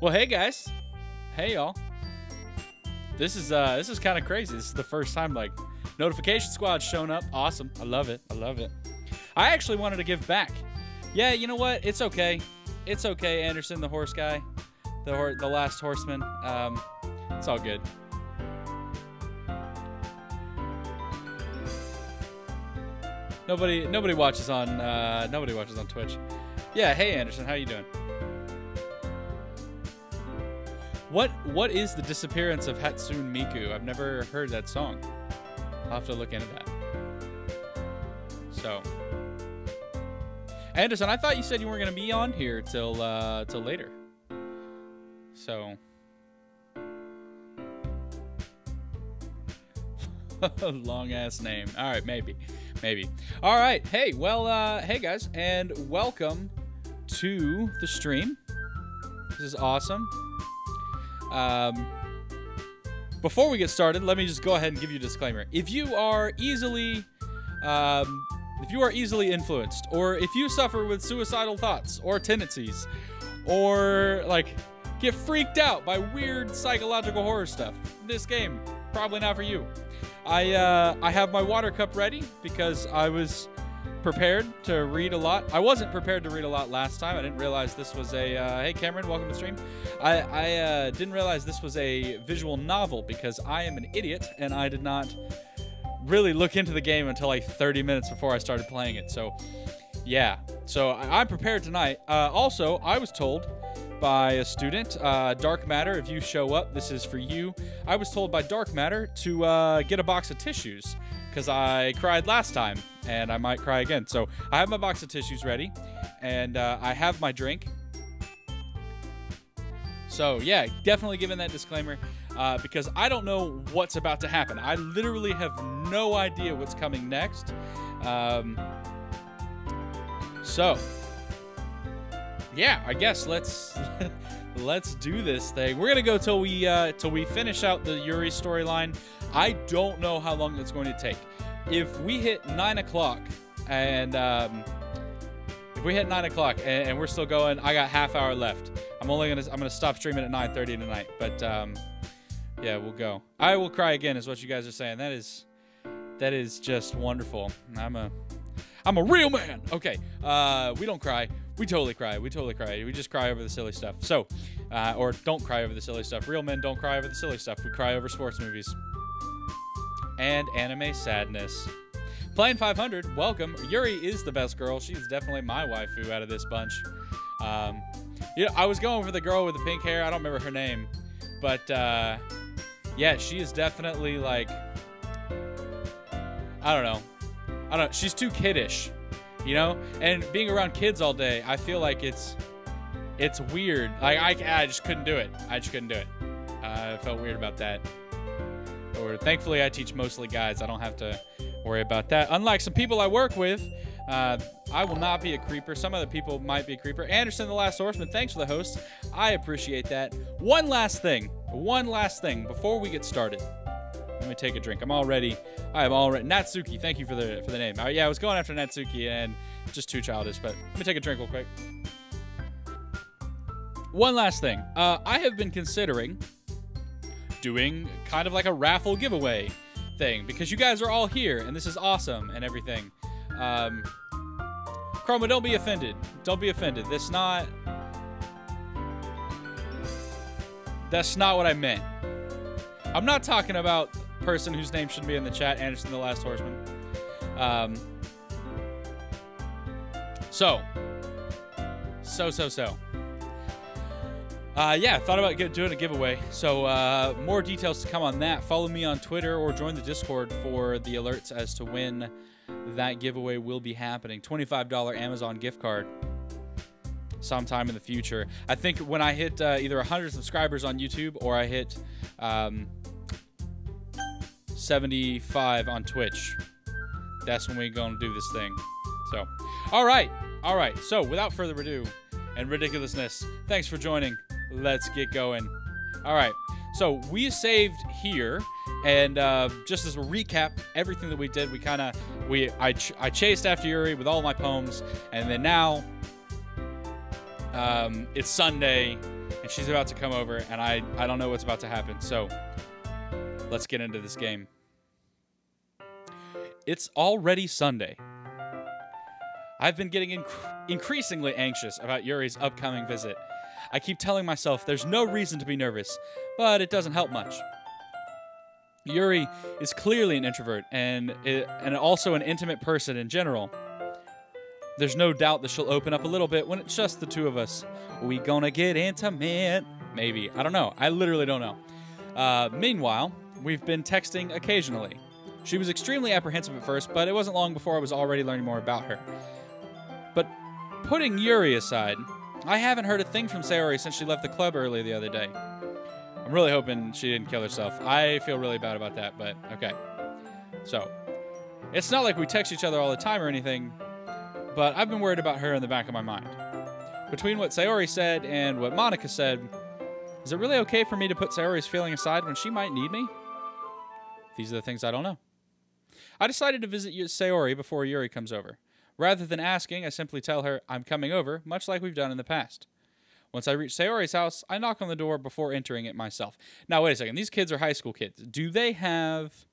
Well, hey guys, hey y'all. This is kind of crazy. This is the first time like notification squad's shown up. Awesome, I love it. I love it. I actually wanted to give back. Yeah, you know what? It's okay. It's okay, Anderson, the horse guy, the last horseman. It's all good. Nobody watches on Twitch. Yeah, hey Anderson, how you doing? What is the disappearance of Hatsune Miku? I've never heard that song. I'll have to look into that. So, Anderson, I thought you said you weren't gonna be on here till later. So, long ass name. All right, maybe. All right, hey, well, hey guys, and welcome to the stream. This is awesome. Before we get started, let me just go ahead and give you a disclaimer. If you are easily influenced, or if you suffer with suicidal thoughts or tendencies, or like get freaked out by weird psychological horror stuff, this game probably not for you. I have my water cup ready because I was prepared to read a lot. I wasn't prepared to read a lot last time. I didn't realize this was a hey Cameron, welcome to the stream. I didn't realize this was a visual novel because I am an idiot and I did not really look into the game until like 30 minutes before I started playing it. So yeah, so I'm prepared tonight. Also, I was told by a student, Dark Matter, if you show up, this is for you. I was told by Dark Matter to get a box of tissues because I cried last time and I might cry again. So I have my box of tissues ready and I have my drink. So yeah, definitely giving that disclaimer because I don't know what's about to happen. I literally have no idea what's coming next. So yeah, I guess let's do this thing. We're gonna go till we finish out the Yuri storyline. I don't know how long it's going to take. If we hit 9 o'clock and we're still going, I got half hour left. I'm gonna stop streaming at 9:30 tonight. But yeah, we'll go. I will cry again, is what you guys are saying. That is just wonderful. I'm a real man. Okay, we don't cry. We totally cry. We just cry over the silly stuff. So, or don't cry over the silly stuff. Real men don't cry over the silly stuff. We cry over sports movies. And anime sadness. Playing 500, welcome. Yuri is the best girl. She's definitely my waifu out of this bunch. Yeah, I was going for the girl with the pink hair. I don't remember her name. But, yeah, she is definitely, like, I don't know. She's too kiddish. You know, and being around kids all day, I feel like it's weird. Like I just couldn't do it. I felt weird about that. Or thankfully, I teach mostly guys. I don't have to worry about that. Unlike some people I work with, I will not be a creeper. Some other people might be a creeper. Anderson, the Last Horseman, thanks for the host. I appreciate that. One last thing before we get started. Let me take a drink. I am all ready. Natsuki, thank you for the name. Yeah, I was going after Natsuki and just too childish, but let me take a drink real quick. One last thing. I have been considering doing kind of like a raffle giveaway thing because you guys are all here and this is awesome and everything. Chroma, don't be offended. Don't be offended. That's not what I meant. I'm not talking about person whose name should be in the chat, Anderson, the Last Horseman. Yeah, thought about doing a giveaway. So more details to come on that. Follow me on Twitter or join the Discord for the alerts as to when that giveaway will be happening. $25 Amazon gift card sometime in the future. I think when I hit either 100 subscribers on YouTube or I hit 75 on Twitch, that's when we're going to do this thing. So, all right. So, without further ado and ridiculousness, thanks for joining. Let's get going. All right. So, we saved here, and just as a recap, everything that we did, I chased after Yuri with all my poems, and then now it's Sunday, and And she's about to come over, and I don't know what's about to happen. So let's get into this game. It's already Sunday. I've been getting increasingly anxious about Yuri's upcoming visit. I keep telling myself there's no reason to be nervous, but it doesn't help much. Yuri is clearly an introvert and also an intimate person in general. There's no doubt that she'll open up a little bit when it's just the two of us. We gonna get intimate? Maybe. I don't know. I literally don't know. Meanwhile, we've been texting occasionally. She was extremely apprehensive at first, but it wasn't long before I was already learning more about her. But putting Yuri aside, I haven't heard a thing from Sayori since she left the club early the other day. I'm really hoping she didn't kill herself. I feel really bad about that, but okay. So, it's not like we text each other all the time or anything, but I've been worried about her in the back of my mind. Between what Sayori said and what Monica said, is it really okay for me to put Sayori's feeling aside when she might need me? These are the things I don't know. I decided to visit Sayori before Yuri comes over. Rather than asking, I simply tell her I'm coming over, much like we've done in the past. Once I reach Sayori's house, I knock on the door before entering it myself. Now, wait a second. These kids are high school kids. Do they have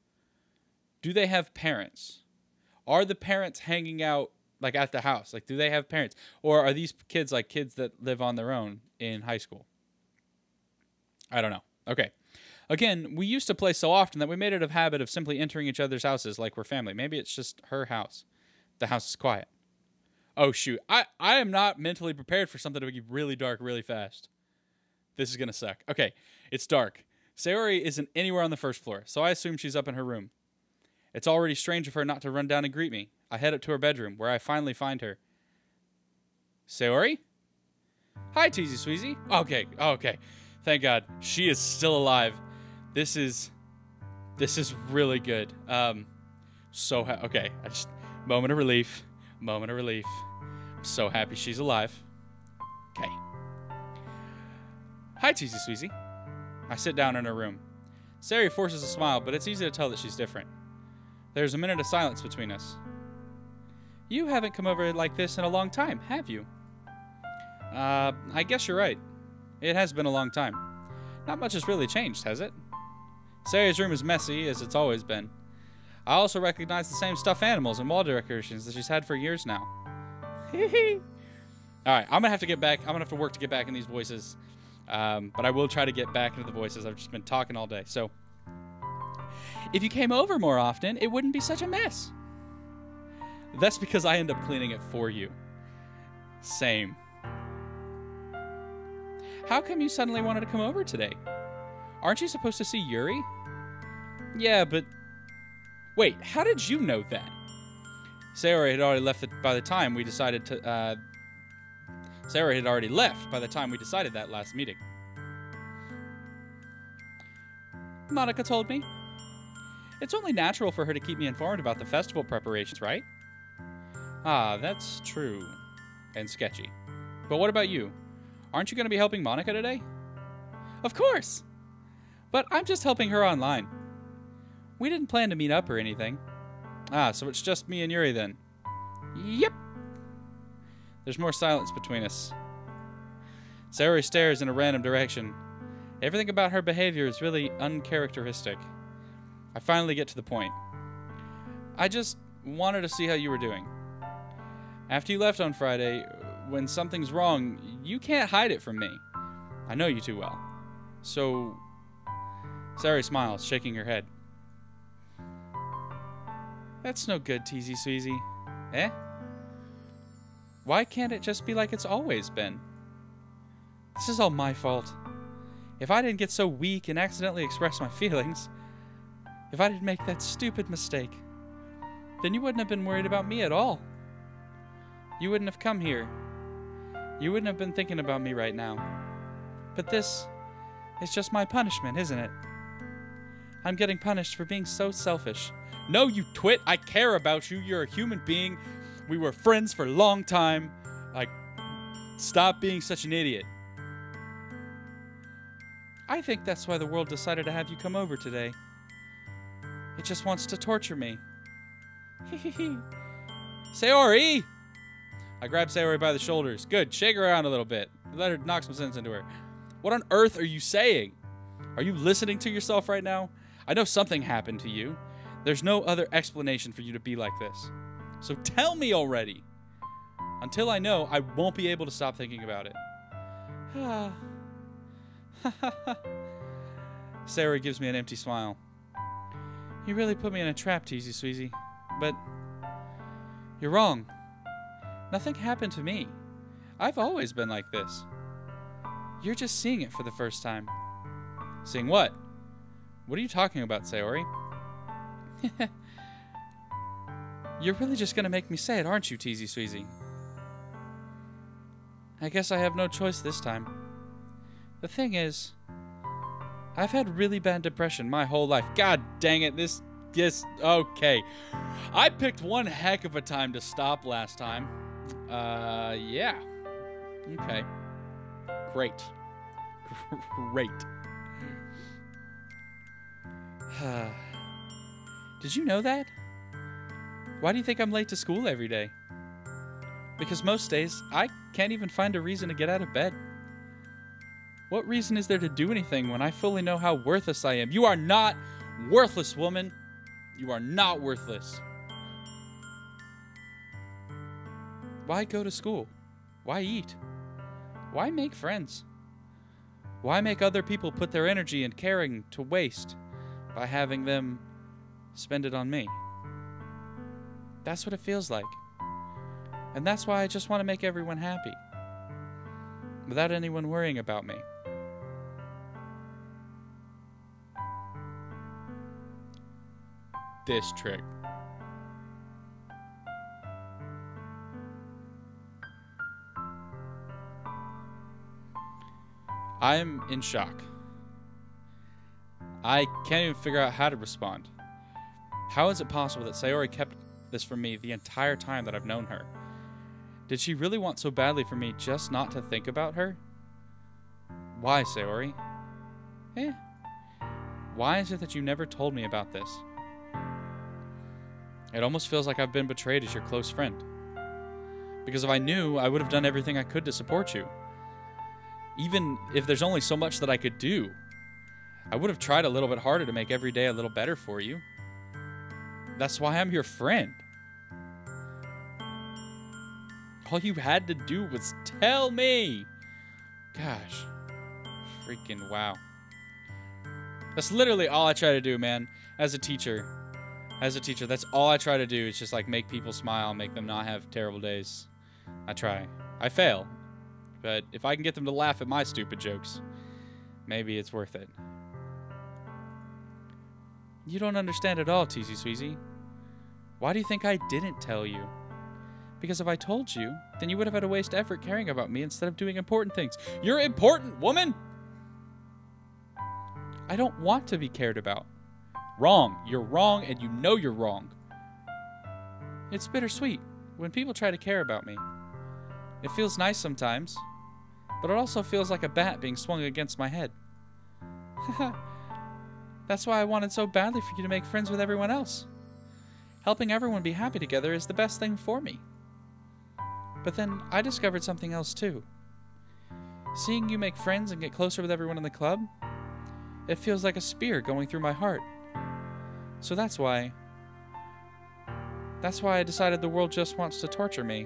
parents? Are the parents hanging out like at the house? Like, do they have parents? Or are these kids like kids that live on their own in high school? I don't know. Okay. Again, we used to play so often that we made it a habit of simply entering each other's houses like we're family. Maybe it's just her house. The house is quiet. Oh, shoot. I am not mentally prepared for something to be really dark really fast. This is going to suck. Okay, it's dark. Sayori isn't anywhere on the first floor, so I assume she's up in her room. It's already strange of her not to run down and greet me. I head up to her bedroom, where I finally find her. Sayori? Hi, Tzsweezy. Okay. Thank God. She is still alive. This is really good. Okay. Moment of relief. I'm so happy she's alive. Okay. Hi, Tzsweezy. I sit down in her room. Sayori forces a smile, but it's easy to tell that she's different. There's a minute of silence between us. You haven't come over like this in a long time, have you? I guess you're right. It has been a long time. Not much has really changed, has it? Sayori's room is messy, as it's always been. I also recognize the same stuffed animals and wall decorations that she's had for years now. Alright, I'm going to have to get back. I'm going to have to work to get back in these voices. But I will try to get back into the voices. I've just been talking all day. So, if you came over more often, it wouldn't be such a mess. That's because I end up cleaning it for you. Same. How come you suddenly wanted to come over today? Aren't you supposed to see Yuri? Yeah, but... Wait, how did you know that? Sayori had already left by the time we decided to... Sayori had already left by the time we decided that last meeting. Monica told me. It's only natural for her to keep me informed about the festival preparations, right? Ah, that's true. And sketchy. But what about you? Aren't you going to be helping Monica today? Of course! But I'm just helping her online. We didn't plan to meet up or anything. Ah, so it's just me and Yuri then. Yep. There's more silence between us. Sayori stares in a random direction. Everything about her behavior is really uncharacteristic. I finally get to the point. I just wanted to see how you were doing. After you left on Friday, when something's wrong, you can't hide it from me. I know you too well. So... Sayori smiles, shaking her head. That's no good, Tzsweezy. Eh? Why can't it just be like it's always been? This is all my fault. If I didn't get so weak and accidentally express my feelings, if I didn't make that stupid mistake, then you wouldn't have been worried about me at all. You wouldn't have come here. You wouldn't have been thinking about me right now. But this is just my punishment, isn't it? I'm getting punished for being so selfish. No, you twit. I care about you. You're a human being. We were friends for a long time. Like, stop being such an idiot. I think that's why the world decided to have you come over today. It just wants to torture me. Sayori! I grab Sayori by the shoulders. Good. Shake her around a little bit. Let her knock some sense into her. What on earth are you saying? Are you listening to yourself right now? I know something happened to you. There's no other explanation for you to be like this. So tell me already. Until I know, I won't be able to stop thinking about it. Sarah gives me an empty smile. You really put me in a trap, Tzsweezy. But you're wrong. Nothing happened to me. I've always been like this. You're just seeing it for the first time. Seeing what? What are you talking about, Sayori? You're really just gonna make me say it, aren't you, Tzsweezy? I guess I have no choice this time. The thing is, I've had really bad depression my whole life. God dang it, okay. I picked one heck of a time to stop last time. Yeah. Okay. Great. Great. Did you know that? Why do you think I'm late to school every day? Because most days, I can't even find a reason to get out of bed. What reason is there to do anything when I fully know how worthless I am? You are not worthless, woman. You are not worthless. Why go to school? Why eat? Why make friends? Why make other people put their energy and caring to waste by having them spend it on me? That's what it feels like. And that's why I just want to make everyone happy, without anyone worrying about me. This trick. I'm in shock. I can't even figure out how to respond. How is it possible that Sayori kept this from me the entire time that I've known her? Did she really want so badly for me just not to think about her? Why, Sayori? Why is it that you never told me about this? It almost feels like I've been betrayed as your close friend. Because if I knew, I would have done everything I could to support you. Even if there's only so much that I could do, I would have tried a little bit harder to make every day a little better for you. That's why I'm your friend. All you had to do was tell me. Gosh. Freaking wow. That's literally all I try to do, man. As a teacher, that's all I try to do is just like make people smile, make them not have terrible days. I try. I fail. But if I can get them to laugh at my stupid jokes, maybe it's worth it. You don't understand at all, Tzsweezy. Why do you think I didn't tell you? Because if I told you, then you would have had to waste effort caring about me instead of doing important things. You're important, woman! I don't want to be cared about. Wrong. You're wrong, and you know you're wrong. It's bittersweet when people try to care about me. It feels nice sometimes, but it also feels like a bat being swung against my head. That's why I wanted so badly for you to make friends with everyone else. Helping everyone be happy together is the best thing for me. But then I discovered something else too. Seeing you make friends and get closer with everyone in the club, it feels like a spear going through my heart. So that's why I decided the world just wants to torture me.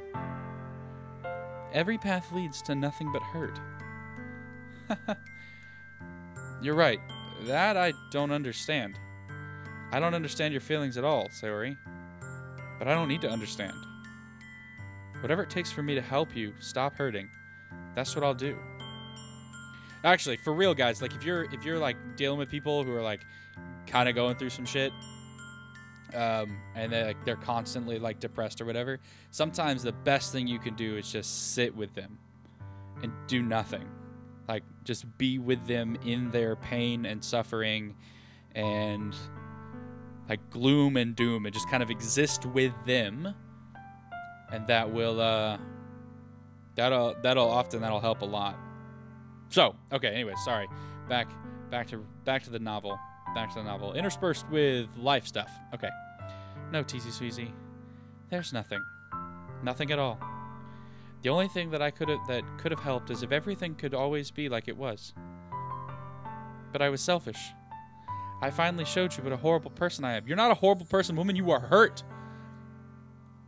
Every path leads to nothing but hurt. You're right. That I don't understand. I don't understand your feelings at all, Sayori. But I don't need to understand. Whatever it takes for me to help you stop hurting, that's what I'll do. Actually, for real, guys, like if you're like dealing with people who are like kind of going through some shit, and they're constantly like depressed or whatever, sometimes the best thing you can do is just sit with them and do nothing. Like just be with them in their pain and suffering and like gloom and doom, and just kind of exist with them, and that will that'll help a lot. So, okay, anyway, sorry. Back to the novel. Back to the novel. Interspersed with life stuff. Okay. No, Tzsweezy. There's nothing. Nothing at all. The only thing that could have helped is if everything could always be like it was. But I was selfish. I finally showed you what a horrible person I am. You're not a horrible person, woman. You are hurt.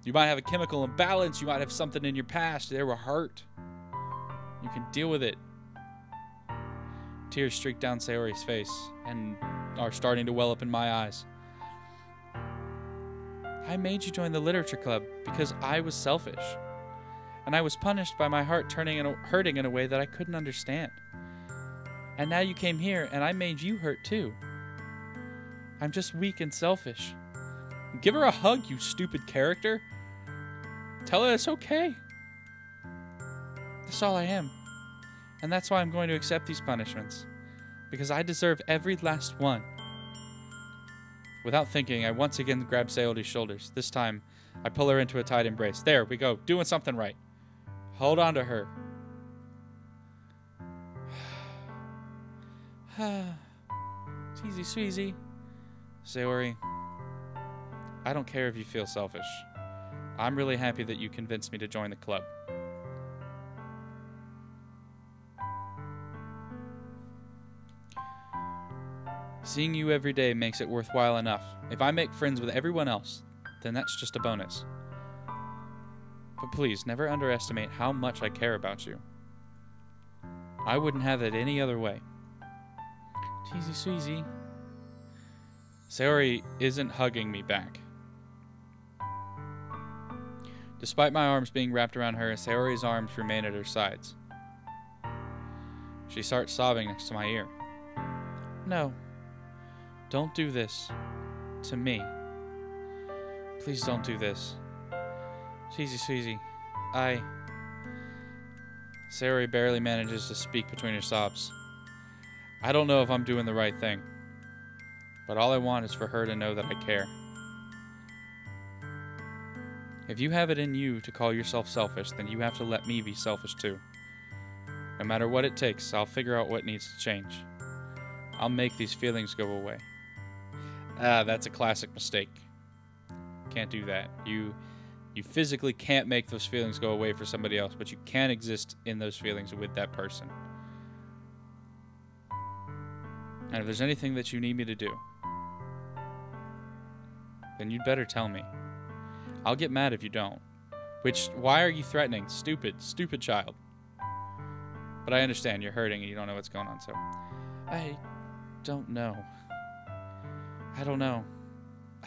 You might have a chemical imbalance. You might have something in your past. They were hurt. You can deal with it. Tears streak down Sayori's face and are starting to well up in my eyes. I made you join the literature club because I was selfish. And I was punished by my heart hurting in a way that I couldn't understand. And now you came here and I made you hurt too. I'm just weak and selfish. Give her a hug, you stupid character. Tell her it's okay. That's all I am. And that's why I'm going to accept these punishments. Because I deserve every last one. Without thinking, I once again grab Sayori's shoulders. This time, I pull her into a tight embrace. There we go. Doing something right. Hold on to her. Tzsweezy. Sayori, I don't care if you feel selfish. I'm really happy that you convinced me to join the club. Seeing you every day makes it worthwhile enough. If I make friends with everyone else, then that's just a bonus. But please, never underestimate how much I care about you. I wouldn't have it any other way. Tzsweezy. Sayori isn't hugging me back. Despite my arms being wrapped around her, Sayori's arms remain at her sides. She starts sobbing next to my ear. No. Don't do this. To me. Please don't do this. Tzsweezy. Sayori barely manages to speak between her sobs. I don't know if I'm doing the right thing. But all I want is for her to know that I care. If you have it in you to call yourself selfish, then you have to let me be selfish too. No matter what it takes, I'll figure out what needs to change. I'll make these feelings go away. That's a classic mistake. Can't do that. You physically can't make those feelings go away for somebody else, but you can exist in those feelings with that person. And if there's anything that you need me to do, then you'd better tell me. I'll get mad if you don't. Why are you threatening? Stupid child. But I understand, you're hurting and you don't know what's going on, so... I don't know. I don't know.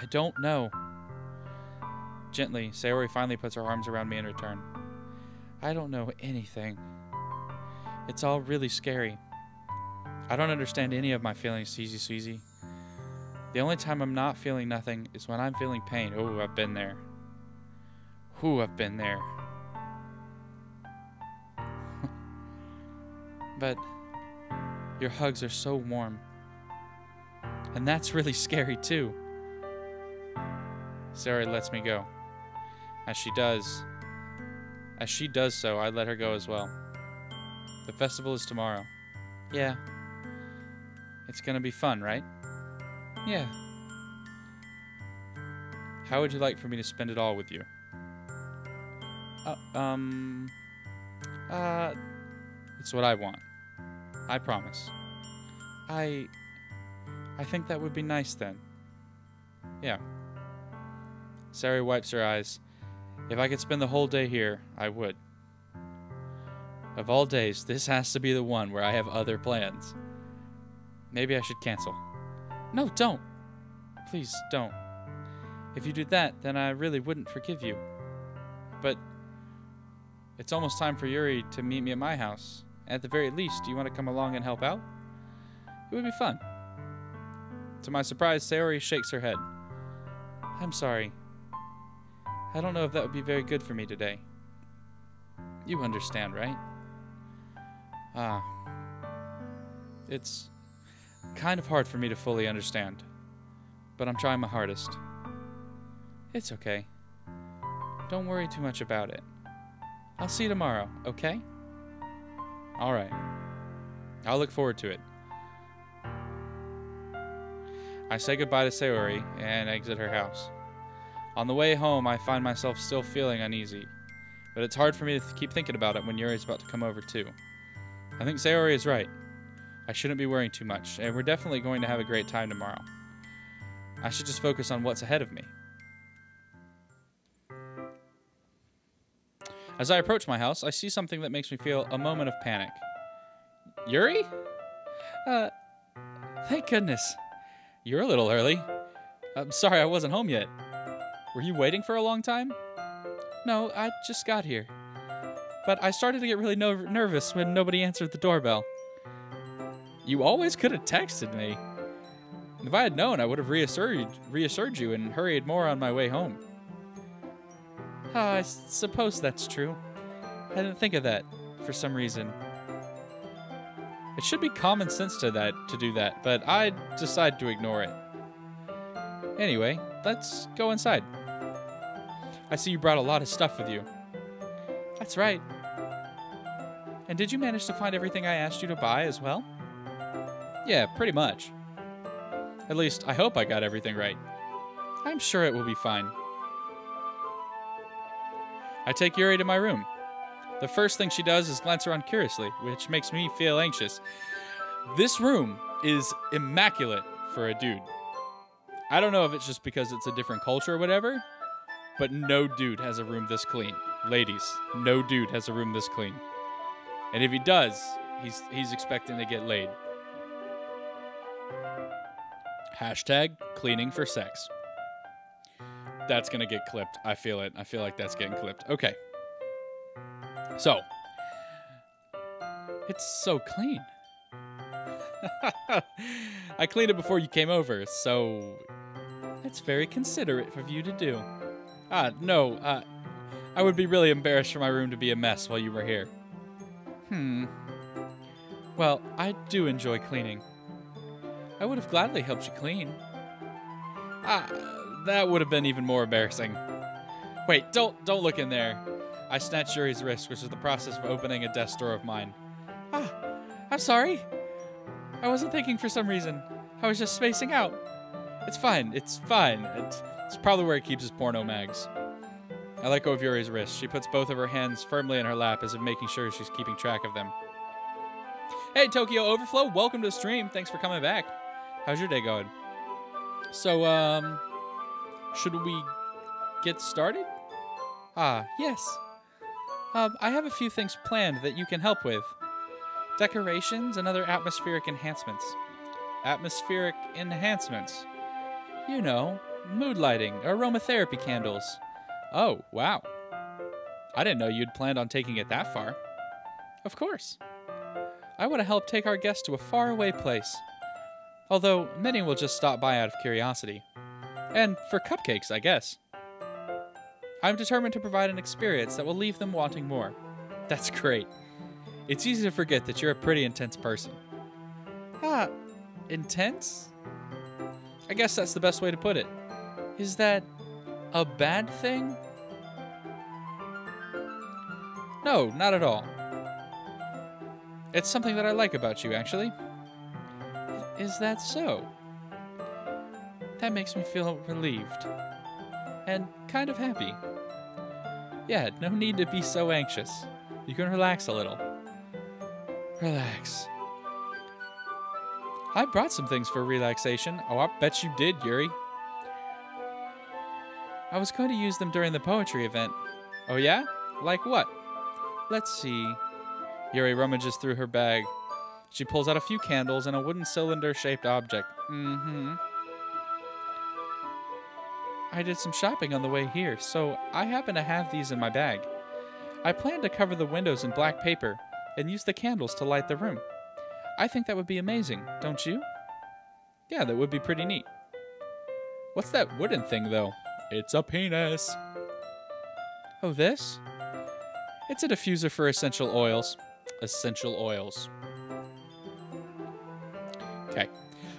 I don't know. Gently, Sayori finally puts her arms around me in return. I don't know anything. It's all really scary. I don't understand any of my feelings, Tzsweezy. The only time I'm not feeling nothing is when I'm feeling pain. Oh, I've been there. Ooh, I've been there. But your hugs are so warm. And that's really scary too. Sayori lets me go. As she does so, I let her go as well. The festival is tomorrow. Yeah. It's gonna be fun, right? Yeah. How would you like for me to spend it all with you? It's what I want. I promise. I think that would be nice then. Yeah. Sayori wipes her eyes. If I could spend the whole day here, I would. Of all days, this has to be the one where I have other plans. Maybe I should cancel. No, don't. Please, don't. If you did that, then I really wouldn't forgive you. But it's almost time for Yuri to meet me at my house. At the very least, do you want to come along and help out? It would be fun. To my surprise, Sayori shakes her head. I'm sorry. I don't know if that would be very good for me today. You understand, right? It's kind of hard for me to fully understand, but I'm trying my hardest. It's okay. Don't worry too much about it. I'll see you tomorrow, okay? Alright. I'll look forward to it. I say goodbye to Sayori and exit her house. On the way home, I find myself still feeling uneasy, but it's hard for me to keep thinking about it when Yuri's about to come over too. I think Sayori is right. I shouldn't be worrying too much, and we're definitely going to have a great time tomorrow. I should just focus on what's ahead of me. As I approach my house, I see something that makes me feel a moment of panic. Yuri? Thank goodness. You're a little early. I'm sorry I wasn't home yet. Were you waiting for a long time? No, I just got here. But I started to get really nervous when nobody answered the doorbell. You always could have texted me. If I had known, I would have reassured you and hurried more on my way home. I suppose that's true. I didn't think of that for some reason. It should be common sense to do that, but I decided to ignore it. Anyway, let's go inside. I see you brought a lot of stuff with you. That's right. And did you manage to find everything I asked you to buy as well? Yeah, pretty much. At least, I hope I got everything right. I'm sure it will be fine. I take Yuri to my room. The first thing she does is glance around curiously, which makes me feel anxious. This room is immaculate for a dude. I don't know if it's just because it's a different culture or whatever, but no dude has a room this clean. Ladies, no dude has a room this clean. And if he does, he's expecting to get laid. Hashtag cleaning for sex. That's gonna get clipped. I feel it. I feel like that's getting clipped. Okay. So. It's so clean. I cleaned it before you came over, so it's very considerate of you to do. No. I would be really embarrassed for my room to be a mess while you were here. Well, I do enjoy cleaning. I would have gladly helped you clean. That would have been even more embarrassing. Wait, don't look in there. I snatched Yuri's wrist, which is the process of opening a desk drawer of mine. I'm sorry. I wasn't thinking for some reason. I was just spacing out. It's fine. It's fine. It's probably where he keeps his porno mags. I let go of Yuri's wrist. She puts both of her hands firmly in her lap as if making sure she's keeping track of them. Hey, Tokyo Overflow. Welcome to the stream. Thanks for coming back. How's your day going? So, should we get started? Yes. I have a few things planned that you can help with. Decorations and other atmospheric enhancements. Atmospheric enhancements. You know, mood lighting, aromatherapy candles. Oh, wow. I didn't know you'd planned on taking it that far. Of course. I want to help take our guests to a faraway place. Although, many will just stop by out of curiosity. And for cupcakes, I guess. I'm determined to provide an experience that will leave them wanting more. That's great. It's easy to forget that you're a pretty intense person. Intense? I guess that's the best way to put it. Is that a bad thing? No, not at all. It's something that I like about you, actually. Is that so? That makes me feel relieved. And kind of happy. Yeah, no need to be so anxious. You can relax a little. Relax. I brought some things for relaxation. Oh, I bet you did, Yuri. I was going to use them during the poetry event. Oh yeah? Like what? Let's see. Yuri rummages through her bag. She pulls out a few candles and a wooden cylinder-shaped object. I did some shopping on the way here, so I happen to have these in my bag. I plan to cover the windows in black paper and use the candles to light the room. I think that would be amazing, don't you? Yeah, that would be pretty neat. What's that wooden thing, though? It's a penis. Oh, this? It's a diffuser for essential oils. Essential oils. Okay.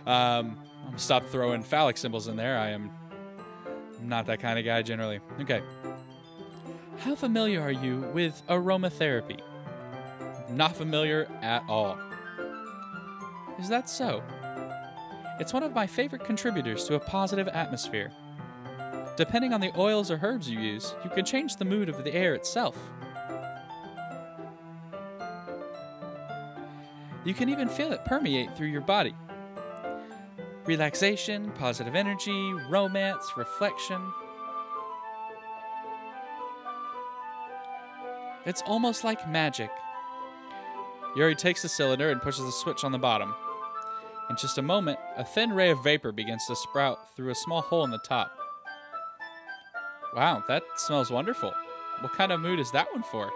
I'm gonna stop throwing phallic symbols in there. I'm not that kind of guy generally. Okay. How familiar are you with aromatherapy? Not familiar at all. Is that so? It's one of my favorite contributors to a positive atmosphere. Depending on the oils or herbs you use, you can change the mood of the air itself. You can even feel it permeate through your body. Relaxation, positive energy, romance, reflection. It's almost like magic. Yuri takes the cylinder and pushes the switch on the bottom. In just a moment, a thin ray of vapor begins to sprout through a small hole in the top. Wow, that smells wonderful. What kind of mood is that one for?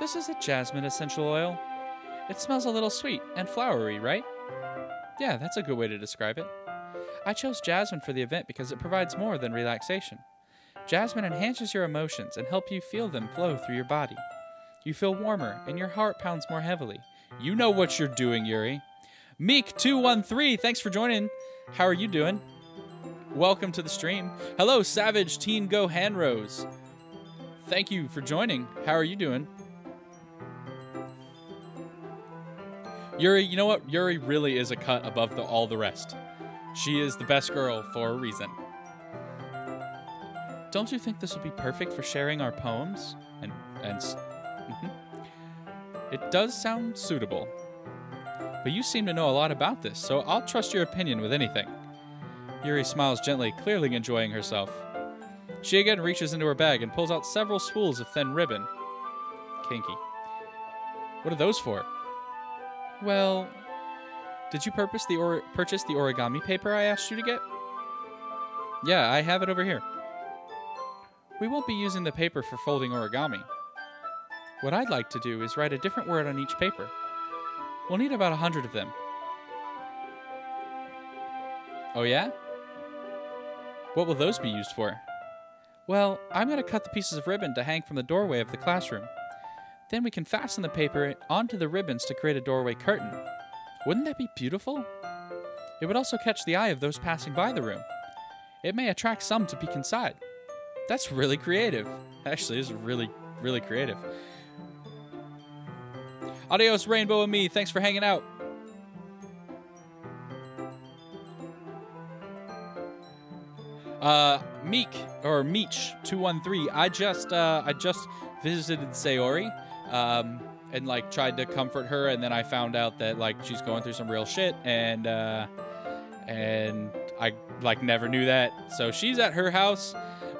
This is a jasmine essential oil. It smells a little sweet and flowery, right? Yeah, that's a good way to describe it. I chose jasmine for the event because it provides more than relaxation. Jasmine enhances your emotions and helps you feel them flow through your body. You feel warmer and your heart pounds more heavily. You know what you're doing, Yuri. Meek213, thanks for joining. How are you doing? Welcome to the stream. Hello, Savage Teen Go Hanrose. Thank you for joining. How are you doing? Yuri, you know what? Yuri really is a cut above all the rest. She is the best girl for a reason. Don't you think this would be perfect for sharing our poems? It does sound suitable. But you seem to know a lot about this, so I'll trust your opinion with anything. Yuri smiles gently, clearly enjoying herself. She again reaches into her bag and pulls out several spools of thin ribbon. Kinky. What are those for? Well, did you purchase the origami paper I asked you to get? Yeah, I have it over here. We won't be using the paper for folding origami. What I'd like to do is write a different word on each paper. We'll need about 100 of them. Oh yeah? What will those be used for? Well, I'm going to cut the pieces of ribbon to hang from the doorway of the classroom. Then we can fasten the paper onto the ribbons to create a doorway curtain. Wouldn't that be beautiful? It would also catch the eye of those passing by the room. It may attract some to peek inside. That's really creative. Actually, this is really, really creative. Adios, Rainbow and me. Thanks for hanging out. Meek or Meech213. I just visited Sayori, and like tried to comfort her, and then I found out that like she's going through some real shit, and I like never knew that. So she's at her house,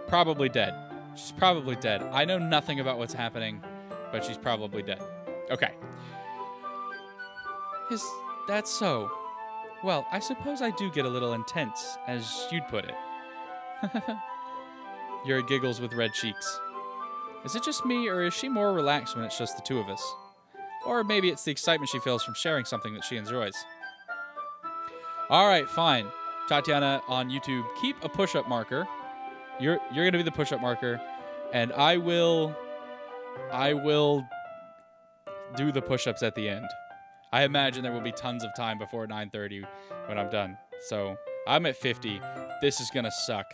probably dead. She's probably dead. I know nothing about what's happening, but she's probably dead. Okay. Is that so? Well, I suppose I do get a little intense, as you'd put it. Yuri giggles with red cheeks. Is it just me, or is she more relaxed when it's just the two of us? Or maybe it's the excitement she feels from sharing something that she enjoys. Alright, fine. Tatiana on YouTube, keep a push-up marker. You're going to be the push-up marker, and I will do the push-ups at the end. I imagine there will be tons of time before 9:30 when I'm done. So, I'm at 50. This is going to suck.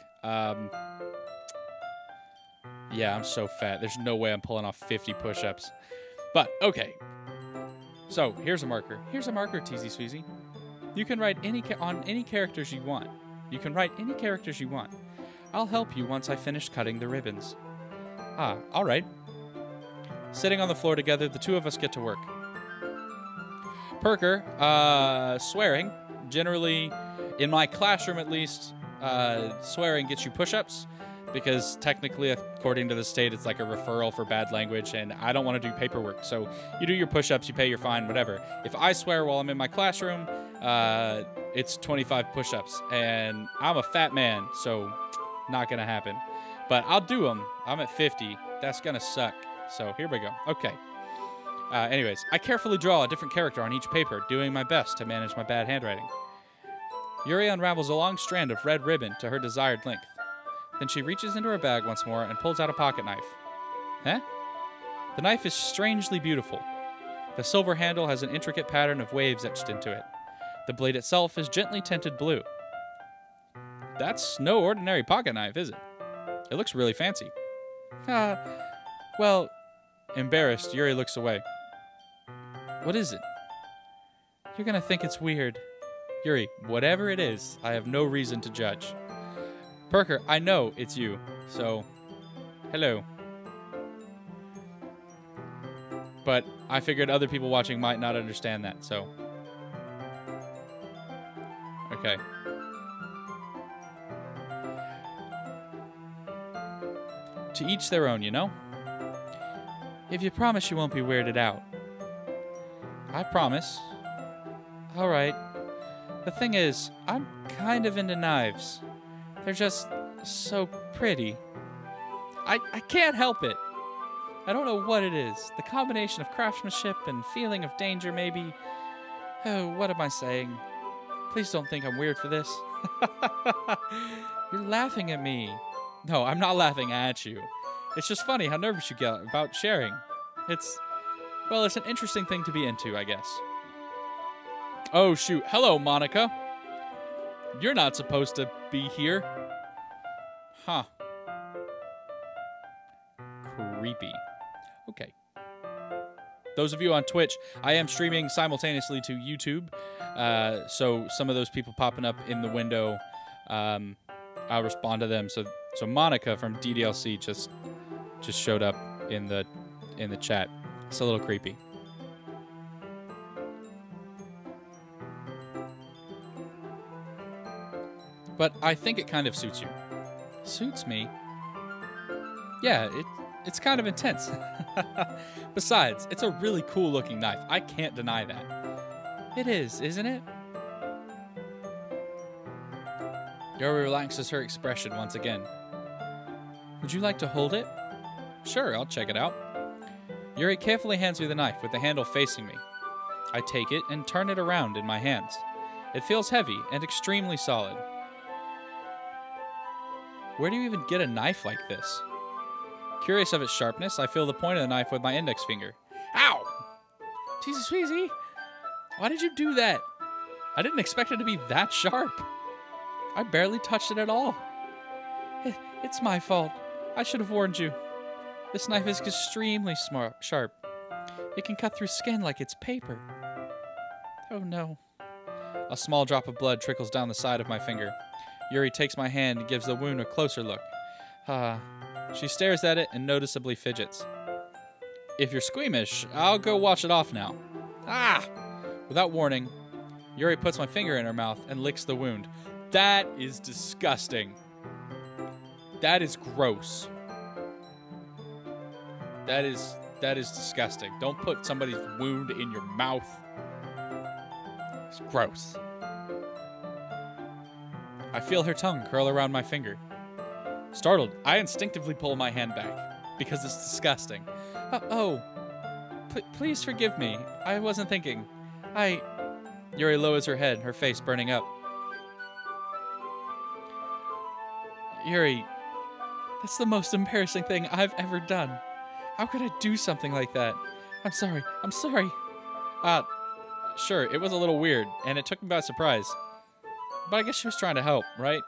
Yeah, I'm so fat. There's no way I'm pulling off 50 push-ups. But, okay. So, here's a marker. Here's a marker, Tzsweezy. You can write on any characters you want. You can write any characters you want. I'll help you once I finish cutting the ribbons. Ah, all right. Sitting on the floor together, the two of us get to work. Perker, swearing. Generally, in my classroom at least, swearing gets you push-ups, because technically, according to the state, it's like a referral for bad language, and I don't want to do paperwork. So you do your push-ups, you pay your fine, whatever. If I swear while I'm in my classroom, it's 25 push-ups, and I'm a fat man, so not going to happen. But I'll do them. I'm at 50. That's going to suck. So here we go. Okay. Anyways, I carefully draw a different character on each paper, doing my best to manage my bad handwriting. Yuri unravels a long strand of red ribbon to her desired length. Then she reaches into her bag once more and pulls out a pocket knife. Huh? The knife is strangely beautiful. The silver handle has an intricate pattern of waves etched into it. The blade itself is gently tinted blue. That's no ordinary pocket knife, is it? It looks really fancy. Well, embarrassed, Yuri looks away. What is it? You're gonna think it's weird. Yuri, whatever it is, I have no reason to judge. Perker, I know it's you, so hello. But I figured other people watching might not understand that, so. Okay. To each their own, you know? If you promise you won't be weirded out. I promise. Alright. The thing is, I'm kind of into knives. They're just so pretty. I can't help it. I don't know what it is. The combination of craftsmanship and feeling of danger, maybe. Oh, what am I saying? Please don't think I'm weird for this. You're laughing at me. No, I'm not laughing at you. It's just funny how nervous you get about sharing. Well, it's an interesting thing to be into, I guess. Oh, shoot. Hello, Monica. You're not supposed to be here. Huh. Creepy. Okay. Those of you on Twitch, I am streaming simultaneously to YouTube. So some of those people popping up in the window, I'll respond to them. So Monica from DDLC just showed up in the chat. It's a little creepy. But I think it kind of suits you. Suits me? Yeah, it's kind of intense. Besides, it's a really cool looking knife. I can't deny that. It is, isn't it? Yuri relaxes her expression once again. Would you like to hold it? Sure, I'll check it out. Yuri carefully hands me the knife with the handle facing me. I take it and turn it around in my hands. It feels heavy and extremely solid. Where do you even get a knife like this? Curious of its sharpness, I feel the point of the knife with my index finger. Ow! Tzsweezy, why did you do that? I didn't expect it to be that sharp. I barely touched it at all. It's my fault. I should have warned you. This knife is extremely sharp. It can cut through skin like it's paper. Oh no. A small drop of blood trickles down the side of my finger. Yuri takes my hand and gives the wound a closer look. She stares at it and noticeably fidgets. If you're squeamish, I'll go wash it off now. Without warning, Yuri puts my finger in her mouth and licks the wound. That is disgusting. That is gross. That is disgusting. Don't put somebody's wound in your mouth. It's gross. I feel her tongue curl around my finger. Startled, I instinctively pull my hand back because it's disgusting. Please forgive me. I wasn't thinking. Yuri lowers her head, her face burning up. Yuri, that's the most embarrassing thing I've ever done. How could I do something like that? I'm sorry. Sure, it was a little weird, and it took me by surprise. But I guess she was trying to help, right?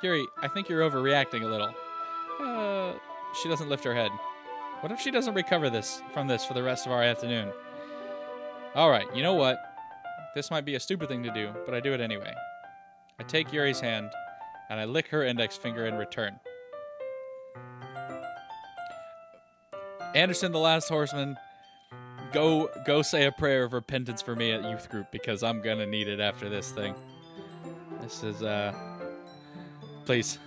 Yuri, I think you're overreacting a little. She doesn't lift her head. What if she doesn't recover from this for the rest of our afternoon? Alright, you know what? This might be a stupid thing to do, but I do it anyway. I take Yuri's hand, and I lick her index finger in return. Anderson, the Last Horseman, go say a prayer of repentance for me at youth group, because I'm gonna need it after this thing. This is, please.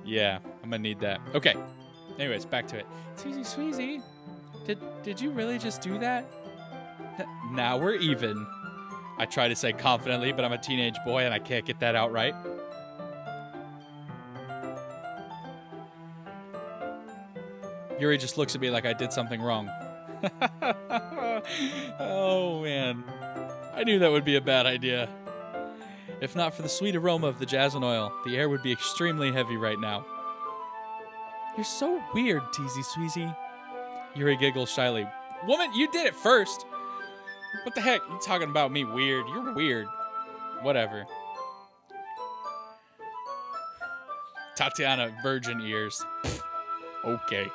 Yeah, I'm gonna need that. Okay. Anyways, back to it. Tzsweezy, did you really just do that? Now we're even. I try to say confidently, but I'm a teenage boy and I can't get that out right. Yuri just looks at me like I did something wrong. Oh, man. I knew that would be a bad idea. If not for the sweet aroma of the jasmine oil, the air would be extremely heavy right now. You're so weird, Tzsweezy. Yuri giggles shyly. Woman, you did it first. What the heck? You talking about me weird? You're weird. Whatever. Tatiana, virgin ears. Okay.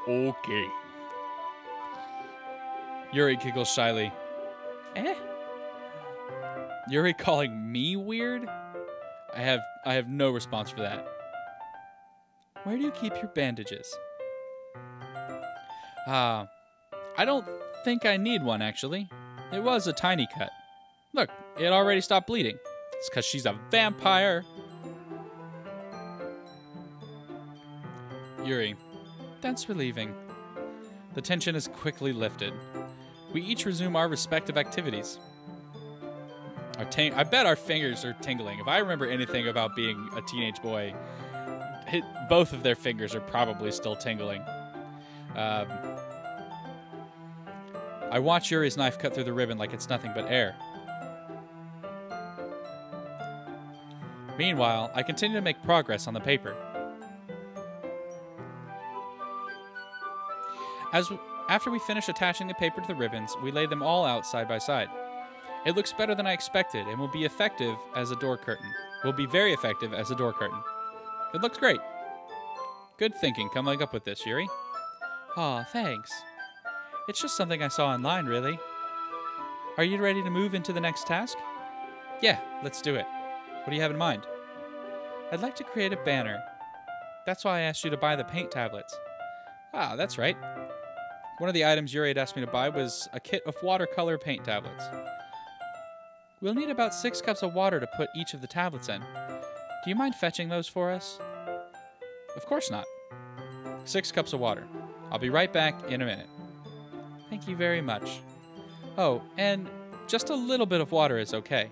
Okay. Yuri giggles shyly. Yuri calling me weird? I have no response for that. Where do you keep your bandages? I don't think I need one, actually. It was a tiny cut. Look, it already stopped bleeding. It's because she's a vampire. Yuri, that's relieving. The tension is quickly lifted. We each resume our respective activities. I bet our fingers are tingling. If I remember anything about being a teenage boy, both of their fingers are probably still tingling. I watch Yuri's knife cut through the ribbon like it's nothing but air. Meanwhile, I continue to make progress on the paper. After we finish attaching the paper to the ribbons, we lay them all out side by side. It looks better than I expected and will be effective as a door curtain. Will be very effective as a door curtain. It looks great. Good thinking coming up with this, Yuri. Aw, thanks. It's just something I saw online, really. Are you ready to move into the next task? Yeah, let's do it. What do you have in mind? I'd like to create a banner. That's why I asked you to buy the paint tablets. Ah, that's right. One of the items Yuri had asked me to buy was a kit of watercolor paint tablets. We'll need about 6 cups of water to put each of the tablets in. Do you mind fetching those for us? Of course not. 6 cups of water. I'll be right back in a minute. Thank you very much. Oh, and just a little bit of water is okay.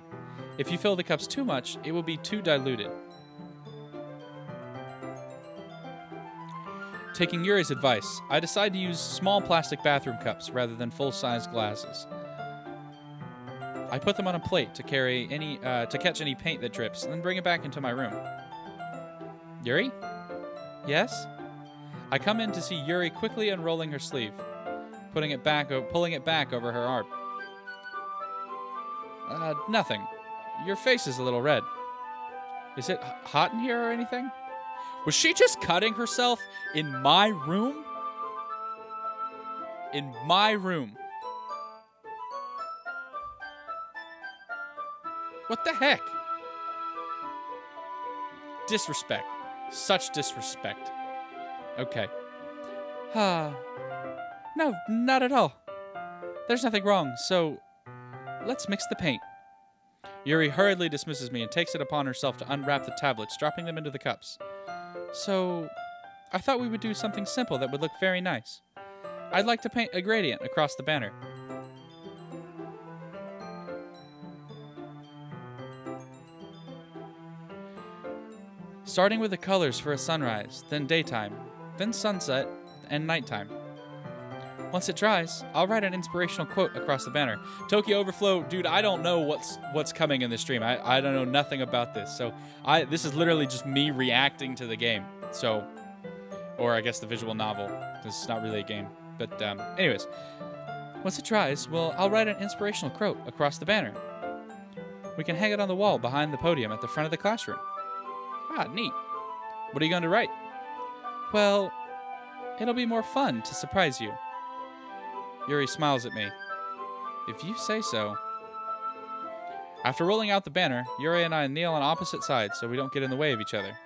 If you fill the cups too much, it will be too diluted. Taking Yuri's advice, I decide to use small plastic bathroom cups rather than full-size glasses. I put them on a plate to catch any paint that drips, and then bring it back into my room. Yuri? Yes? I come in to see Yuri quickly unrolling her sleeve, pulling it back over her arm. Nothing. Your face is a little red. Is it hot in here or anything? Was she just cutting herself in my room? In my room. What the heck? Disrespect. Such disrespect. Okay. No, not at all. There's nothing wrong, so let's mix the paint. Yuri hurriedly dismisses me and takes it upon herself to unwrap the tablets, dropping them into the cups. So, I thought we would do something simple that would look very nice. I'd like to paint a gradient across the banner. Starting with the colors for a sunrise, then daytime, then sunset, and nighttime. Once it dries, I'll write an inspirational quote across the banner. Tokyo Overflow, dude, I don't know what's coming in the stream. I don't know nothing about this. So this is literally just me reacting to the game. So, or I guess the visual novel. This is not really a game. But anyways, once it dries, I'll write an inspirational quote across the banner. We can hang it on the wall behind the podium at the front of the classroom. Ah, neat. What are you going to write? Well, it'll be more fun to surprise you. Yuri smiles at me. If you say so. After rolling out the banner, Yuri and I kneel on opposite sides so we don't get in the way of each other.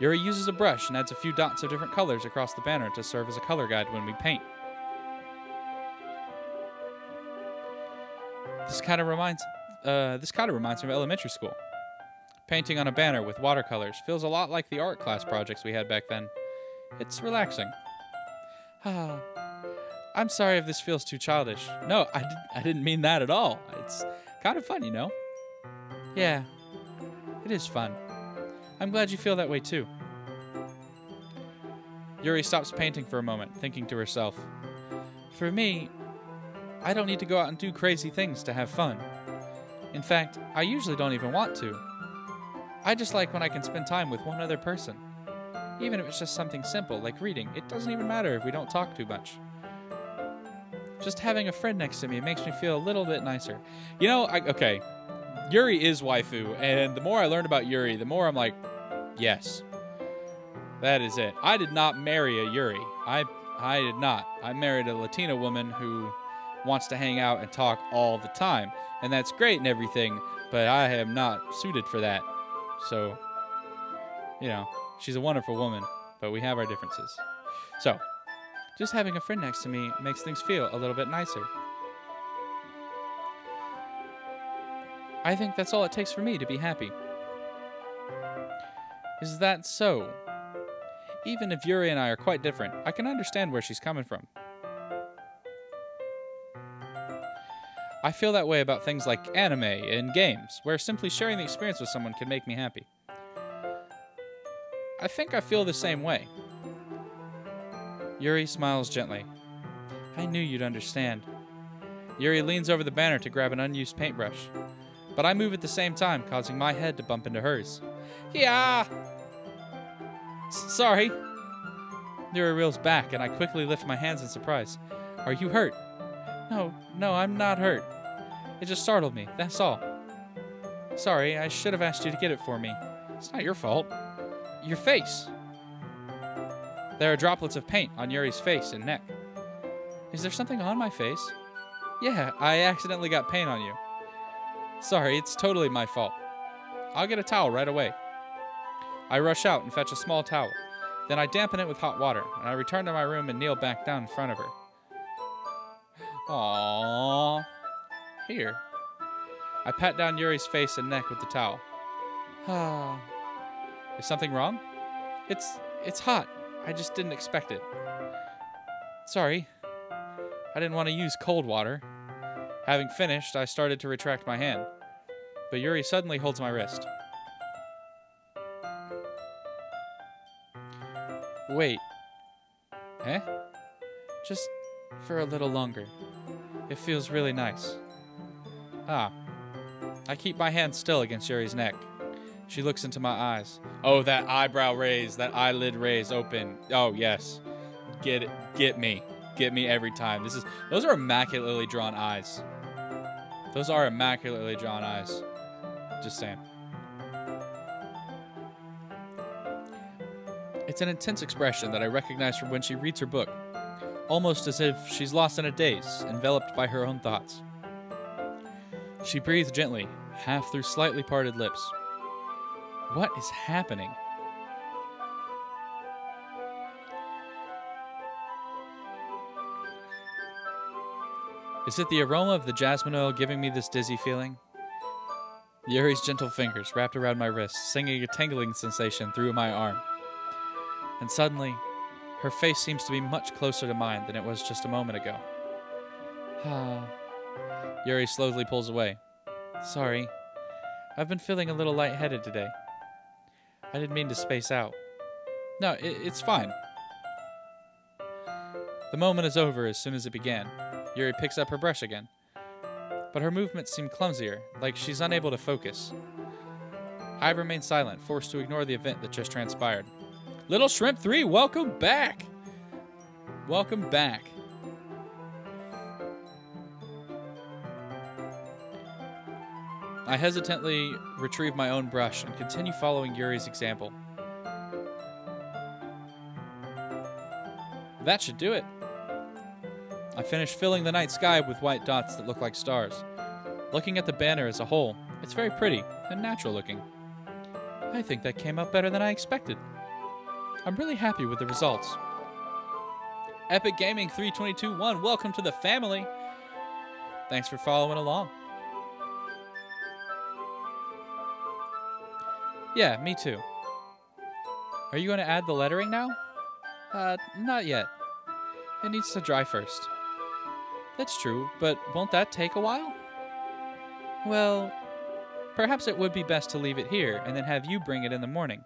Yuri uses a brush and adds a few dots of different colors across the banner to serve as a color guide when we paint. This kind of reminds me of elementary school. Painting on a banner with watercolors feels a lot like the art class projects we had back then. It's relaxing. I'm sorry if this feels too childish. No, I didn't mean that at all. It's kind of fun, you know? Yeah, it is fun. I'm glad you feel that way too. Yuri stops painting for a moment, thinking to herself. For me, I don't need to go out and do crazy things to have fun. In fact, I usually don't even want to. I just like when I can spend time with one other person. Even if it's just something simple, like reading. It doesn't even matter if we don't talk too much. Just having a friend next to me makes me feel a little bit nicer. You know, okay, Yuri is waifu, and the more I learn about Yuri, the more I'm like, yes, that is it. I did not marry a Yuri. I did not. I married a Latina woman who wants to hang out and talk all the time, and that's great and everything, but I am not suited for that. So, you know, she's a wonderful woman, but we have our differences. So, Just having a friend next to me makes things feel a little bit nicer. I think that's all it takes for me to be happy. Is that so? Even if Yuri and I are quite different, I can understand where she's coming from. I feel that way about things like anime and games, where simply sharing the experience with someone can make me happy. I think I feel the same way. Yuri smiles gently. I knew you'd understand. Yuri leans over the banner to grab an unused paintbrush, but I move at the same time, causing my head to bump into hers. Yeah! Sorry. Yuri reels back, and I quickly lift my hands in surprise. Are you hurt? No, I'm not hurt. It just startled me, that's all. Sorry, I should have asked you to get it for me. It's not your fault. Your face. There are droplets of paint on Yuri's face and neck. Is there something on my face? Yeah, I accidentally got paint on you. Sorry, it's totally my fault. I'll get a towel right away. I rush out and fetch a small towel. Then I dampen it with hot water, and I return to my room and kneel back down in front of her. Aww. Here. I pat down Yuri's face and neck with the towel. Is something wrong? It's hot. I just didn't expect it. Sorry. I didn't want to use cold water. Having finished, I started to retract my hand. But Yuri suddenly holds my wrist. Wait. Eh? Just for a little longer. It feels really nice. Ah. I keep my hand still against Yuri's neck. She looks into my eyes. Oh, that eyebrow raise, that eyelid raise open. Oh, yes. Get it. Get me. Get me every time. Those are immaculately drawn eyes. Those are immaculately drawn eyes. Just saying. It's an intense expression that I recognize from when she reads her book, almost as if she's lost in a daze, enveloped by her own thoughts. She breathes gently, half through slightly parted lips. What is happening? Is it the aroma of the jasmine oil giving me this dizzy feeling? Yuri's gentle fingers wrapped around my wrist, singing a tingling sensation through my arm. And suddenly, her face seems to be much closer to mine than it was just a moment ago. Yuri slowly pulls away. Sorry. I've been feeling a little lightheaded today. I didn't mean to space out. No, it's fine. The moment is over as soon as it began. Yuri picks up her brush again. But her movements seem clumsier, like she's unable to focus. I remain silent, forced to ignore the event that just transpired. Little Shrimp 3, welcome back! Welcome back. I hesitantly retrieve my own brush and continue following Yuri's example. That should do it. I finish filling the night sky with white dots that look like stars. Looking at the banner as a whole, it's very pretty and natural looking. I think that came out better than I expected. I'm really happy with the results. Epic Gaming 3221, welcome to the family. Thanks for following along. Yeah, me too. Are you going to add the lettering now? Not yet. It needs to dry first. That's true, but won't that take a while? Well, perhaps it would be best to leave it here and then have you bring it in the morning.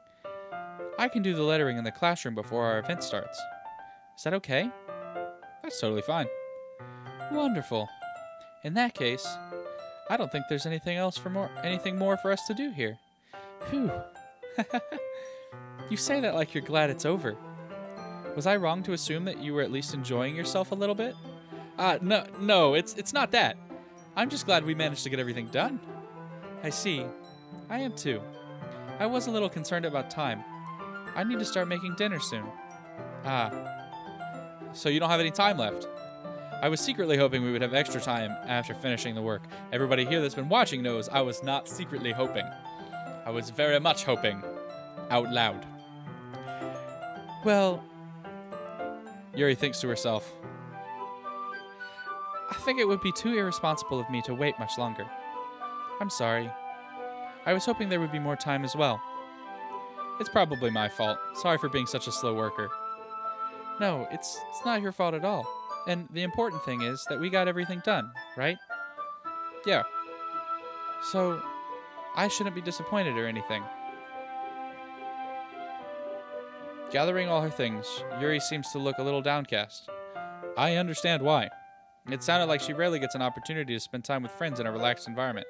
I can do the lettering in the classroom before our event starts. Is that okay? That's totally fine. Wonderful. In that case, I don't think there's anything more for us to do here. Phew. You say that like you're glad it's over. Was I wrong to assume that you were at least enjoying yourself a little bit? No, it's not that. I'm just glad we managed to get everything done. I see. I am too. I was a little concerned about time. I need to start making dinner soon. So you don't have any time left. I was secretly hoping we would have extra time after finishing the work. Everybody here that's been watching knows I was not secretly hoping. I was very much hoping. Out loud. Well, Yuri thinks to herself, I think it would be too irresponsible of me to wait much longer. I'm sorry. I was hoping there would be more time as well. It's probably my fault. Sorry for being such a slow worker. No, it's not your fault at all. And the important thing is that we got everything done, right? Yeah. So, I shouldn't be disappointed or anything. Gathering all her things, Yuri seems to look a little downcast. I understand why. It sounded like she rarely gets an opportunity to spend time with friends in a relaxed environment.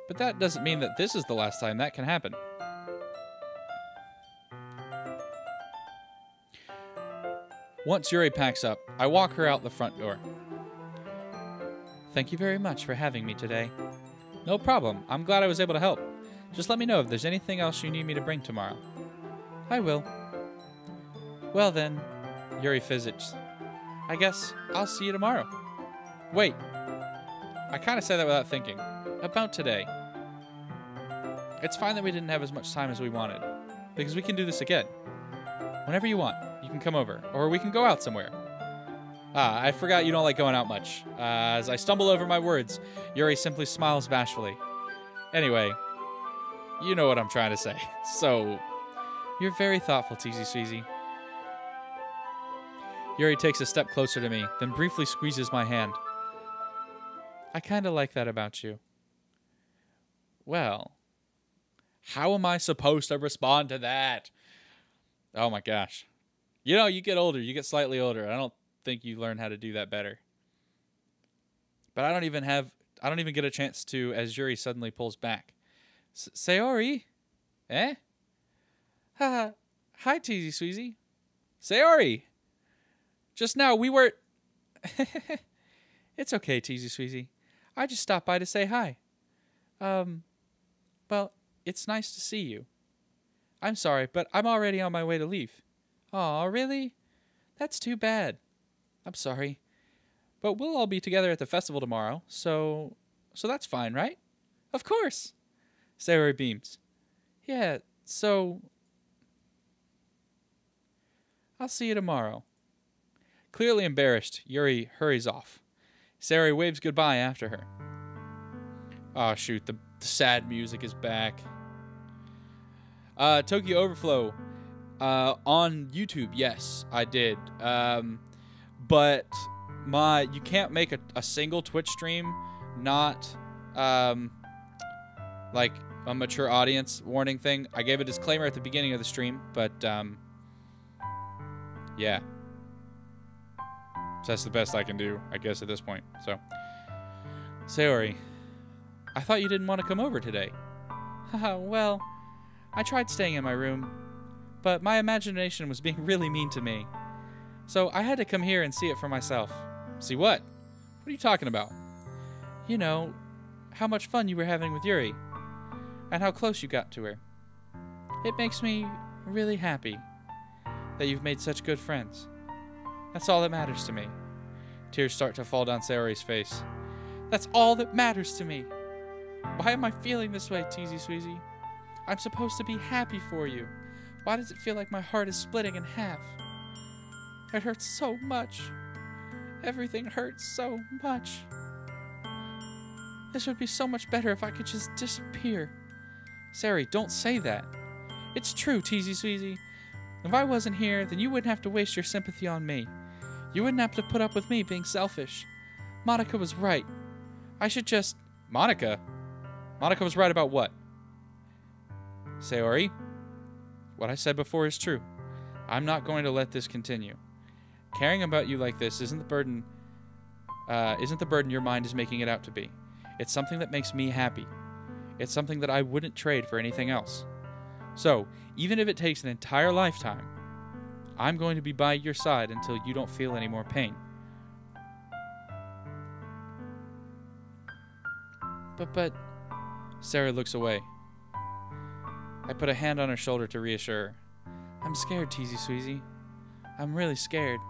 But that doesn't mean that this is the last time that can happen. Once Yuri packs up, I walk her out the front door. Thank you very much for having me today. No problem. I'm glad I was able to help. Just let me know if there's anything else you need me to bring tomorrow. I will. Well then, Yuri fidgets. I guess I'll see you tomorrow. Wait. I kind of said that without thinking. About today. It's fine that we didn't have as much time as we wanted, because we can do this again. Whenever you want, you can come over, or we can go out somewhere. Ah, I forgot you don't like going out much. As I stumble over my words, Yuri simply smiles bashfully. Anyway, you know what I'm trying to say. So, you're very thoughtful, Tzsweezy. Yuri takes a step closer to me, then briefly squeezes my hand. I kind of like that about you. Well, how am I supposed to respond to that? Oh my gosh. You know, you get older, you get slightly older. I don't think you learn how to do that better. But I don't even get a chance to, as Yuri suddenly pulls back. Sayori? Eh? Haha. Hi, Tzsweezy. Sayori! Just now we were... It's okay, Tzsweezy. I just stopped by to say hi. Well, it's nice to see you. I'm sorry, but I'm already on my way to leave. Aw, really? That's too bad. I'm sorry. But we'll all be together at the festival tomorrow, so that's fine, right? Of course. Sayori beams. Yeah, so... I'll see you tomorrow. Clearly embarrassed, Yuri hurries off. Sayori waves goodbye after her. Oh, shoot, the sad music is back. Tokyo Overflow. On YouTube, yes, I did. But you can't make a single Twitch stream not like a mature audience warning thing. I gave a disclaimer at the beginning of the stream, but yeah. So that's the best I can do, I guess, at this point. So, Sayori, I thought you didn't want to come over today. Haha, well, I tried staying in my room, but my imagination was being really mean to me. So I had to come here and see it for myself. See what? What are you talking about? You know, how much fun you were having with Yuri, and how close you got to her. It makes me really happy that you've made such good friends. That's all that matters to me. Tears start to fall down Sayori's face. That's all that matters to me. Why am I feeling this way, Tzsweezy? I'm supposed to be happy for you. Why does it feel like my heart is splitting in half? It hurts so much. Everything hurts so much. This would be so much better if I could just disappear. Sayori, don't say that. It's true, Tzsweezy. If I wasn't here, then you wouldn't have to waste your sympathy on me. You wouldn't have to put up with me being selfish. Monica was right. I should just... Monica? Monica was right about what? Sayori, what I said before is true. I'm not going to let this continue. Caring about you like this isn't the burden your mind is making it out to be. It's something that makes me happy. It's something that I wouldn't trade for anything else. So, even if it takes an entire lifetime, I'm going to be by your side until you don't feel any more pain. But, Sarah looks away. I put a hand on her shoulder to reassure her. I'm scared, Tzsweezy. I'm really scared.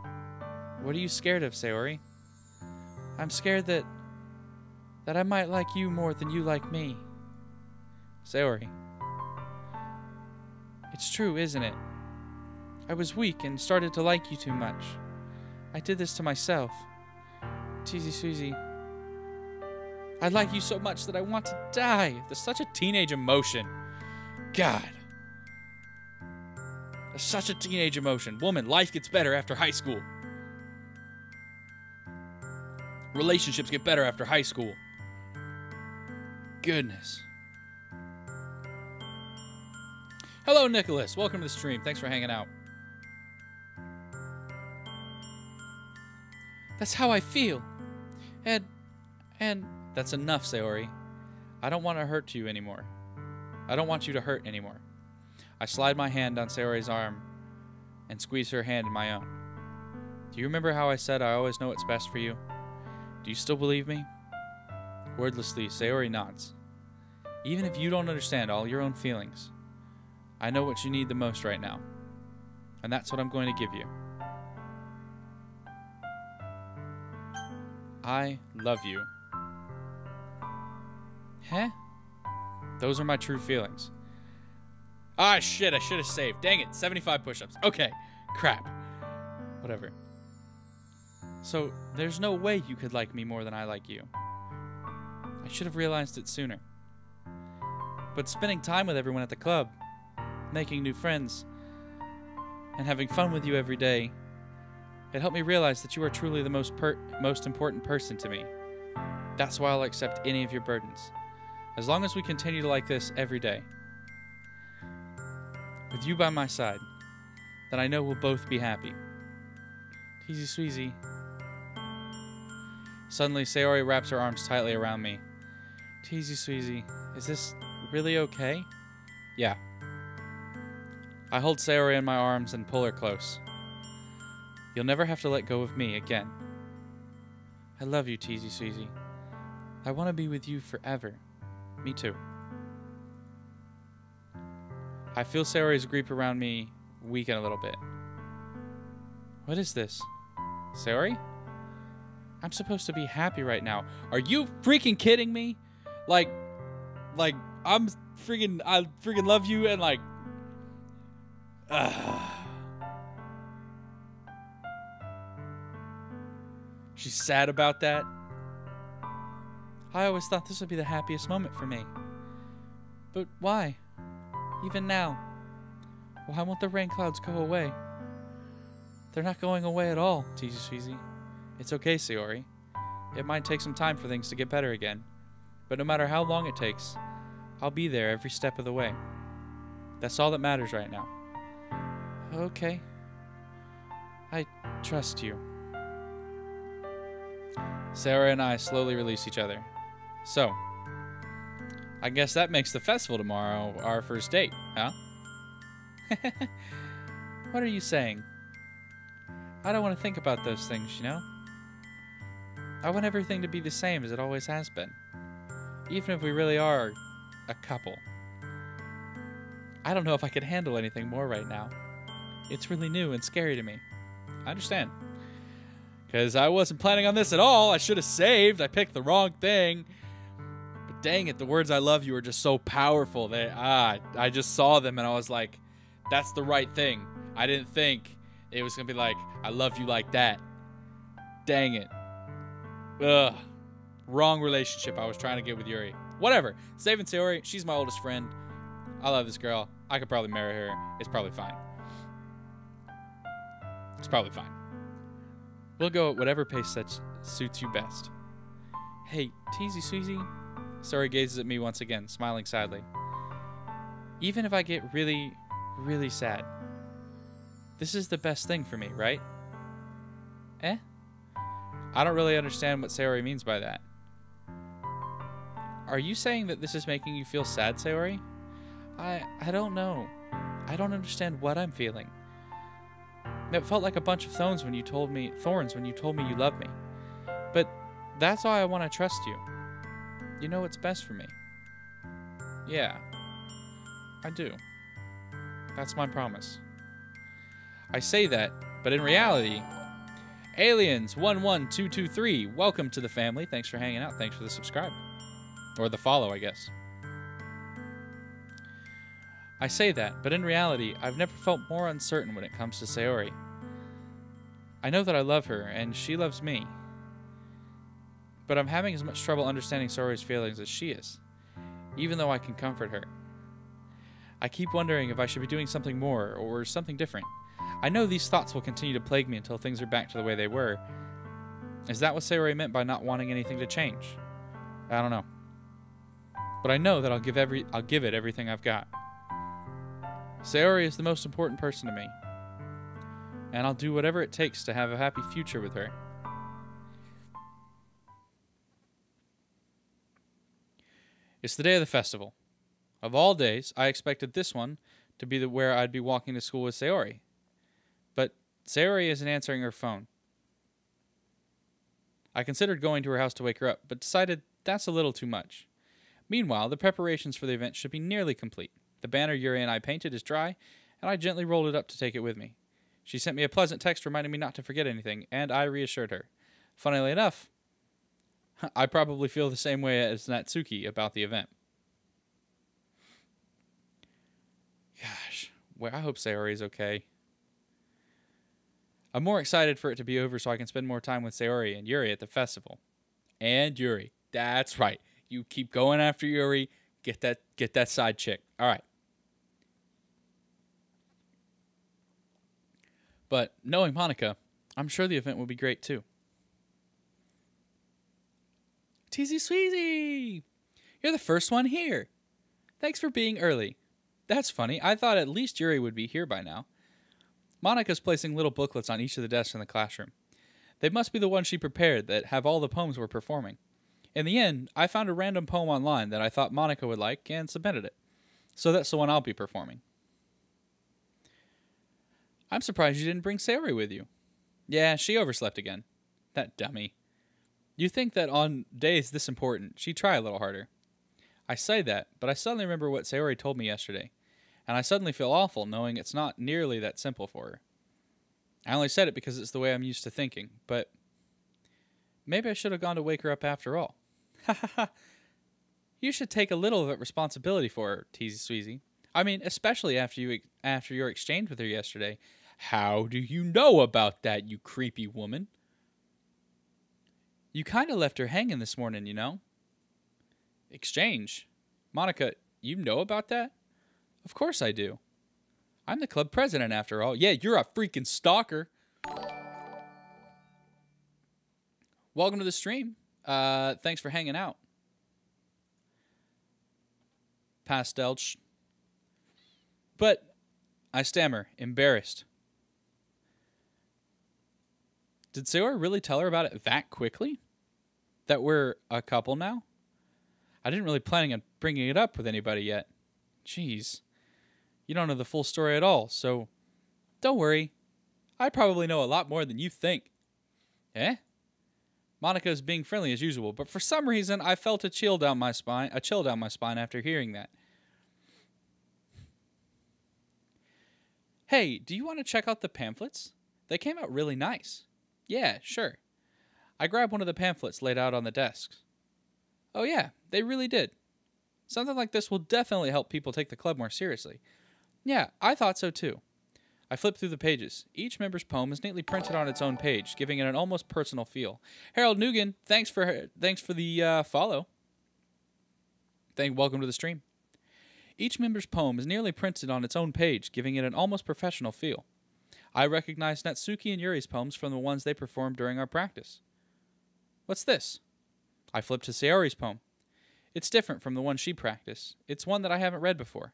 What are you scared of, Sayori? I'm scared that I might like you more than you like me. Sayori. It's true, isn't it? I was weak and started to like you too much. I did this to myself. Tzsweezy. I like you so much that I want to die. There's such a teenage emotion. God. There's such a teenage emotion. Woman, life gets better after high school. Relationships get better after high school. Goodness. Hello, Nicholas. Welcome to the stream. Thanks for hanging out. That's how I feel. And that's enough, Sayori. I don't want to hurt you anymore. I don't want you to hurt anymore. I slide my hand on Sayori's arm and squeeze her hand in my own. Do you remember how I said I always know what's best for you? Do you still believe me? Wordlessly, Sayori nods. Even if you don't understand all your own feelings, I know what you need the most right now. And that's what I'm going to give you. I love you. Huh? Those are my true feelings. Ah, shit, I should have saved. Dang it, 75 push-ups. Okay, crap. Whatever. So, there's no way you could like me more than I like you. I should have realized it sooner. But spending time with everyone at the club, making new friends, and having fun with you every day, it helped me realize that you are truly the most important person to me. That's why I'll accept any of your burdens. As long as we continue to like this every day. With you by my side, then I know we'll both be happy. Tzsweezy. Suddenly, Sayori wraps her arms tightly around me. Tzsweezy, is this really okay? Yeah. I hold Sayori in my arms and pull her close. You'll never have to let go of me again. I love you, Tzsweezy. I want to be with you forever. Me too. I feel Sayori's grip around me weaken a little bit. What is this? Sayori? I'm supposed to be happy right now. Are you freaking kidding me? Like I freaking love you and like, she's sad about that. I always thought this would be the happiest moment for me. But why? Even now. Why won't the rain clouds go away? They're not going away at all, Tzsweezy. It's okay, Sayori. It might take some time for things to get better again. But no matter how long it takes, I'll be there every step of the way. That's all that matters right now. Okay. I trust you. Sarah and I slowly release each other. So, I guess that makes the festival tomorrow our first date, huh? What are you saying? I don't want to think about those things, you know? I want everything to be the same as it always has been. Even if we really are a couple. I don't know if I could handle anything more right now. It's really new and scary to me. I understand. Because I wasn't planning on this at all. I should have saved. I picked the wrong thing. But dang it, the words I love you are just so powerful. I just saw them and I was like, that's the right thing. I didn't think it was going to be like, I love you like that. Dang it. Ugh. Wrong relationship I was trying to get with Yuri. Whatever. Saving Sayori. She's my oldest friend. I love this girl. I could probably marry her. It's probably fine. It's probably fine. We'll go at whatever pace that suits you best. Hey, Tzsweezy. Sayori gazes at me once again, smiling sadly. Even if I get really, really sad, this is the best thing for me, right? Eh? I don't really understand what Sayori means by that. Are you saying that this is making you feel sad, Sayori? I don't know. I don't understand what I'm feeling. It felt like a bunch of thorns when you told me you love me. But that's why I want to trust you. You know what's best for me. Yeah, I do. That's my promise. I say that, but in reality, Aliens11223, welcome to the family. Thanks for hanging out. Thanks for the subscribe. Or the follow, I guess. I say that, but in reality, I've never felt more uncertain when it comes to Sayori. I know that I love her, and she loves me. But I'm having as much trouble understanding Saori's feelings as she is, even though I can comfort her. I keep wondering if I should be doing something more, or something different. I know these thoughts will continue to plague me until things are back to the way they were. Is that what Saori meant by not wanting anything to change? I don't know. But I know that I'll give it everything I've got. Saori is the most important person to me. And I'll do whatever it takes to have a happy future with her. It's the day of the festival. Of all days, I expected this one to be where I'd be walking to school with Saori. But Saori isn't answering her phone. I considered going to her house to wake her up, but decided that's a little too much. Meanwhile, the preparations for the event should be nearly complete. The banner Yuri and I painted is dry, and I gently rolled it up to take it with me. She sent me a pleasant text reminding me not to forget anything, and I reassured her. Funnily enough, I probably feel the same way as Natsuki about the event. Gosh, well, I hope Saori is okay. I'm more excited for it to be over so I can spend more time with Saori and Yuri at the festival. And Yuri. That's right. You keep going after Yuri. Get that side chick. All right. But knowing Monica, I'm sure the event will be great too. Tzsweezy! You're the first one here. Thanks for being early. That's funny. I thought at least Yuri would be here by now. Monica's placing little booklets on each of the desks in the classroom. They must be the ones she prepared that have all the poems we're performing. In the end, I found a random poem online that I thought Monica would like and submitted it. So that's the one I'll be performing. I'm surprised you didn't bring Saori with you. Yeah, she overslept again. That dummy. You'd think that on days this important, she'd try a little harder. I say that, but I suddenly remember what Saori told me yesterday, and I suddenly feel awful knowing it's not nearly that simple for her. I only said it because it's the way I'm used to thinking, but maybe I should have gone to wake her up after all. Ha ha ha. You should take a little of that responsibility for her, Tzsweezy. I mean, especially after your exchange with her yesterday. How do you know about that, you creepy woman? You kind of left her hanging this morning, you know? Exchange? Monica, you know about that? Of course I do. I'm the club president after all. Yeah, you're a freaking stalker. Welcome to the stream. Thanks for hanging out. Pastel. But I stammer, embarrassed. Did Saori really tell her about it that quickly? That we're a couple now? I didn't really plan on bringing it up with anybody yet. Jeez. You don't know the full story at all, so don't worry. I probably know a lot more than you think. Eh? Monica is being friendly as usual, but for some reason I felt a chill down my spine after hearing that. Hey, do you want to check out the pamphlets? They came out really nice. Yeah, sure. I grabbed one of the pamphlets laid out on the desks. Oh yeah, they really did. Something like this will definitely help people take the club more seriously. Yeah, I thought so too. I flipped through the pages. Each member's poem is neatly printed on its own page, giving it an almost personal feel. Harold Nugent, thanks for the follow. Welcome to the stream. Each member's poem is nearly printed on its own page, giving it an almost professional feel. I recognized Natsuki and Yuri's poems from the ones they performed during our practice. What's this? I flipped to Saori's poem. It's different from the one she practiced. It's one that I haven't read before.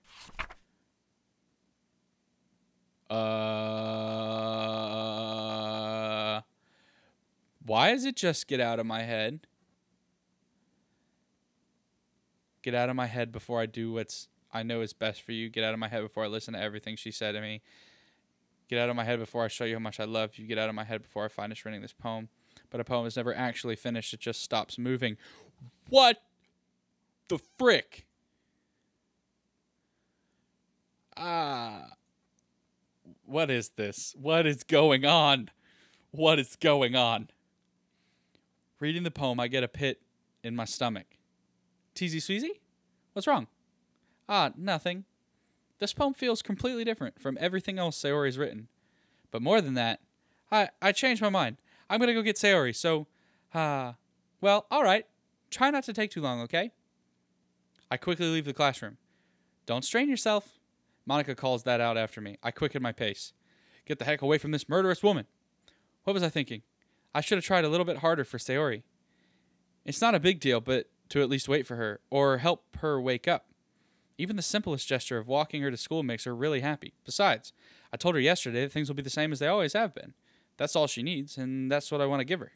Why is it just get out of my head? Get out of my head before I do what's I know is best for you. Get out of my head before I listen to everything she said to me. Get out of my head before I show you how much I love you. Get out of my head before I finish reading this poem. But a poem is never actually finished. It just stops moving. What the frick? What is this? What is going on? What is going on? Reading the poem, I get a pit in my stomach. Tzsweezy? What's wrong? Nothing. This poem feels completely different from everything else Saori's written. But more than that, I changed my mind. I'm gonna go get Sayori, so, well, alright. Try not to take too long, okay? I quickly leave the classroom. Don't strain yourself. Monica calls that out after me. I quicken my pace. Get the heck away from this murderous woman. What was I thinking? I should have tried a little bit harder for Sayori. It's not a big deal, but to at least wait for her, or help her wake up. Even the simplest gesture of walking her to school makes her really happy. Besides, I told her yesterday that things will be the same as they always have been. That's all she needs, and that's what I want to give her.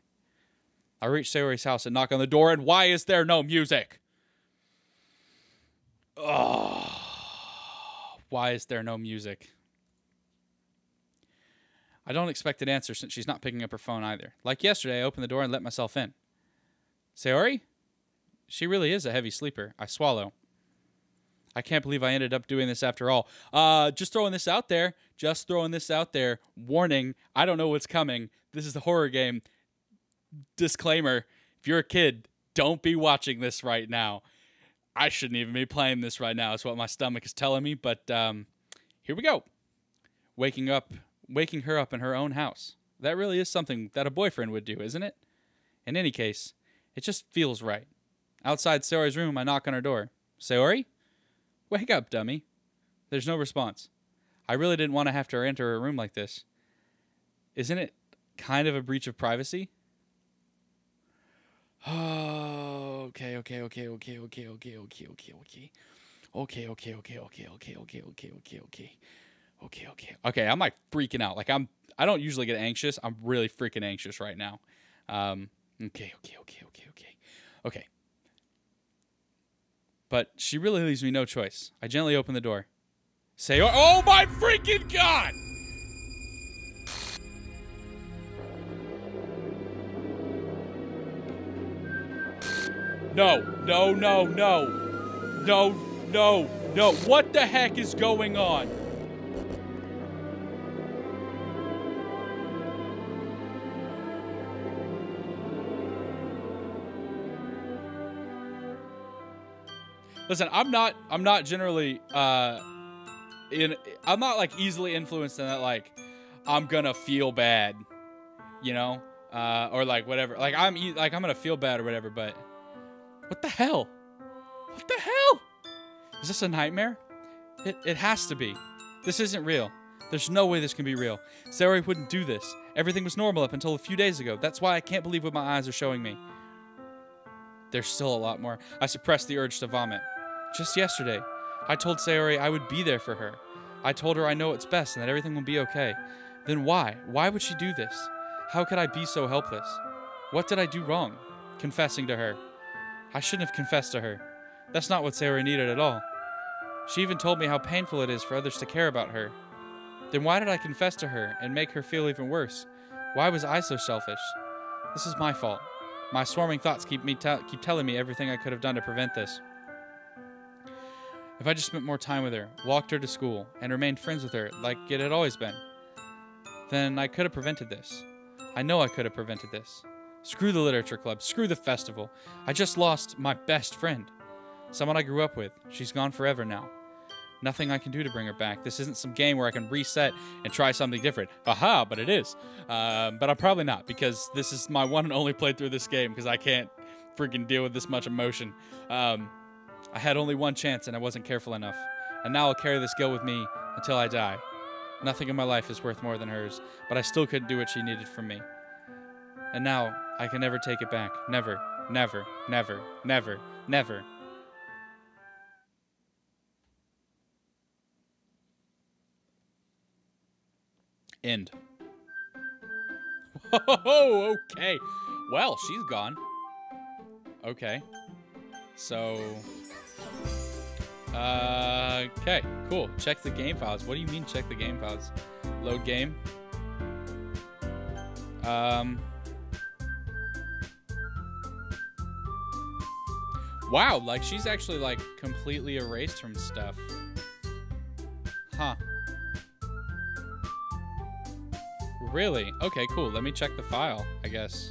I reach Sayori's house and knock on the door, and why is there no music? Oh, why is there no music? I don't expect an answer since she's not picking up her phone either. Like yesterday, I opened the door and let myself in. Sayori? She really is a heavy sleeper. I swallow. I can't believe I ended up doing this after all. Just throwing this out there. Just throwing this out there. Warning, I don't know what's coming. This is a horror game. Disclaimer, if you're a kid, don't be watching this right now. I shouldn't even be playing this right now. It's what my stomach is telling me, but here we go. Waking her up in her own house. That really is something that a boyfriend would do, isn't it? In any case, it just feels right. Outside Sayori's room, I knock on her door. Sayori? Wake up, dummy. There's no response. I really didn't want to have to enter her room like this. Isn't it kind of a breach of privacy? Oh, okay. Okay, I'm like freaking out. Like I don't usually get anxious. I'm really freaking anxious right now. Okay. But she really leaves me no choice. I gently open the door. Say, oh my freaking God! No. What the heck is going on? Listen, I'm not generally I'm not like easily influenced in that like I'm gonna feel bad, you know, or like whatever. Like I'm gonna feel bad or whatever. But what the hell? What the hell? Is this a nightmare? It has to be. This isn't real. There's no way this can be real. Sayori wouldn't do this. Everything was normal up until a few days ago. That's why I can't believe what my eyes are showing me. There's still a lot more. I suppressed the urge to vomit. Just yesterday, I told Sayori I would be there for her. I told her I know what's best and that everything will be okay. Then why? Why would she do this? How could I be so helpless? What did I do wrong? Confessing to her. I shouldn't have confessed to her. That's not what Sayori needed at all. She even told me how painful it is for others to care about her. Then why did I confess to her and make her feel even worse? Why was I so selfish? This is my fault. My swarming thoughts keep telling me everything I could have done to prevent this. If I just spent more time with her, walked her to school, and remained friends with her like it had always been, then I could have prevented this. I know I could have prevented this. Screw the literature club. Screw the festival. I just lost my best friend. Someone I grew up with. She's gone forever now. Nothing I can do to bring her back. This isn't some game where I can reset and try something different. Aha, but it is. But I'm probably not, because this is my one and only playthrough of this game, because I can't freaking deal with this much emotion. I had only one chance and I wasn't careful enough. And now I'll carry this guilt with me until I die. Nothing in my life is worth more than hers, but I still couldn't do what she needed from me. And now I can never take it back. Never, never, never, never, never. End. Whoa, okay. Well, she's gone. Okay. So... okay, cool. Check the game files. What do you mean check the game files? Load game. Wow, like she's actually like completely erased from stuff. Huh. Really? Okay, cool. Let me check the file, I guess.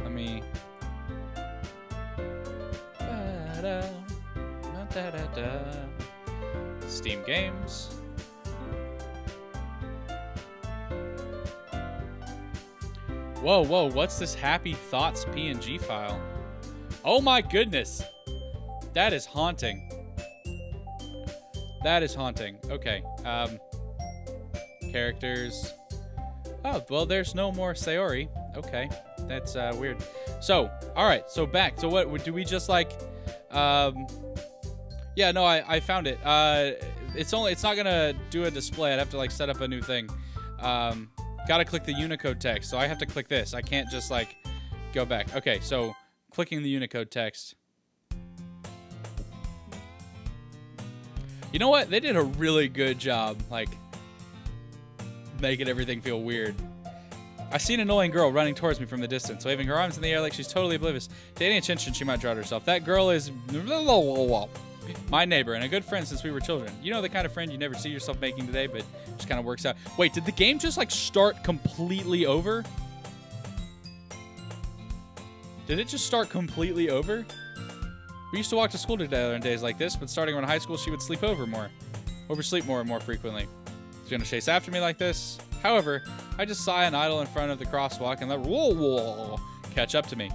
Let me... Steam games. Whoa, whoa, what's this Happy Thoughts PNG file? Oh my goodness. That is haunting. That is haunting. Okay. Characters. Oh, well, there's no more Sayori. Okay. That's weird. So, all right. So back. So what do we just like yeah, no, I found it. It's not going to do a display. I'd have to like set up a new thing. Gotta click the Unicode text, so I have to click this. I can't just like go back. Okay, so clicking the Unicode text. You know what? They did a really good job, like making everything feel weird. I see an annoying girl running towards me from the distance, waving her arms in the air like she's totally oblivious to any attention she might draw to herself. That girl is my neighbor and a good friend since we were children. You know, the kind of friend you never see yourself making today, but just kind of works out. Wait, did the game just like start completely over? Did it just start completely over? We used to walk to school together on days like this, but starting around high school, she would oversleep more and more frequently. She's gonna chase after me like this. However, I just sigh and idle in front of the crosswalk and let whoa catch up to me.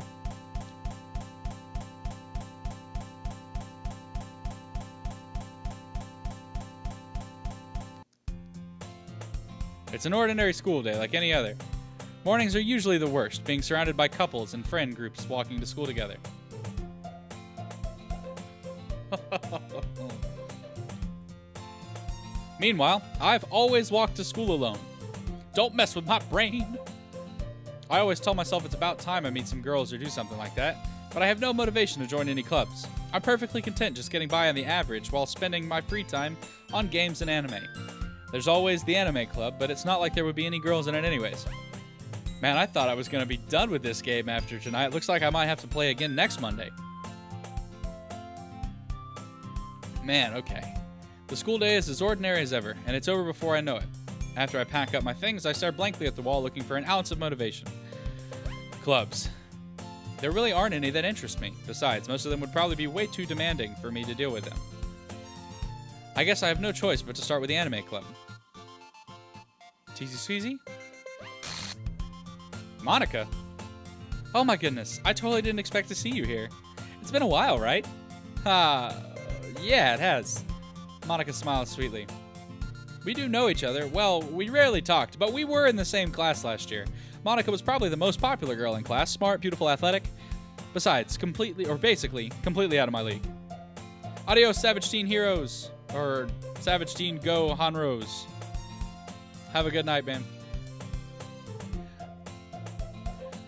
It's an ordinary school day like any other. Mornings are usually the worst, being surrounded by couples and friend groups walking to school together. Meanwhile, I've always walked to school alone. Don't mess with my brain. I always tell myself it's about time I meet some girls or do something like that, but I have no motivation to join any clubs. I'm perfectly content just getting by on the average while spending my free time on games and anime. There's always the anime club, but it's not like there would be any girls in it anyways. Man, I thought I was going to be done with this game after tonight. Looks like I might have to play again next Monday. Man, okay. The school day is as ordinary as ever, and it's over before I know it. After I pack up my things, I stare blankly at the wall looking for an ounce of motivation. Clubs. There really aren't any that interest me. Besides, most of them would probably be way too demanding for me to deal with them. I guess I have no choice but to start with the anime club. Tzsweezy? Monica? Oh my goodness, I totally didn't expect to see you here. It's been a while, right? Yeah, it has. Monica smiled sweetly. We do know each other. Well, we rarely talked, but we were in the same class last year. Monica was probably the most popular girl in class. Smart, beautiful, athletic. Besides, basically, completely out of my league. Adios, Savage Teen Heroes. Or Savage Teen Go Hanros. Have a good night, man.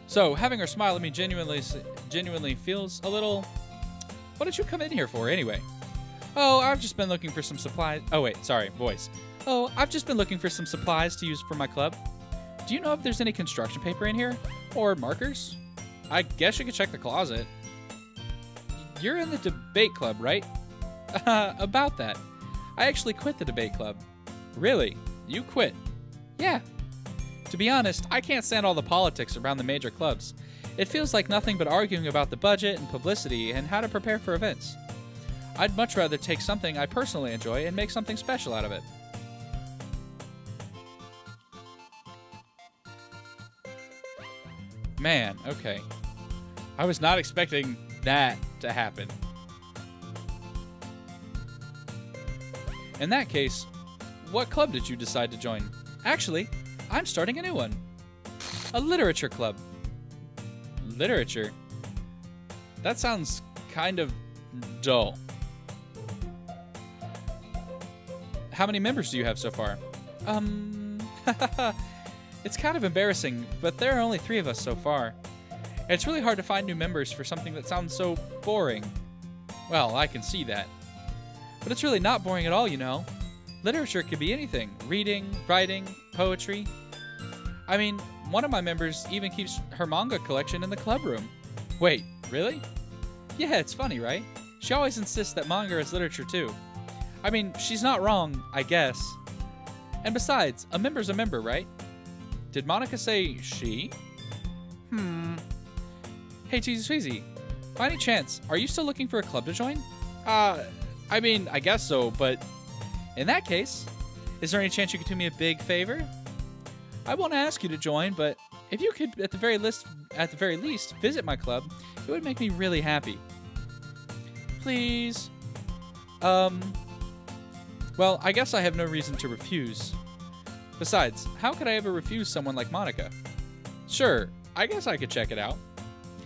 So, having her smile at me genuinely feels a little... What did you come in here for, anyway? Oh, I've just been looking for some supplies... Oh, wait, sorry, voice. Oh, I've just been looking for some supplies to use for my club. Do you know if there's any construction paper in here? Or markers? I guess you could check the closet. You're in the debate club, right? About that. I actually quit the debate club. Really? You quit? Yeah. To be honest, I can't stand all the politics around the major clubs. It feels like nothing but arguing about the budget and publicity and how to prepare for events. I'd much rather take something I personally enjoy and make something special out of it. Man, okay. I was not expecting that to happen. In that case, what club did you decide to join? Actually, I'm starting a new one. A literature club. Literature? That sounds kind of dull. How many members do you have so far? It's kind of embarrassing, but there are only 3 of us so far. It's really hard to find new members for something that sounds so boring. Well, I can see that. But it's really not boring at all, you know. Literature could be anything. Reading, writing, poetry. I mean, one of my members even keeps her manga collection in the club room. Wait, really? Yeah, it's funny, right? She always insists that manga is literature too. I mean, she's not wrong, I guess. And besides, a member's a member, right? Did Monica say she? Hey, Tzsweezy, by any chance, are you still looking for a club to join? I mean, I guess so, but in that case, is there any chance you could do me a big favor? I won't ask you to join, but If you could, at the very least, visit my club, it would make me really happy. Please. Well, I guess I have no reason to refuse. Besides, how could I ever refuse someone like Monica? Sure, I guess I could check it out.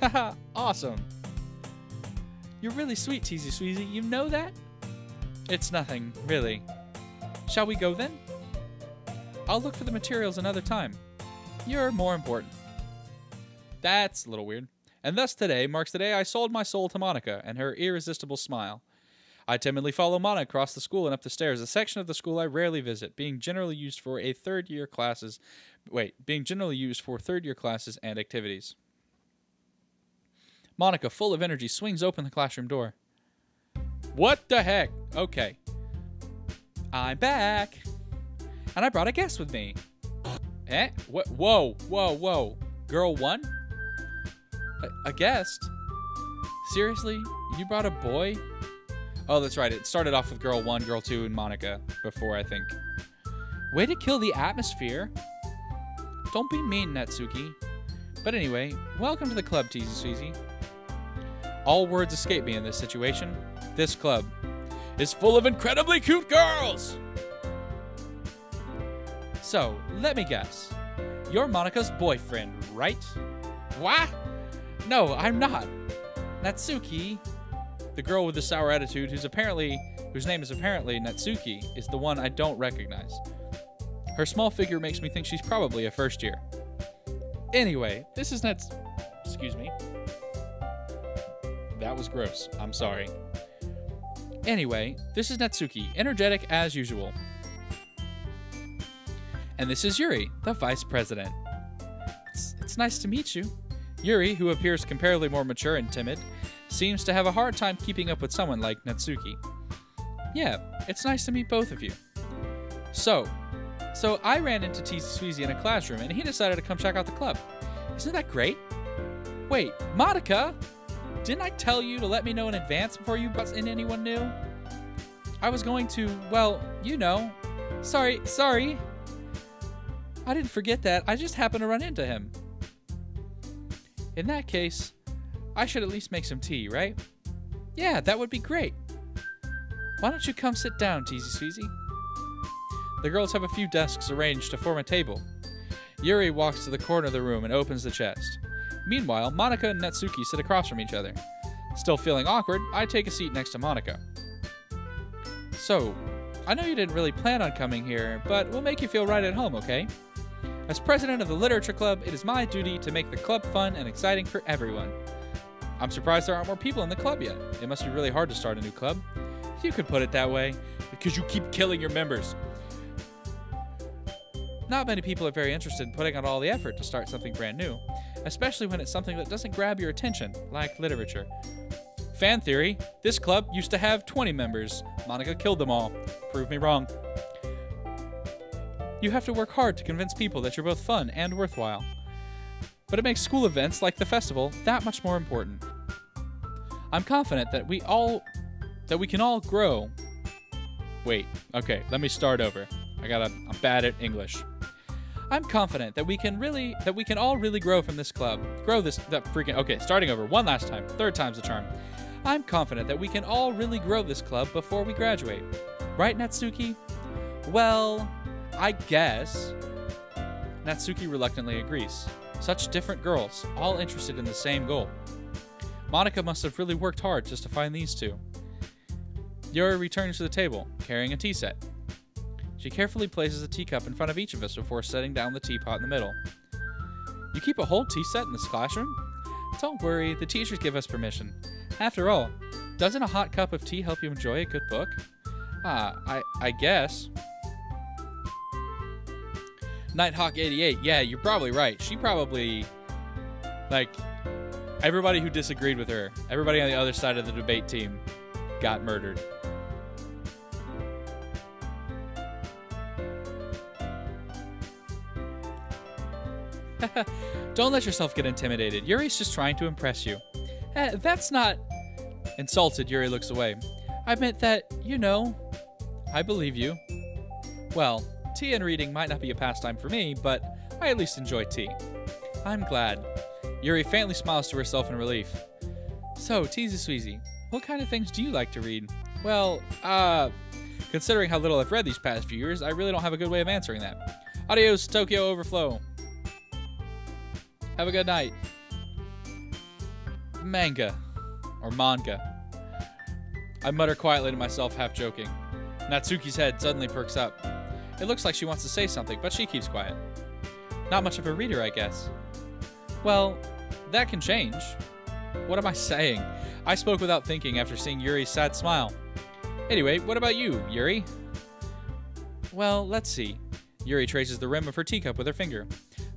Haha, awesome. You're really sweet, Tzsweezy. You know that? It's nothing, really. Shall we go then? I'll look for the materials another time. You're more important. That's a little weird. And thus today marks the day I sold my soul to Monica and her irresistible smile. I timidly follow Monica across the school and up the stairs, a section of the school I rarely visit, being generally used for third-year classes and activities. Monica, full of energy, swings open the classroom door. What the heck? Okay. I'm back. And I brought a guest with me. Eh? What? Whoa, whoa, whoa. Girl 1? A guest? Seriously? You brought a boy? Oh, that's right. It started off with Girl 1, Girl 2, and Monica before, I think. Way to kill the atmosphere. Don't be mean, Natsuki. But anyway, welcome to the club, Tzsweezy. All words escape me in this situation. This club is full of incredibly cute girls! So, let me guess. You're Monica's boyfriend, right? What? No, I'm not. Natsuki, the girl with the sour attitude whose name is apparently Natsuki, is the one I don't recognize. Her small figure makes me think she's probably a first year. Anyway, this is Excuse me. That was gross. I'm sorry. Anyway, this is Natsuki, energetic as usual. And this is Yuri, the vice president. It's nice to meet you. Yuri, who appears comparatively more mature and timid, seems to have a hard time keeping up with someone like Natsuki. Yeah, it's nice to meet both of you. So I ran into Tzsweezy in a classroom, and he decided to come check out the club. Isn't that great? Wait, Monica? Didn't I tell you to let me know in advance before you bust in anyone new? I was going to, well, you know. Sorry. I didn't forget that. I just happened to run into him. In that case, I should at least make some tea, right? Yeah, that would be great. Why don't you come sit down, Tzsweezy? The girls have a few desks arranged to form a table. Yuri walks to the corner of the room and opens the chest. Meanwhile, Monica and Natsuki sit across from each other. Still feeling awkward, I take a seat next to Monica. So, I know you didn't really plan on coming here, but we'll make you feel right at home, okay? As president of the Literature Club, it is my duty to make the club fun and exciting for everyone. I'm surprised there aren't more people in the club yet. It must be really hard to start a new club. You could put it that way, because you keep killing your members. Not many people are very interested in putting out all the effort to start something brand new, especially when it's something that doesn't grab your attention, like literature. Fan theory, this club used to have 20 members. Monica killed them all. Prove me wrong. You have to work hard to convince people that you're both fun and worthwhile. But it makes school events like the festival that much more important. I'm confident that we can all grow. Wait, okay, let me start over. I'm bad at English. I'm confident that we can all really grow from this club. Okay, starting over one last time. Third time's the charm. I'm confident that we can all really grow this club before we graduate. Right, Natsuki? Well, I guess. Natsuki reluctantly agrees. Such different girls, all interested in the same goal. Monica must have really worked hard just to find these two. Yuri returns to the table, carrying a tea set. She carefully places a teacup in front of each of us before setting down the teapot in the middle. You keep a whole tea set in this classroom? Don't worry, the teachers give us permission. After all, doesn't a hot cup of tea help you enjoy a good book? I guess. Nighthawk88, yeah, you're probably right. She probably, everybody who disagreed with her, everybody on the other side of the debate team got murdered. Don't let yourself get intimidated. Yuri's just trying to impress you. That's not... Insulted, Yuri looks away. I meant that, I believe you. Well, tea and reading might not be a pastime for me, but I at least enjoy tea. I'm glad. Yuri faintly smiles to herself in relief. So, Tzsweezy, what kind of things do you like to read? Well, considering how little I've read these past few years, I really don't have a good way of answering that. Adios, Tokyo Overflow. Have a good night. Manga. Or manga. I mutter quietly to myself, half joking. Natsuki's head suddenly perks up. It looks like she wants to say something, but she keeps quiet. Not much of a reader, I guess. Well, that can change. What am I saying? I spoke without thinking after seeing Yuri's sad smile. Anyway, what about you, Yuri? Well, let's see. Yuri traces the rim of her teacup with her finger.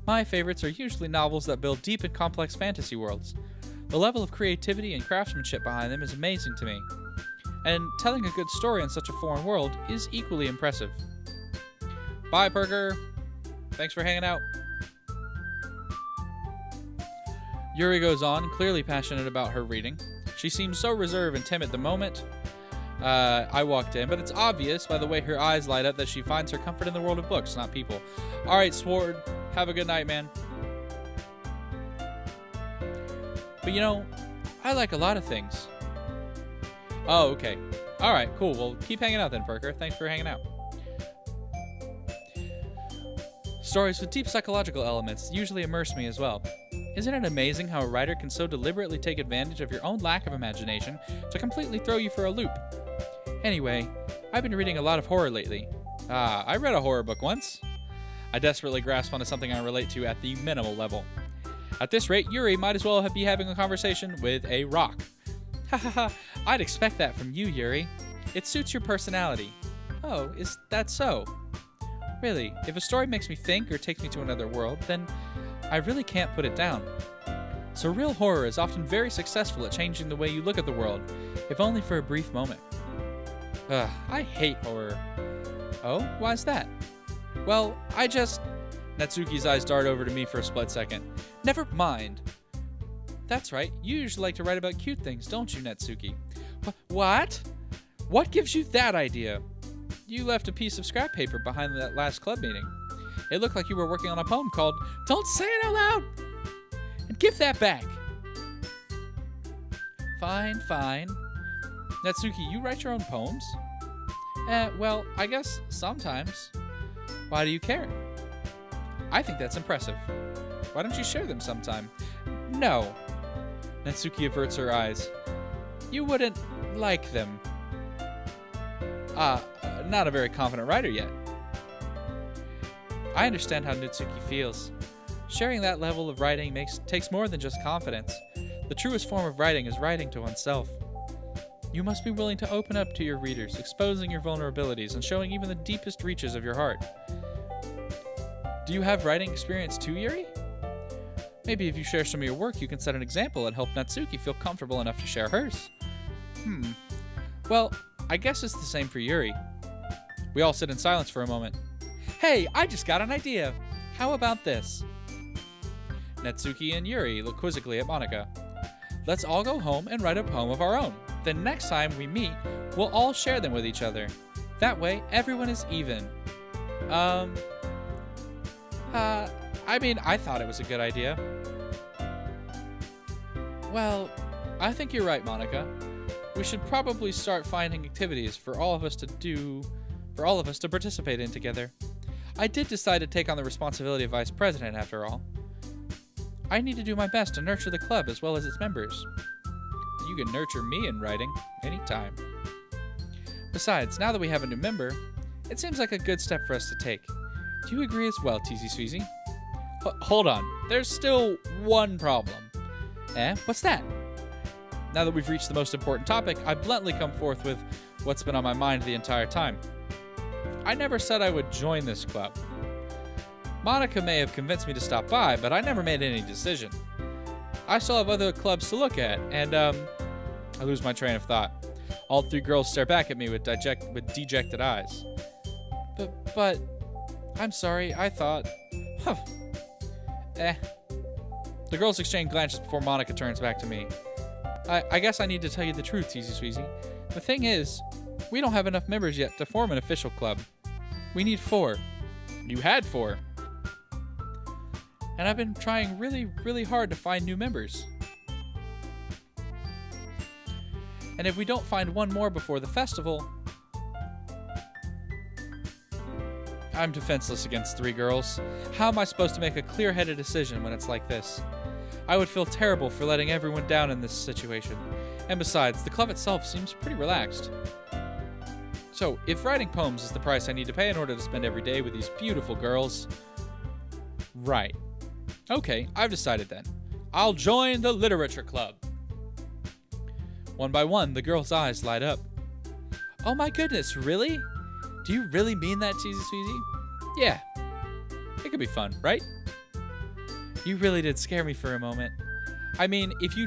My favorites are usually novels that build deep and complex fantasy worlds. The level of creativity and craftsmanship behind them is amazing to me. And telling a good story in such a foreign world is equally impressive. Bye, Perker. Thanks for hanging out. Yuri goes on, clearly passionate about her reading. She seems so reserved and timid the moment I walked in, but it's obvious by the way her eyes light up that she finds her comfort in the world of books, not people. Alright, Sword. Have a good night, man. But you know, I like a lot of things. Oh, okay. Alright, cool. Well, keep hanging out then, Perker. Thanks for hanging out. Stories with deep psychological elements usually immerse me as well. Isn't it amazing how a writer can so deliberately take advantage of your own lack of imagination to completely throw you for a loop? Anyway, I've been reading a lot of horror lately. I read a horror book once. I desperately grasp onto something I relate to at the minimal level. At this rate, Yuri might as well be having a conversation with a rock. Hahaha, I'd expect that from you, Yuri. It suits your personality. Oh, is that so? Really, if a story makes me think or takes me to another world, then I really can't put it down. Surreal horror is often very successful at changing the way you look at the world, if only for a brief moment. I hate horror. Oh, why's that? Well, Natsuki's eyes dart over to me for a split second. Never mind. That's right, you usually like to write about cute things, don't you, Natsuki? What? What gives you that idea? You left a piece of scrap paper behind that last club meeting. It looked like you were working on a poem called Don't Say It Out Loud! And give that back! Fine, fine. Natsuki, you write your own poems? Well, I guess sometimes. Why do you care? I think that's impressive. Why don't you share them sometime? No. Natsuki averts her eyes. You wouldn't like them. Not a very confident writer yet. I understand how Natsuki feels. Sharing that level of writing takes more than just confidence. The truest form of writing is writing to oneself. You must be willing to open up to your readers, exposing your vulnerabilities and showing even the deepest reaches of your heart. Do you have writing experience too, Yuri? Maybe if you share some of your work, you can set an example and help Natsuki feel comfortable enough to share hers. Well, I guess it's the same for Yuri. We all sit in silence for a moment. Hey, I just got an idea. How about this? Natsuki and Yuri look quizzically at Monika. Let's all go home and write a poem of our own. Then next time we meet, we'll all share them with each other. That way, everyone is even. I thought it was a good idea. Well, I think you're right, Monika. We should probably start finding activities for all of us to participate in together. I did decide to take on the responsibility of vice president after all. I need to do my best to nurture the club as well as its members. You can nurture me in writing anytime. Besides, now that we have a new member, it seems like a good step for us to take. Do you agree as well, Tzsweezy? Hold on, there's still one problem. What's that? Now that we've reached the most important topic, I bluntly come forth with what's been on my mind the entire time. I never said I would join this club. Monika may have convinced me to stop by, but I never made any decision. I still have other clubs to look at, and, I lose my train of thought. All three girls stare back at me with dejected eyes. But, I'm sorry, I thought... The girls exchange glances before Monika turns back to me. I guess I need to tell you the truth, Tzsweezy. The thing is, we don't have enough members yet to form an official club. We need 4. You had 4. And I've been trying really, really hard to find new members. And if we don't find one more before the festival, I'm defenseless against 3 girls. How am I supposed to make a clear-headed decision when it's like this? I would feel terrible for letting everyone down in this situation. And besides, the club itself seems pretty relaxed. So, if writing poems is the price I need to pay in order to spend every day with these beautiful girls... Right. Okay, I've decided then. I'll join the literature club. One by one, the girls' eyes light up. Oh my goodness, really? Do you really mean that, Tzsweezy? Yeah. It could be fun, right? You really did scare me for a moment. I mean, if you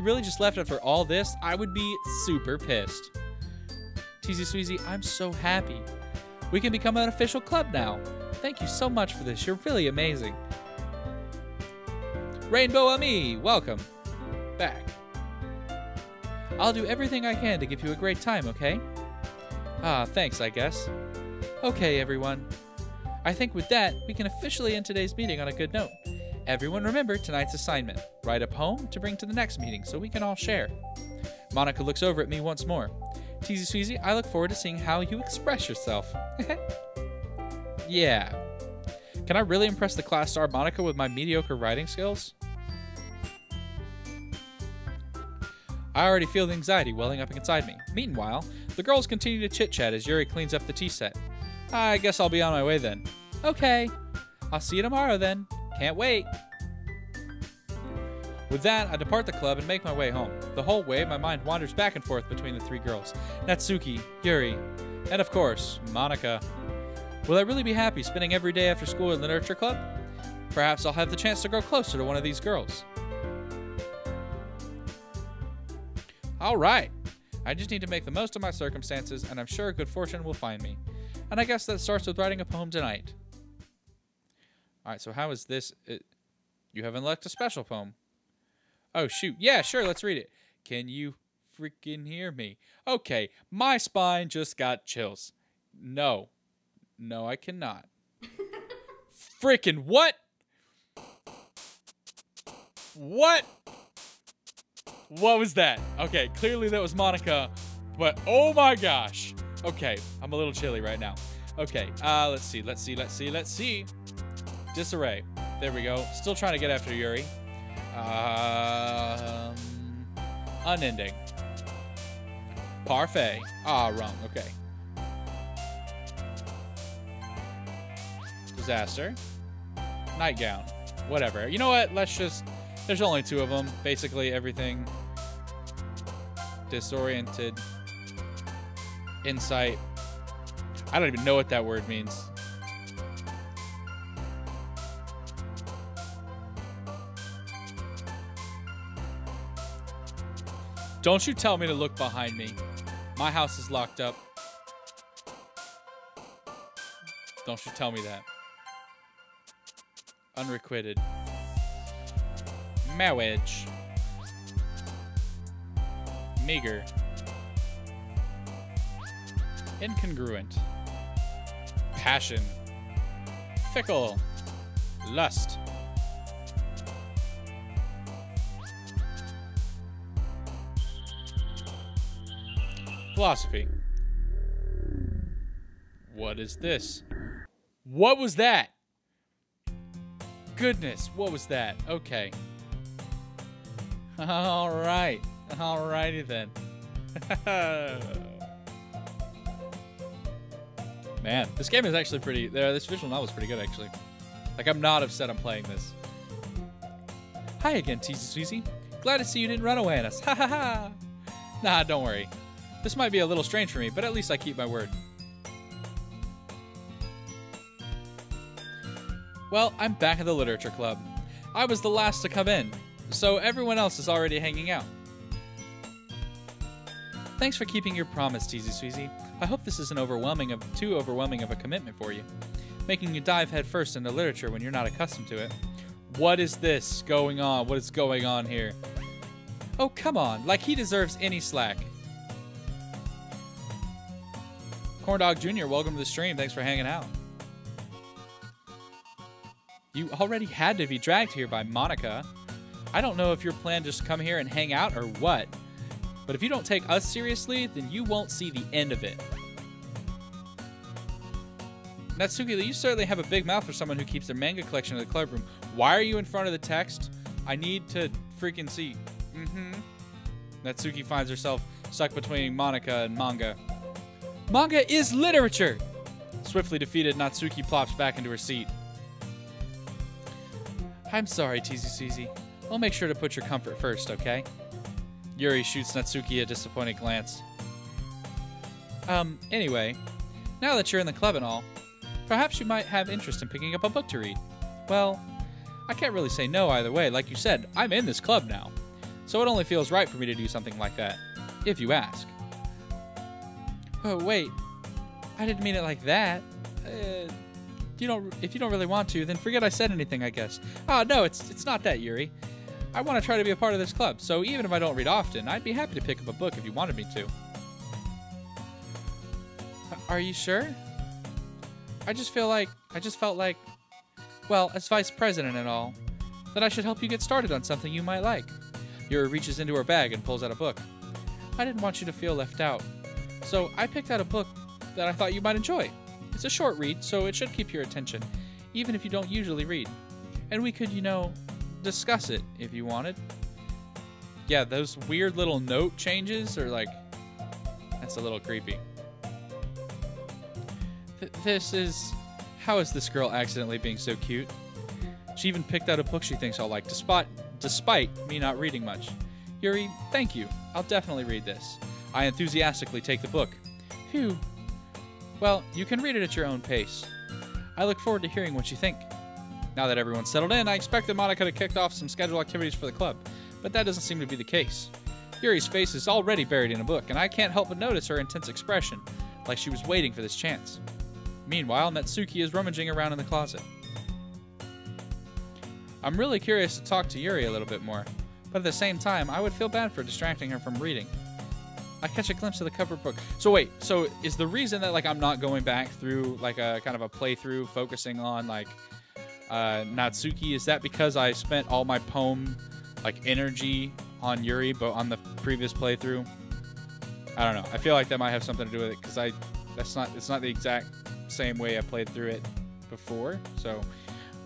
really just left after all this, I would be super pissed. Tzsweezy, I'm so happy. We can become an official club now. Thank you so much for this. You're really amazing. Rainbow Ami, welcome back. I'll do everything I can to give you a great time, okay? Ah, thanks, I guess. Okay, everyone. I think with that, we can officially end today's meeting on a good note. Everyone remember tonight's assignment. Write a poem to bring to the next meeting so we can all share. Monica looks over at me once more. Tzsweezy, I look forward to seeing how you express yourself. Yeah. Can I really impress the class star Monica with my mediocre writing skills? I already feel the anxiety welling up inside me. Meanwhile, the girls continue to chit-chat as Yuri cleans up the tea set. I guess I'll be on my way then. Okay. I'll see you tomorrow then. Can't wait. With that, I depart the club and make my way home. The whole way, my mind wanders back and forth between the 3 girls. Natsuki, Yuri, and of course, Monica. Will I really be happy spending every day after school in the literature club? Perhaps I'll have the chance to grow closer to one of these girls. Alright. I just need to make the most of my circumstances, and I'm sure good fortune will find me. And I guess that starts with writing a poem tonight. Alright, so how is this? You haven't left a special poem. Oh, shoot. Yeah, sure, let's read it. Can you freaking hear me? Okay, my spine just got chills. No. No, I cannot. Freaking what? What? What was that? Okay, clearly that was Monica, but oh my gosh. Okay, I'm a little chilly right now. Okay, let's see. Disarray. There we go. Still trying to get after Yuri. Unending. Parfait. Ah, wrong. Okay. Disaster. Nightgown. Whatever. You know what? Let's just... There's only 2 of them. Basically everything. Disoriented. Insight. I don't even know what that word means. Don't you tell me to look behind me. My house is locked up. Don't you tell me that. Unrequited. Marriage. Meager. Incongruent. Passion. Fickle. Lust. Philosophy. What is this? What was that? Goodness, what was that? Okay. Alright. Alrighty then. Man, this game is actually pretty... this visual novel is pretty good, actually. Like, I'm not upset I'm playing this. Hi again, Tzsweezy. Glad to see you didn't run away on us. Ha ha ha! Nah, don't worry. This might be a little strange for me, but at least I keep my word. Well, I'm back at the literature club. I was the last to come in, so everyone else is already hanging out. Thanks for keeping your promise, Tzsweezy. I hope this isn't too overwhelming of a commitment for you, making you dive headfirst into literature when you're not accustomed to it. What is this going on? What is going on here? Oh, come on, like he deserves any slack. Corndog Jr., welcome to the stream. Thanks for hanging out. You already had to be dragged here by Monica. I don't know if your plan just come here and hang out or what, but if you don't take us seriously, then you won't see the end of it. Natsuki, you certainly have a big mouth for someone who keeps their manga collection in the club room. Why are you in front of the text? I need to freaking see. Natsuki finds herself stuck between Monica and manga. Manga is literature! Swiftly defeated, Natsuki plops back into her seat. I'm sorry, Tzsweezy. I'll make sure to put your comfort first, okay? Yuri shoots Natsuki a disappointed glance. Anyway, now that you're in the club and all, perhaps you might have interest in picking up a book to read. Well, I can't really say no either way. Like you said, I'm in this club now. So it only feels right for me to do something like that, if you ask. Oh, wait. I didn't mean it like that. If you don't really want to, then forget I said anything, I guess. Oh, no, it's not that, Yuri. I want to try to be a part of this club, so even if I don't read often, I'd be happy to pick up a book if you wanted me to. Are you sure? I just felt like, well, as vice president and all, that I should help you get started on something you might like. Yuri reaches into her bag and pulls out a book. I didn't want you to feel left out, so I picked out a book that I thought you might enjoy. It's a short read, so it should keep your attention, even if you don't usually read. And we could, discuss it if you wanted. Yeah, those weird little note changes are like, that's a little creepy. How is this girl accidentally being so cute? She even picked out a book she thinks I'll like, despite me not reading much. Yuri, thank you. I'll definitely read this. I enthusiastically take the book. Phew. Well, you can read it at your own pace. I look forward to hearing what you think. Now that everyone's settled in, I expected Monica to kick off some scheduled activities for the club, but that doesn't seem to be the case. Yuri's face is already buried in a book, and I can't help but notice her intense expression, like she was waiting for this chance. Meanwhile, Natsuki is rummaging around in the closet. I'm really curious to talk to Yuri a little bit more, but at the same time, I would feel bad for distracting her from reading. I catch a glimpse of the cover book. So wait, so is the reason that I'm not going back through a kind of a playthrough focusing on Natsuki, is that because I spent all my poem energy on Yuri but on the previous playthrough? I don't know. I feel like that might have something to do with it because it's not the exact same way I played through it before, so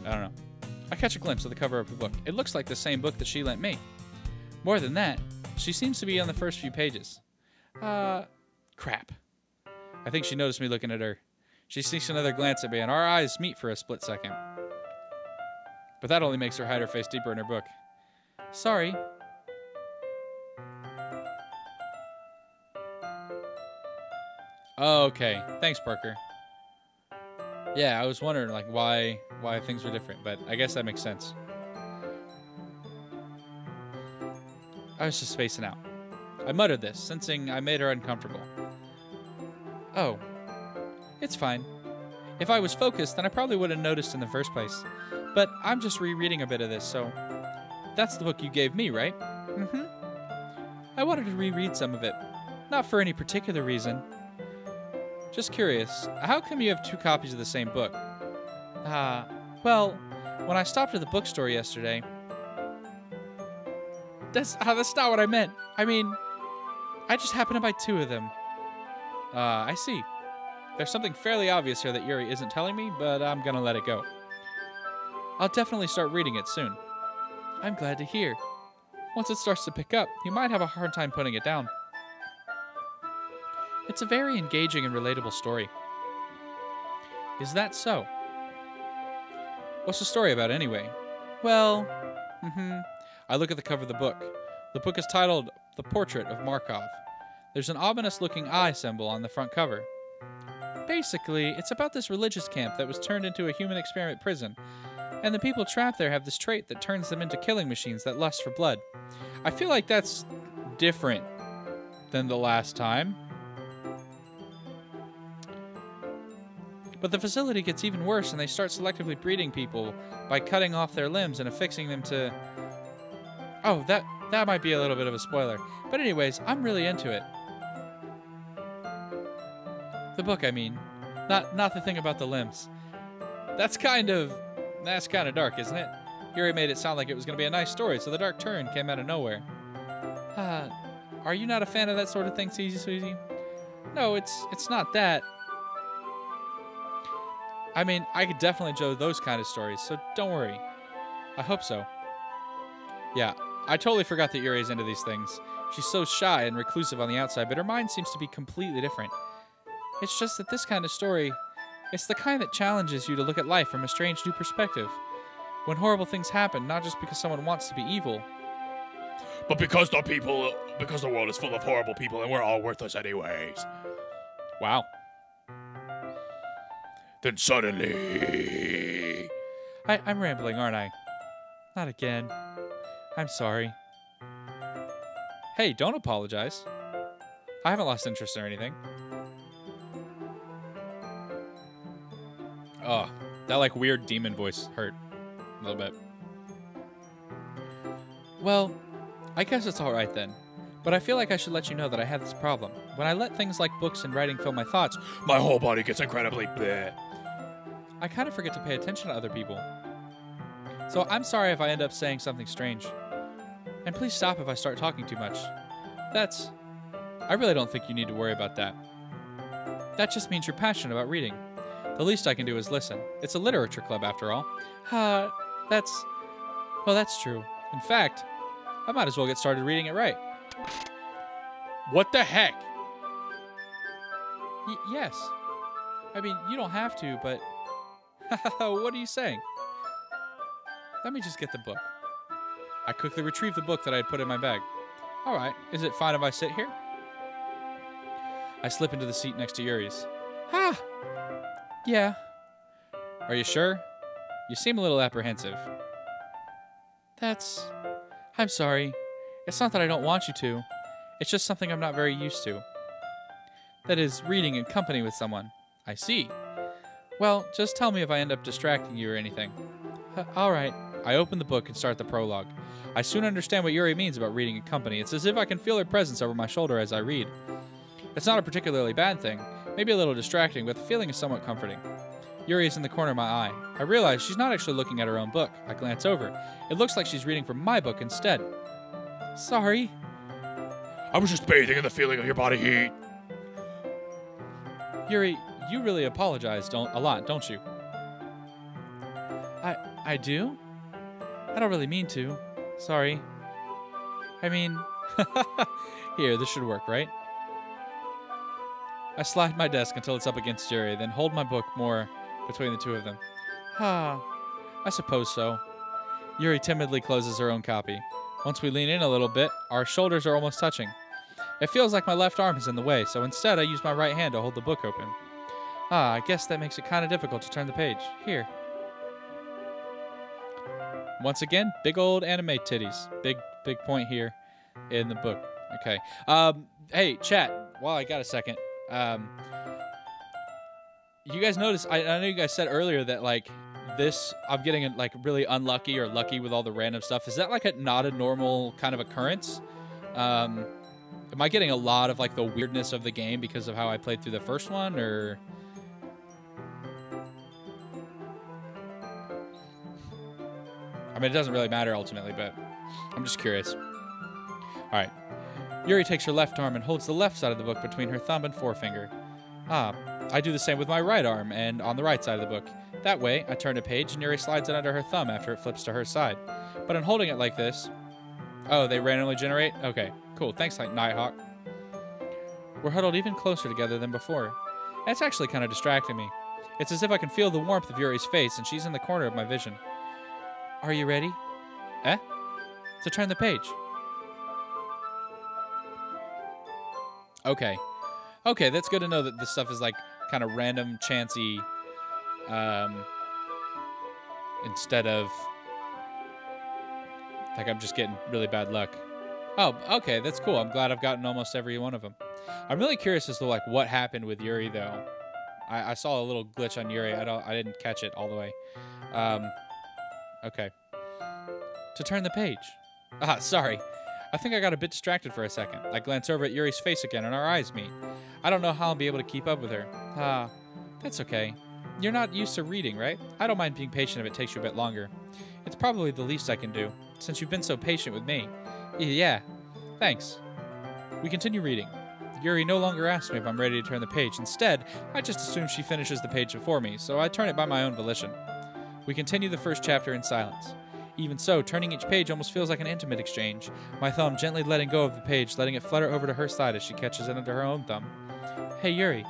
I don't know. I catch a glimpse of the cover of the book. It looks like the same book that she lent me. More than that, she seems to be on the first few pages. Crap. I think she noticed me looking at her. She sneaks another glance at me, and our eyes meet for a split second. But that only makes her hide her face deeper in her book. Sorry. Oh, okay. Thanks, Parker. Yeah, I was wondering why things were different, but I guess that makes sense. I was just spacing out. I muttered this, sensing I made her uncomfortable. Oh, it's fine. If I was focused, then I probably would have noticed in the first place. But I'm just rereading a bit of this, so... That's the book you gave me, right? Mm-hmm. I wanted to reread some of it. Not for any particular reason. Just curious, how come you have 2 copies of the same book? Well, when I stopped at the bookstore yesterday... That's not what I meant. I mean, I just happened to buy 2 of them. I see. There's something fairly obvious here that Yuri isn't telling me, but I'm gonna let it go. I'll definitely start reading it soon. I'm glad to hear. Once it starts to pick up, you might have a hard time putting it down. It's a very engaging and relatable story. Is that so? What's the story about anyway? Well, I look at the cover of the book. The book is titled The Portrait of Markov. There's an ominous-looking eye symbol on the front cover. Basically, it's about this religious camp that was turned into a human experiment prison, and the people trapped there have this trait that turns them into killing machines that lust for blood. I feel like that's different than the last time. But the facility gets even worse, and they start selectively breeding people by cutting off their limbs and affixing them to... Oh, that might be a little bit of a spoiler. But anyways, I'm really into it. The book, I mean. Not the thing about the limbs. That's kind of That's kind of dark, isn't it? Yuri made it sound like it was going to be a nice story, so the dark turn came out of nowhere. Are you not a fan of that sort of thing, Tzsweezy? No, it's not that. I mean, I could definitely enjoy those kind of stories, so don't worry. I hope so. Yeah, I totally forgot that Yuri's into these things. She's so shy and reclusive on the outside, but her mind seems to be completely different. It's just that this kind of story, it's the kind that challenges you to look at life from a strange new perspective. When horrible things happen, not just because someone wants to be evil, but because the world is full of horrible people and we're all worthless anyways. Wow. Then suddenly... I'm rambling, aren't I? Not again. I'm sorry. Hey, don't apologize. I haven't lost interest or anything. Oh, that like weird demon voice hurt a little bit. Well, I guess it's alright then. But I feel like I should let you know that I have this problem. When I let things like books and writing fill my thoughts, my whole body gets incredibly bleh. I kind of forget to pay attention to other people. So I'm sorry if I end up saying something strange. And please stop if I start talking too much. I really don't think you need to worry about that. That just means you're passionate about reading. The least I can do is listen. It's a literature club after all. Well, that's true. In fact, I might as well get started reading it right. What the heck? Yes. I mean, you don't have to, but... What are you saying? Let me just get the book. I quickly retrieved the book that I had put in my bag. All right, is it fine if I sit here? I slip into the seat next to Yuri's. Yeah. Are you sure? You seem a little apprehensive. I'm sorry. It's not that I don't want you to. It's just something I'm not very used to. That is, reading in company with someone. I see. Well, just tell me if I end up distracting you or anything. All right. I open the book and start the prologue. I soon understand what Yuri means about reading in company. It's as if I can feel her presence over my shoulder as I read. It's not a particularly bad thing, maybe a little distracting, but the feeling is somewhat comforting. Yuri is in the corner of my eye. I realize she's not actually looking at her own book. I glance over. It looks like she's reading from my book instead. Sorry. I was just bathing in the feeling of your body heat. Yuri, you really apologize a lot, don't you? I do? I don't really mean to. Sorry. I mean... Here, this should work, right? I slide my desk until it's up against Yuri, then hold my book more between the two of them. I suppose so. Yuri timidly closes her own copy. Once we lean in a little bit, our shoulders are almost touching. It feels like my left arm is in the way, so instead I use my right hand to hold the book open. I guess that makes it kind of difficult to turn the page. Here. Once again, big old anime titties. Big point here in the book. Okay. Hey, chat, while I got a second. You guys notice, I know you guys said earlier that, like, I'm getting, like, really unlucky or lucky with all the random stuff. Is that, like, not a normal kind of occurrence? Am I getting a lot of, like, the weirdness of the game because of how I played through the first one, or... I mean, it doesn't really matter ultimately, but I'm just curious. All right. Yuri takes her left arm and holds the left side of the book between her thumb and forefinger. I do the same with my right arm and on the right side of the book. That way, I turn a page and Yuri slides it under her thumb after it flips to her side. But in holding it like this... Oh, they randomly generate? Okay, cool. Thanks, Nighthawk. We're huddled even closer together than before. That's actually kind of distracting me. It's as if I can feel the warmth of Yuri's face and she's in the corner of my vision. Are you ready? To turn the page. Okay. Okay, that's good to know that this stuff is like kind of random, chancy, instead of like I'm just getting really bad luck. Oh, okay, that's cool. I'm glad I've gotten almost every one of them. I'm really curious as to like what happened with Yuri though. I saw a little glitch on Yuri. I didn't catch it all the way. Okay. To turn the page. Sorry. I think I got a bit distracted for a second. I glance over at Yuri's face again and our eyes meet. I don't know how I'll be able to keep up with her. That's okay. You're not used to reading, right? I don't mind being patient if it takes you a bit longer. It's probably the least I can do, since you've been so patient with me. Yeah, thanks. We continue reading. Yuri no longer asks me if I'm ready to turn the page. Instead, I just assume she finishes the page before me, so I turn it by my own volition. We continue the first chapter in silence. Even so, turning each page almost feels like an intimate exchange, my thumb gently letting go of the page, letting it flutter over to her side as she catches it under her own thumb. Hey, Yuri.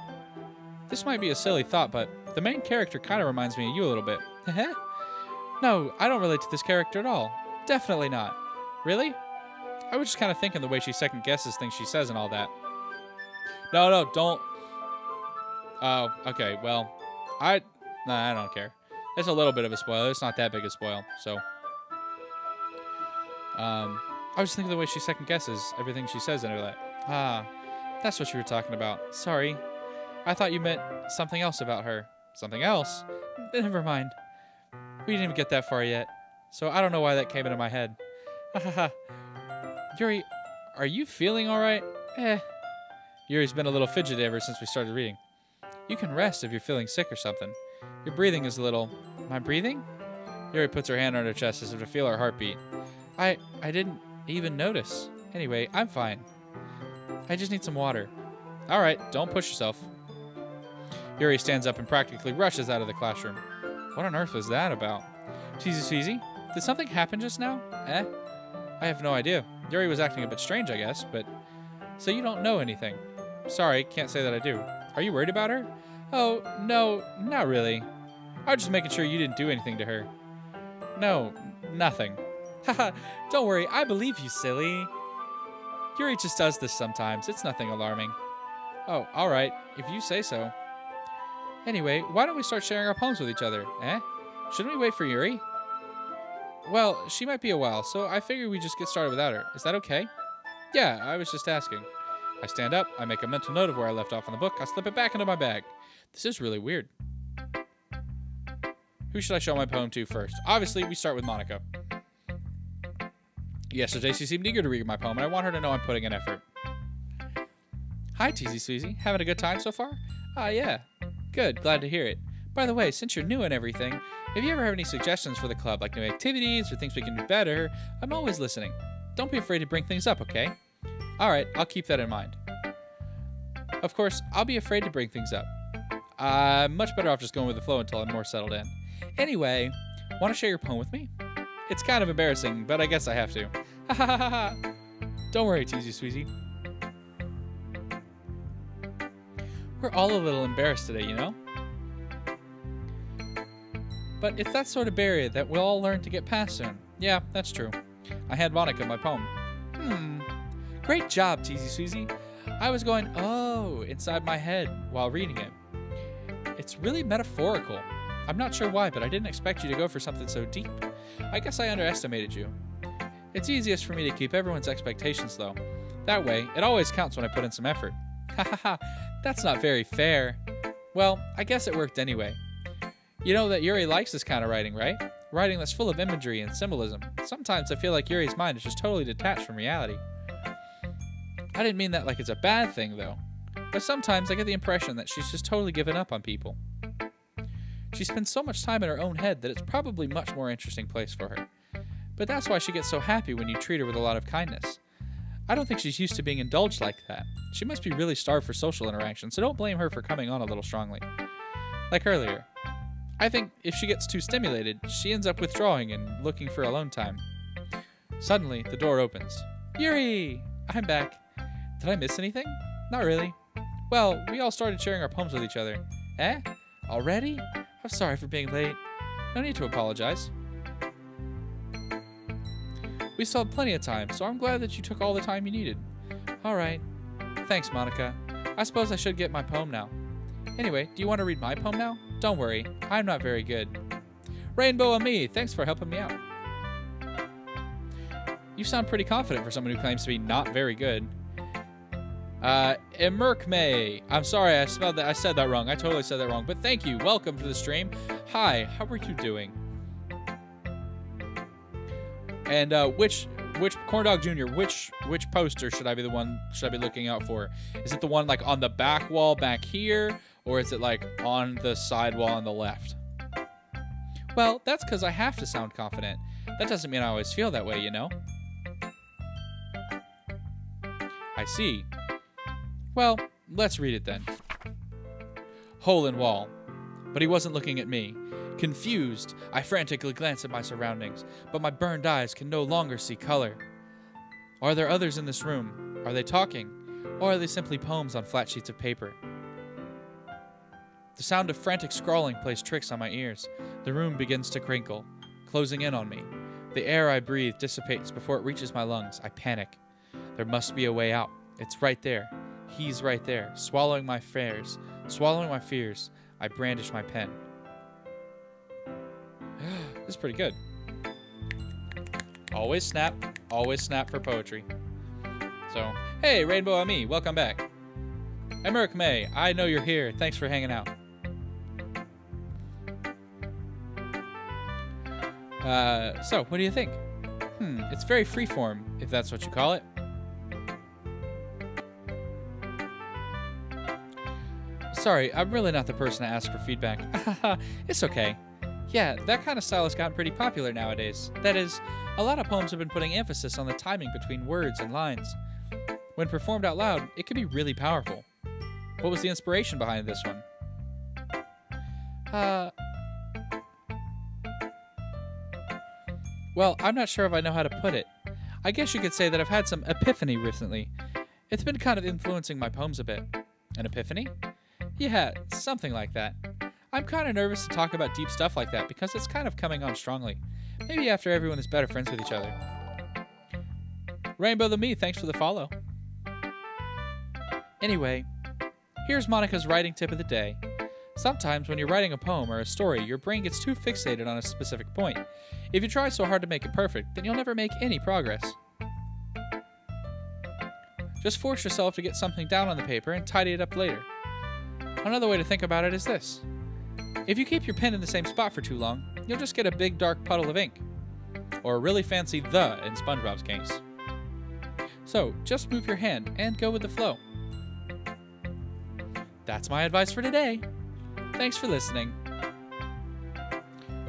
This might be a silly thought, but the main character kind of reminds me of you a little bit. No, I don't relate to this character at all. Definitely not. Really? I was just kind of thinking the way she second guesses things she says and all that. No, don't. Oh, okay, well, I don't care. It's a little bit of a spoiler. It's not that big a spoil, so. I was just thinking the way she second guesses everything she says and all that. Ah, that's what you were talking about. Sorry. I thought you meant something else about her. Something else? Never mind. We didn't even get that far yet, so I don't know why that came into my head. Hahaha. Yuri, are you feeling alright? Yuri's been a little fidgety ever since we started reading. You can rest if you're feeling sick or something. Your breathing is a little... Am I breathing? Yuri puts her hand on her chest as if to feel her heartbeat. I didn't even notice. Anyway, I'm fine. I just need some water. Alright, don't push yourself. Yuri stands up and practically rushes out of the classroom. What on earth was that about? Tzsweezy, did something happen just now? I have no idea. Yuri was acting a bit strange, I guess, but... So you don't know anything. Sorry, can't say that I do. Are you worried about her? Oh, no, not really. I was just making sure you didn't do anything to her. No, nothing. Haha, don't worry, I believe you, silly. Yuri just does this sometimes. It's nothing alarming. Oh, alright, if you say so. Anyway, why don't we start sharing our poems with each other, Shouldn't we wait for Yuri? Well, she might be a while, so I figured we just get started without her. Is that okay? Yeah, I was just asking. I stand up, I make a mental note of where I left off in the book, I slip it back into my bag. This is really weird. Who should I show my poem to first? Obviously, we start with Monica. Yesterday, she seemed eager to read my poem, and I want her to know I'm putting in effort. Hi, Tzsweezy. Having a good time so far? Yeah. Good, glad to hear it. By the way, since you're new and everything, if you ever have any suggestions for the club, like new activities or things we can do better, I'm always listening. Don't be afraid to bring things up, okay? Alright, I'll keep that in mind. Of course, I'll be afraid to bring things up. I'm much better off just going with the flow until I'm more settled in. Anyway, want to share your poem with me? It's kind of embarrassing, but I guess I have to. Ha ha ha ha! Don't worry, Tzsweezy. We're all a little embarrassed today, you know? But it's that sort of barrier that we'll all learn to get past soon. Yeah, that's true. I hand Monica my poem. Great job, Tzsweezy. I was going, oh, inside my head while reading it. It's really metaphorical. I'm not sure why, but I didn't expect you to go for something so deep. I guess I underestimated you. It's easiest for me to keep everyone's expectations low. That way, it always counts when I put in some effort. Ha ha ha, that's not very fair. Well, I guess it worked anyway. You know that Yuri likes this kind of writing, right? Writing that's full of imagery and symbolism. Sometimes I feel like Yuri's mind is just totally detached from reality. I didn't mean that like it's a bad thing, though. But sometimes I get the impression that she's just totally given up on people. She spends so much time in her own head that it's probably a much more interesting place for her. But that's why she gets so happy when you treat her with a lot of kindness. I don't think she's used to being indulged like that. She must be really starved for social interaction, so don't blame her for coming on a little strongly. Like earlier. I think if she gets too stimulated, she ends up withdrawing and looking for alone time. Suddenly, the door opens. Yuri! I'm back. Did I miss anything? Not really. Well, we all started sharing our poems with each other. Already? I'm sorry for being late. No need to apologize. We still have plenty of time, so I'm glad that you took all the time you needed. Alright. Thanks, Monica. I suppose I should get my poem now. Anyway, do you want to read my poem now? Don't worry, I'm not very good. Rainbow and me, thanks for helping me out. You sound pretty confident for someone who claims to be not very good. Emerkme. I'm sorry, I said that wrong. I totally said that wrong, but thank you. Welcome to the stream. Hi, how are you doing? And which Corndog Jr., which poster should I be looking out for? Is it the one like on the back wall back here, Or is it like on the side wall on the left? Well, that's because I have to sound confident. That doesn't mean I always feel that way, you know? I see. Well, let's read it then. Hole in wall. But he wasn't looking at me. Confused, I frantically glance at my surroundings, but my burned eyes can no longer see color. Are there others in this room? Are they talking? Or are they simply poems on flat sheets of paper? The sound of frantic scrawling plays tricks on my ears. The room begins to crinkle, closing in on me. The air I breathe dissipates before it reaches my lungs. I panic. There must be a way out. It's right there. He's right there, swallowing my fears. I brandish my pen. This is pretty good. Always snap for poetry. So, hey, Rainbow Me, welcome back. Emerick May, I know you're here. Thanks for hanging out. So, what do you think? It's very freeform, if that's what you call it. Sorry, I'm really not the person to ask for feedback. It's okay. Yeah, that kind of style has gotten pretty popular nowadays. That is, a lot of poems have been putting emphasis on the timing between words and lines. When performed out loud, it can be really powerful. What was the inspiration behind this one? Well, I'm not sure if I know how to put it. I guess you could say that I've had some epiphany recently. It's been kind of influencing my poems a bit. An epiphany? Yeah, something like that. I'm kind of nervous to talk about deep stuff like that because it's kind of coming on strongly. Maybe after everyone is better friends with each other. Rainbow the Me, thanks for the follow. Anyway, here's Monica's writing tip of the day. Sometimes when you're writing a poem or a story, your brain gets too fixated on a specific point. If you try so hard to make it perfect, then you'll never make any progress. Just force yourself to get something down on the paper and tidy it up later. Another way to think about it is this. If you keep your pen in the same spot for too long, you'll just get a big dark puddle of ink. Or a really fancy "the" in SpongeBob's case. So, just move your hand and go with the flow. That's my advice for today. Thanks for listening.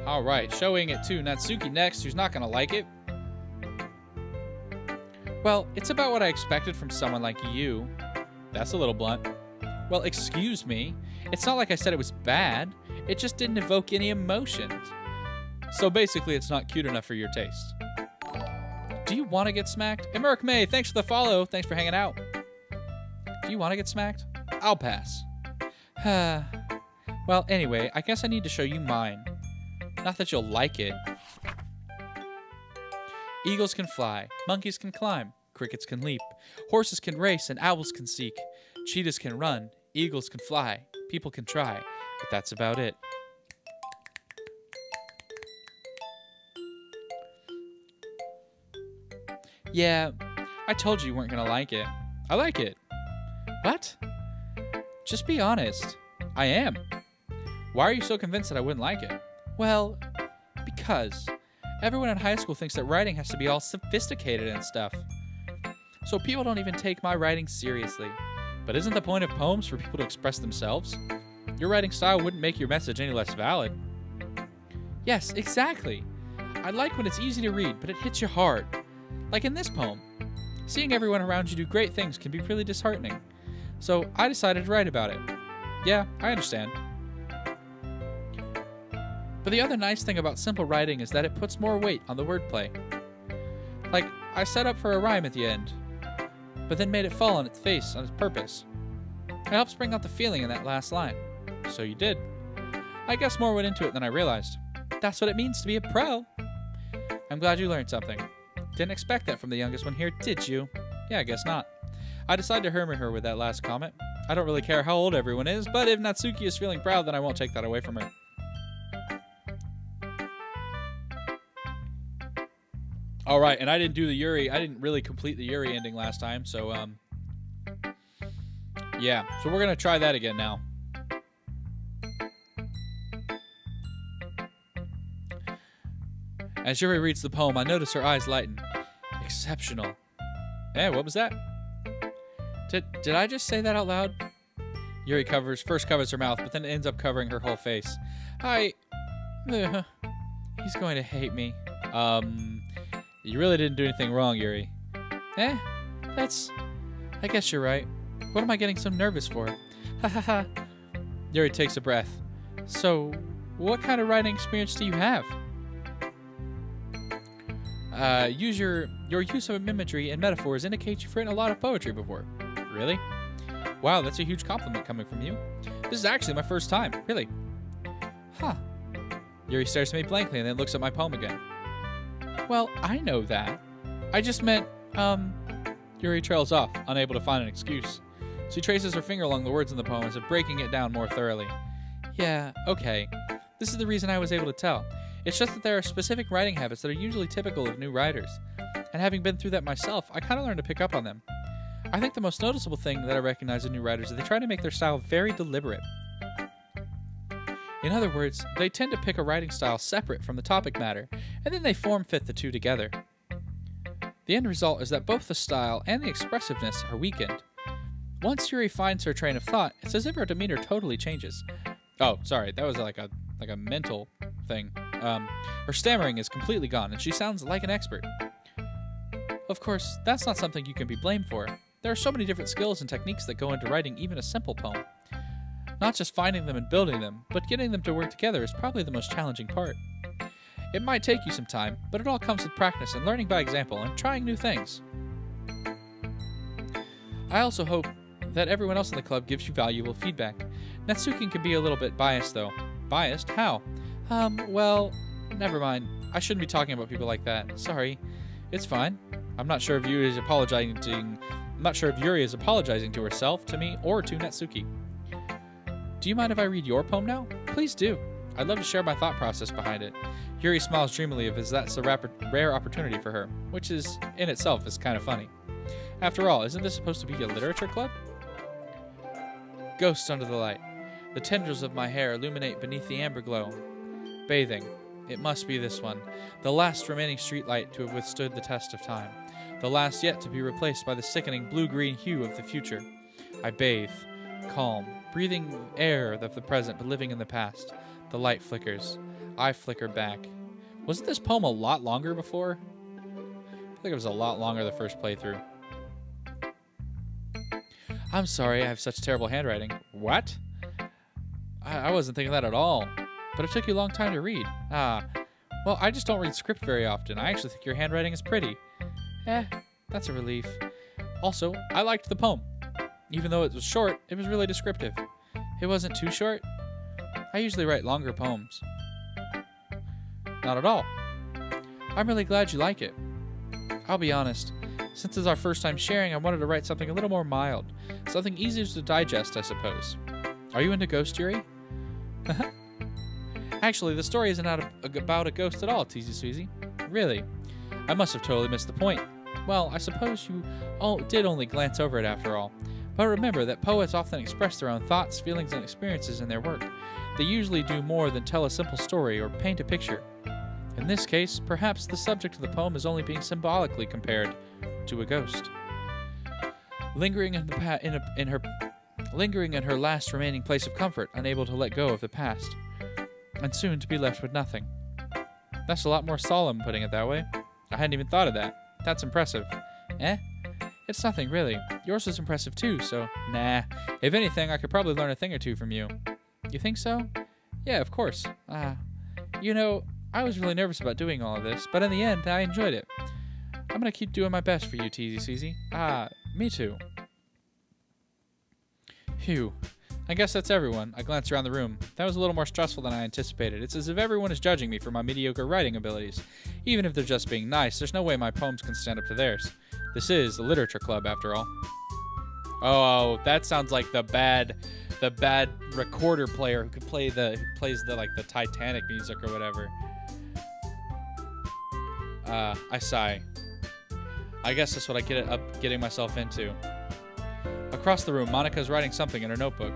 Alright, showing it to Natsuki next, who's not gonna like it. Well, it's about what I expected from someone like you. That's a little blunt. Well, excuse me. It's not like I said it was bad. It just didn't evoke any emotions. So basically, it's not cute enough for your taste. Do you want to get smacked? Emerick May, thanks for the follow. Thanks for hanging out. Do you want to get smacked? I'll pass. Well, anyway, I guess I need to show you mine. Not that you'll like it. Eagles can fly, monkeys can climb, crickets can leap, horses can race, and owls can seek. Cheetahs can run, eagles can fly, people can try, but that's about it. Yeah, I told you weren't gonna like it. I like it. What? Just be honest. I am. Why are you so convinced that I wouldn't like it? Well, because everyone in high school thinks that writing has to be all sophisticated and stuff. So people don't even take my writing seriously. But isn't the point of poems for people to express themselves? Your writing style wouldn't make your message any less valid. Yes, exactly. I like when it's easy to read, but it hits you hard. Like in this poem. Seeing everyone around you do great things can be really disheartening. So I decided to write about it. Yeah, I understand. But the other nice thing about simple writing is that it puts more weight on the wordplay. Like, I set up for a rhyme at the end, but then made it fall on its face on its purpose. It helps bring out the feeling in that last line. So you did. I guess more went into it than I realized. That's what it means to be a pro. I'm glad you learned something. Didn't expect that from the youngest one here, did you? Yeah, I guess not. I decided to humor her with that last comment. I don't really care how old everyone is, but if Natsuki is feeling proud, then I won't take that away from her. All right, and I didn't do the Yuri. I didn't really complete the Yuri ending last time, so yeah. So we're gonna try that again now. As Yuri reads the poem, I notice her eyes lighten. Exceptional. Eh, what was that? Did I just say that out loud? Yuri first covers her mouth, but then ends up covering her whole face. He's going to hate me. You really didn't do anything wrong, Yuri. I guess you're right. What am I getting so nervous for? Ha ha ha. Yuri takes a breath. So, what kind of writing experience do you have? Your use of imagery and metaphors indicates you've written a lot of poetry before. Really? Wow, that's a huge compliment coming from you. This is actually my first time. Really? Huh. Yuri stares at me blankly and then looks at my poem again. Well, I know that. I just meant, Yuri trails off, unable to find an excuse. She traces her finger along the words in the poem as if breaking it down more thoroughly. Yeah, okay. This is the reason I was able to tell. It's just that there are specific writing habits that are usually typical of new writers. And having been through that myself, I kind of learned to pick up on them. I think the most noticeable thing that I recognize in new writers is they try to make their style very deliberate. In other words, they tend to pick a writing style separate from the topic matter, and then they form-fit the two together. The end result is that both the style and the expressiveness are weakened. Once Yuri finds her train of thought, it's as if her demeanor totally changes. Oh, sorry, that was like a mental thing. Her stammering is completely gone, and she sounds like an expert. Of course, that's not something you can be blamed for. There are so many different skills and techniques that go into writing even a simple poem. Not just finding them and building them, but getting them to work together is probably the most challenging part. It might take you some time, but it all comes with practice and learning by example and trying new things. I also hope that everyone else in the club gives you valuable feedback. Natsuki can be a little bit biased, though. Biased? How? Well, never mind. I shouldn't be talking about people like that. Sorry. It's fine. I'm not sure if Yuri is apologizing to herself, to me, or to Natsuki. Do you mind if I read your poem now? Please do. I'd love to share my thought process behind it. Yuri smiles dreamily as that's a rare opportunity for her, which is, in itself, is kind of funny. After all, isn't this supposed to be a literature club? Ghosts under the light. The tendrils of my hair illuminate beneath the amber glow. Bathing. It must be this one. The last remaining streetlight to have withstood the test of time. The last yet to be replaced by the sickening blue-green hue of the future. I bathe. Calm. Breathing air of the present but living in the past. The light flickers. I flicker back. Wasn't this poem a lot longer before? I feel like it was a lot longer the first playthrough. I'm sorry I have such terrible handwriting. What? I wasn't thinking that at all. But it took you a long time to read. Well, I just don't read script very often. I actually think your handwriting is pretty. That's a relief. Also, I liked the poem. Even though it was short, it was really descriptive. It wasn't too short. I usually write longer poems. Not at all. I'm really glad you like it. I'll be honest. Since it's our first time sharing, I wanted to write something a little more mild. Something easier to digest, I suppose. Are you into ghost, Yuri? Actually, the story isn't about a ghost at all, Tzsweezy. Really? I must have totally missed the point. Well, I suppose you did only glance over it after all. But remember that poets often express their own thoughts, feelings, and experiences in their work. They usually do more than tell a simple story or paint a picture. In this case, perhaps the subject of the poem is only being symbolically compared to a ghost. Lingering in her last remaining place of comfort, unable to let go of the past, and soon to be left with nothing. That's a lot more solemn, putting it that way. I hadn't even thought of that. That's impressive. It's nothing, really. Yours was impressive too, so nah. If anything, I could probably learn a thing or two from you. You think so? Yeah, of course. You know, I was really nervous about doing all of this, but in the end, I enjoyed it. I'm gonna keep doing my best for you, Tzsweezy. Me too. Phew. I guess that's everyone. I glanced around the room. That was a little more stressful than I anticipated. It's as if everyone is judging me for my mediocre writing abilities. Even if they're just being nice, there's no way my poems can stand up to theirs. This is a literature club, after all. Oh, that sounds like the bad recorder player who plays the Titanic music or whatever. I sigh. I guess that's what I get getting myself into. Across the room, Monika's writing something in her notebook.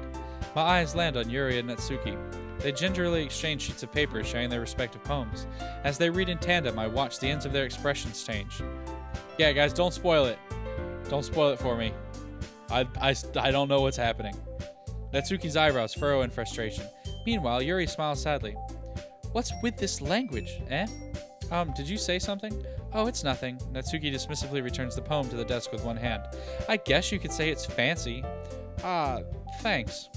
My eyes land on Yuri and Natsuki. They gingerly exchange sheets of paper sharing their respective poems. As they read in tandem, I watch the ends of their expressions change. Yeah, guys, don't spoil it. Don't spoil it for me. I don't know what's happening. Natsuki's eyebrows furrow in frustration. Meanwhile, Yuri smiles sadly. What's with this language, eh? Did you say something? Oh, it's nothing. Natsuki dismissively returns the poem to the desk with one hand. I guess you could say it's fancy. Ah, thanks.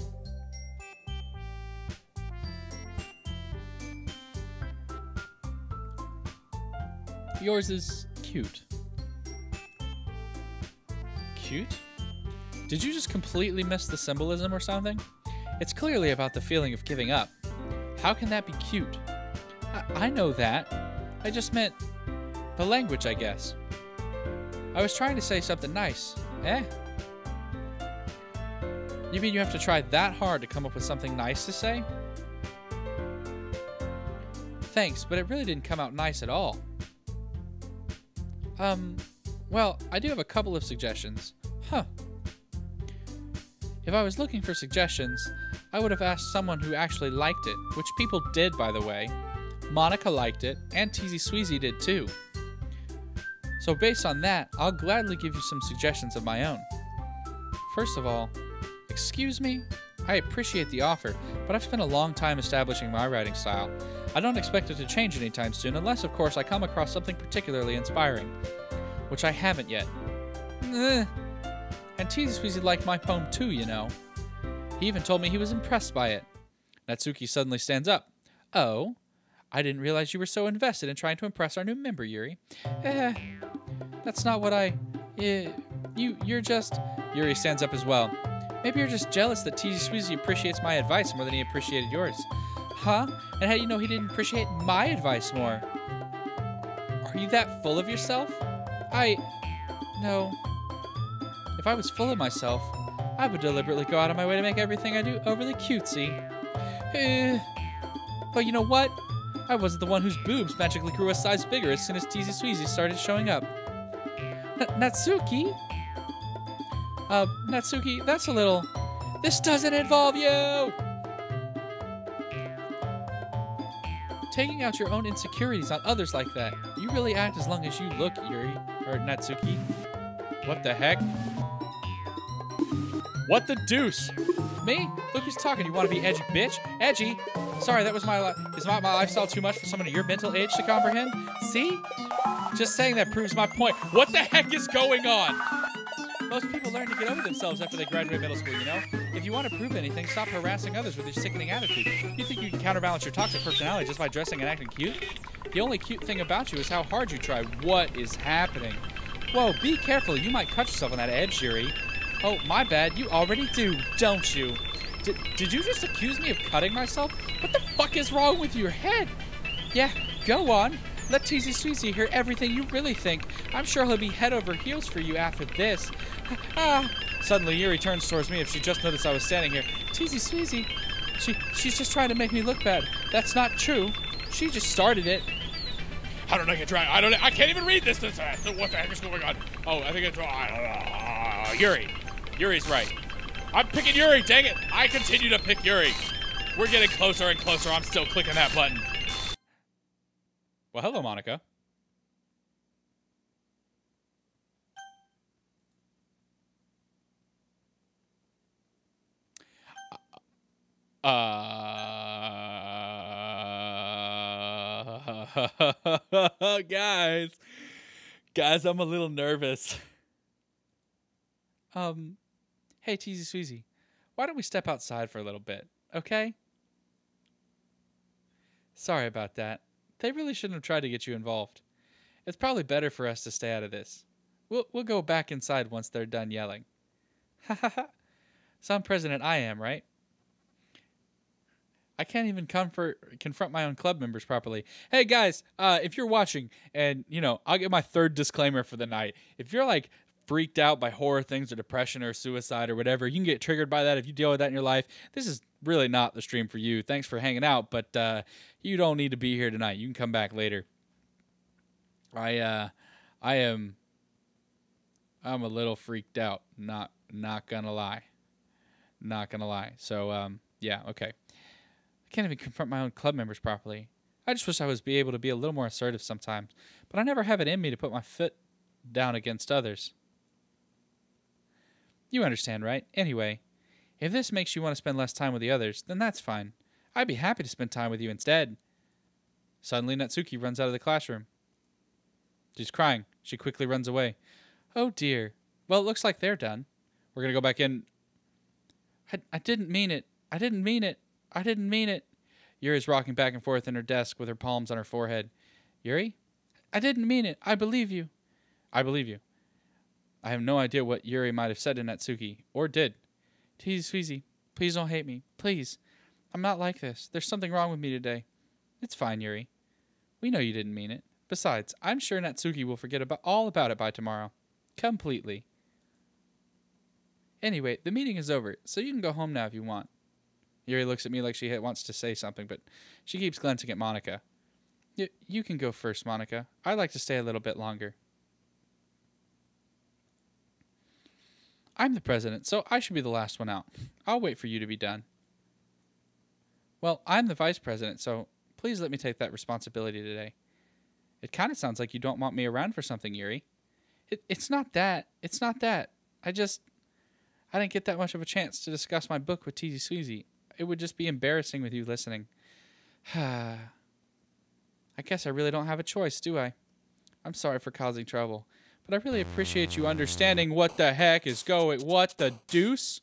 Yours is cute. Cute? Did you just completely miss the symbolism or something? It's clearly about the feeling of giving up. How can that be cute? I know that. I just meant the language, I guess. I was trying to say something nice. Eh? You mean you have to try that hard to come up with something nice to say? Thanks, but it really didn't come out nice at all. Well, I do have a couple of suggestions. Huh. If I was looking for suggestions, I would have asked someone who actually liked it, which people did, by the way. Monica liked it, and Tzsweezy did too. So based on that, I'll gladly give you some suggestions of my own. First of all, excuse me? I appreciate the offer, but I've spent a long time establishing my writing style. I don't expect it to change anytime soon, unless, of course, I come across something particularly inspiring. Which I haven't yet. And Tzsweezy liked my poem too, you know. He even told me he was impressed by it. Natsuki suddenly stands up. Oh, I didn't realize you were so invested in trying to impress our new member, Yuri. That's not what you're just... Yuri stands up as well. Maybe you're just jealous that Tzsweezy appreciates my advice more than he appreciated yours. Huh? And how do you know he didn't appreciate my advice more? Are you that full of yourself? No. If I was full of myself, I would deliberately go out of my way to make everything I do overly cutesy. But you know what? I wasn't the one whose boobs magically grew a size bigger as soon as Tzsweezy started showing up. Natsuki? Natsuki, that's a little... This doesn't involve you! Taking out your own insecurities on others like that. You really act as long as you look, Yuri. Or Natsuki. What the heck? What the deuce? Me? Look who's talking. You want to be edgy, bitch? Edgy? Sorry, that was my is my lifestyle too much for someone of your mental age to comprehend? See? Just saying that proves my point. What the heck is going on? Most people learn to get over themselves after they graduate middle school, you know? If you want to prove anything, stop harassing others with your sickening attitude. You think you can counterbalance your toxic personality just by dressing and acting cute? The only cute thing about you is how hard you try. What is happening? Whoa, be careful. You might cut yourself on that edge, Yuri. Oh, my bad. You already do, don't you? Did you just accuse me of cutting myself? What the fuck is wrong with your head? Yeah, go on. Let Tzsweezy hear everything you really think. I'm sure he'll be head over heels for you after this. Suddenly, Yuri turns towards me if she just noticed I was standing here. Tzsweezy, she's just trying to make me look bad. That's not true. She just started it. How did I get dry? I can't even read this. What the heck is going on? Oh, I think it's wrong. Yuri. Yuri's right. I'm picking Yuri, dang it. I continue to pick Yuri. We're getting closer and closer. I'm still clicking that button. Well, hello, Monica. Guys, I'm a little nervous. Hey, Tzsweezy, why don't we step outside for a little bit, okay? Sorry about that. They really shouldn't have tried to get you involved. It's probably better for us to stay out of this. We'll go back inside once they're done yelling. Ha ha ha. Some president I am, right? I can't even confront my own club members properly. Hey guys, if you're watching, and you know, I'll get my third disclaimer for the night. If you're like freaked out by horror things or depression or suicide or whatever, you can get triggered by that if you deal with that in your life. This is really not the stream for you. Thanks for hanging out, but you don't need to be here tonight. You can come back later. I'm a little freaked out. Not gonna lie. Not gonna lie. So yeah, okay. I can't even confront my own club members properly. I just wish I was able to be a little more assertive sometimes, but I never have it in me to put my foot down against others. You understand, right? Anyway, If this makes you want to spend less time with the others, then that's fine. I'd be happy to spend time with you instead. Suddenly, Natsuki runs out of the classroom. She's crying. She quickly runs away. Oh, dear. Well, it looks like they're done. We're going to go back in. I didn't mean it. I didn't mean it. I didn't mean it. Yuri's rocking back and forth in her desk with her palms on her forehead. Yuri? I didn't mean it. I believe you. I believe you. I have no idea what Yuri might have said to Natsuki, or did. Tzsweezy, please don't hate me. Please. I'm not like this. There's something wrong with me today. It's fine, Yuri. We know you didn't mean it. Besides, I'm sure Natsuki will forget all about it by tomorrow. Completely. Anyway, the meeting is over, so you can go home now if you want. Yuri looks at me like she wants to say something, but she keeps glancing at Monika. You can go first, Monika. I'd like to stay a little bit longer. I'm the president, so I should be the last one out. I'll wait for you to be done. Well, I'm the vice president, so please let me take that responsibility today. It kind of sounds like you don't want me around for something, Yuri. It's not that. It's not that. I didn't get that much of a chance to discuss my book with Tzsweezy. It would just be embarrassing with you listening. I guess I really don't have a choice, do I? I'm sorry for causing trouble, but I really appreciate you understanding what the heck is going. What the deuce?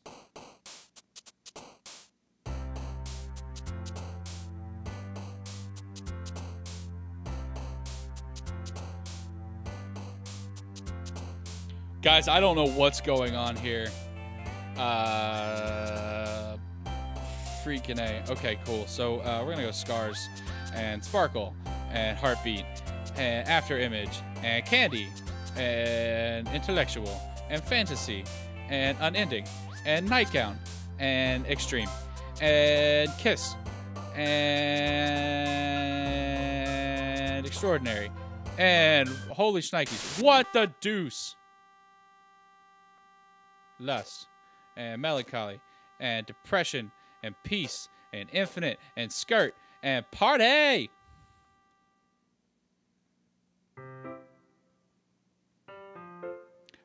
Guys, I don't know what's going on here. Freaking A. Okay, cool. So we're going to go Scars and Sparkle and Heartbeat and After Image and Candy and Intellectual and Fantasy and Unending and Nightgown and Extreme and Kiss and Extraordinary and Holy Shnikes. What the deuce? Lust and Melancholy and Depression and Peace and Infinite and Skirt and Party.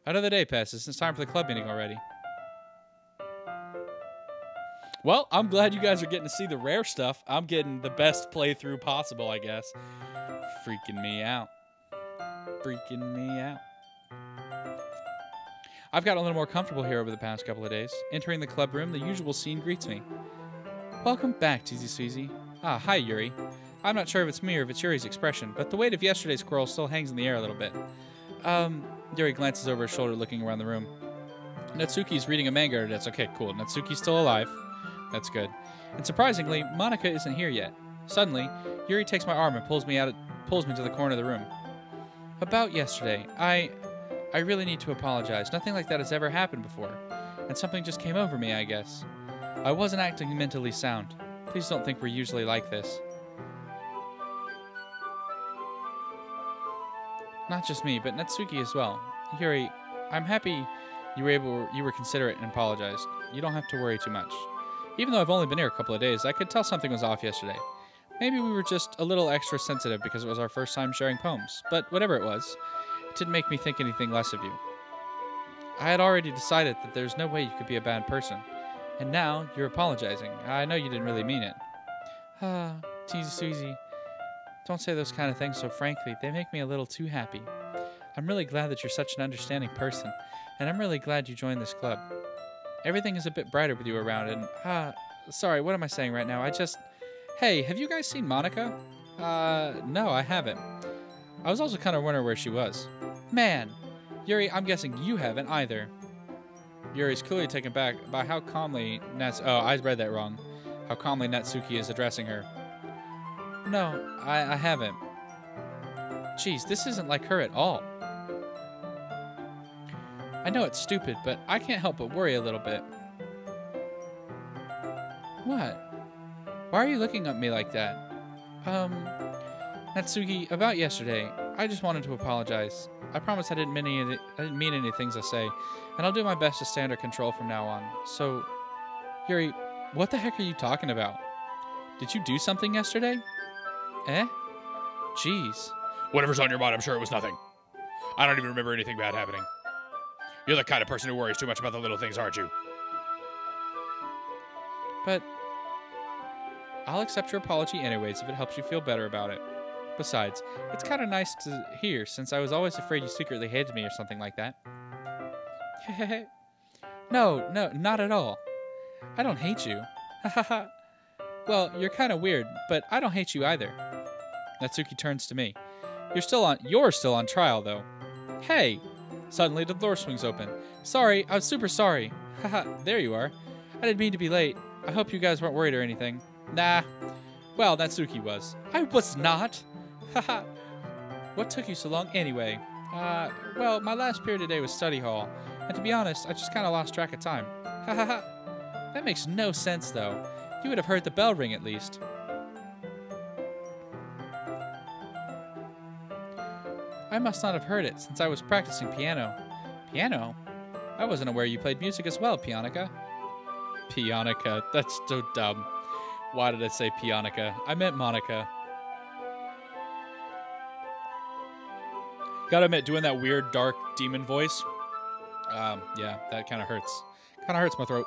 Another day passes. It's time for the club meeting already. Well, I'm glad you guys are getting to see the rare stuff. I'm getting the best playthrough possible, I guess. Freaking me out. Freaking me out. I've gotten a little more comfortable here over the past couple of days. Entering the club room, the usual scene greets me. Welcome back, Tzsweezy. Ah, hi, Yuri. I'm not sure if it's me or if it's Yuri's expression, but the weight of yesterday's quarrel still hangs in the air a little bit. Yuri glances over his shoulder, looking around the room. Natsuki's reading a manga at her desk. Okay, cool. Natsuki's still alive. That's good. And surprisingly, Monika isn't here yet. Suddenly, Yuri takes my arm and pulls me to the corner of the room. About yesterday, I really need to apologize. Nothing like that has ever happened before. And something just came over me, I guess. I wasn't acting mentally sound. Please don't think we're usually like this. Not just me, but Natsuki as well. Yuri, I'm happy you were considerate and apologized. You don't have to worry too much. Even though I've only been here a couple of days, I could tell something was off yesterday. Maybe we were just a little extra sensitive because it was our first time sharing poems. But whatever it was, it didn't make me think anything less of you. I had already decided that there's no way you could be a bad person. And now you're apologizing. I know you didn't really mean it. Ah, Tzsweezy. Don't say those kind of things so frankly. They make me a little too happy. I'm really glad that you're such an understanding person, and I'm really glad you joined this club. Everything is a bit brighter with you around, and sorry, what am I saying right now? Hey, have you guys seen Monika? No, I haven't. I was also kind of wondering where she was. Man, Yuri, I'm guessing you haven't either. Yuri's clearly taken back by how calmly I read that wrong. How calmly Natsuki is addressing her. No, I haven't. Jeez, this isn't like her at all. I know it's stupid, but I can't help but worry a little bit. What? Why are you looking at me like that? Natsuki, about yesterday, I just wanted to apologize. I promise I didn't mean any things I say, and I'll do my best to stay under control from now on. So, Yuri, what the heck are you talking about? Did you do something yesterday? Eh? Jeez. Whatever's on your mind, I'm sure it was nothing. I don't even remember anything bad happening. You're the kind of person who worries too much about the little things, aren't you? But I'll accept your apology anyways if it helps you feel better about it. Besides, it's kind of nice to hear since I was always afraid you secretly hated me or something like that. No, not at all. I don't hate you. Well, you're kind of weird, but I don't hate you either. Natsuki turns to me. You're still on trial, though. Hey! Suddenly, the door swings open. Sorry, I'm super sorry. Haha, there you are. I didn't mean to be late. I hope you guys weren't worried or anything. Nah. Well, Natsuki was. I was not. Haha. What took you so long anyway? Well, my last period today was study hall. And to be honest, I just kind of lost track of time. Hahaha. That makes no sense, though. You would have heard the bell ring at least. I must not have heard it, since I was practicing piano. Piano? I wasn't aware you played music as well, Pianica. Pianica. That's so dumb. Why did I say Pianica? I meant Monica. Gotta admit, doing that weird, dark demon voice, yeah, that kind of hurts. Kind of hurts my throat.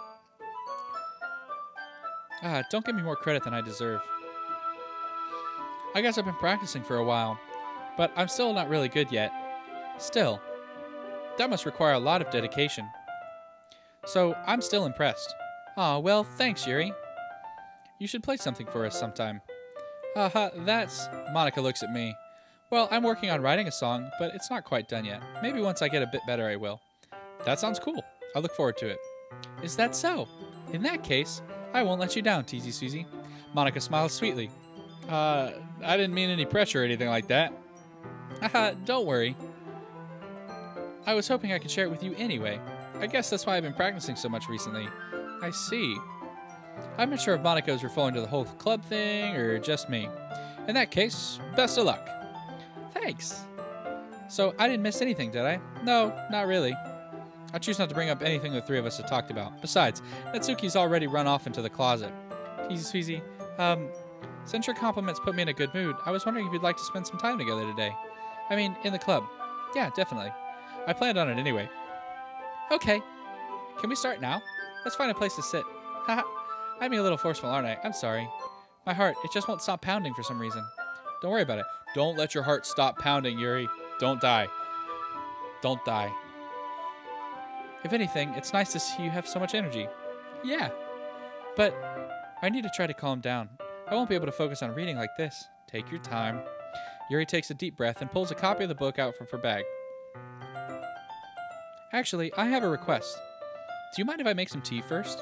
Don't give me more credit than I deserve. I guess I've been practicing for a while, but I'm still not really good yet. Still, that must require a lot of dedication. So, I'm still impressed. Aw, well, thanks, Yuri. You should play something for us sometime. That's... Monica looks at me. Well, I'm working on writing a song, but it's not quite done yet. Maybe once I get a bit better, I will. That sounds cool. I look forward to it. Is that so? In that case, I won't let you down, Tzsweezy. Monica smiles sweetly. I didn't mean any pressure or anything like that. Don't worry. I was hoping I could share it with you anyway. I guess that's why I've been practicing so much recently. I see. I'm not sure if Monica is referring to the whole club thing or just me. In that case, best of luck. Thanks. So, I didn't miss anything, did I? No, not really. I choose not to bring up anything the three of us have talked about. Besides, Natsuki's already run off into the closet. Tzsweezy, since your compliments put me in a good mood, I was wondering if you'd like to spend some time together today. I mean, in the club. Yeah, definitely. I planned on it anyway. Okay. Can we start now? Let's find a place to sit. Haha. I'm being a little forceful, aren't I? I'm sorry. My heart, it just won't stop pounding for some reason. Don't worry about it. Don't let your heart stop pounding, Yuri. Don't die. Don't die. If anything, it's nice to see you have so much energy. Yeah. But I need to try to calm down. I won't be able to focus on reading like this. Take your time. Yuri takes a deep breath and pulls a copy of the book out from her bag. Actually, I have a request. Do you mind if I make some tea first?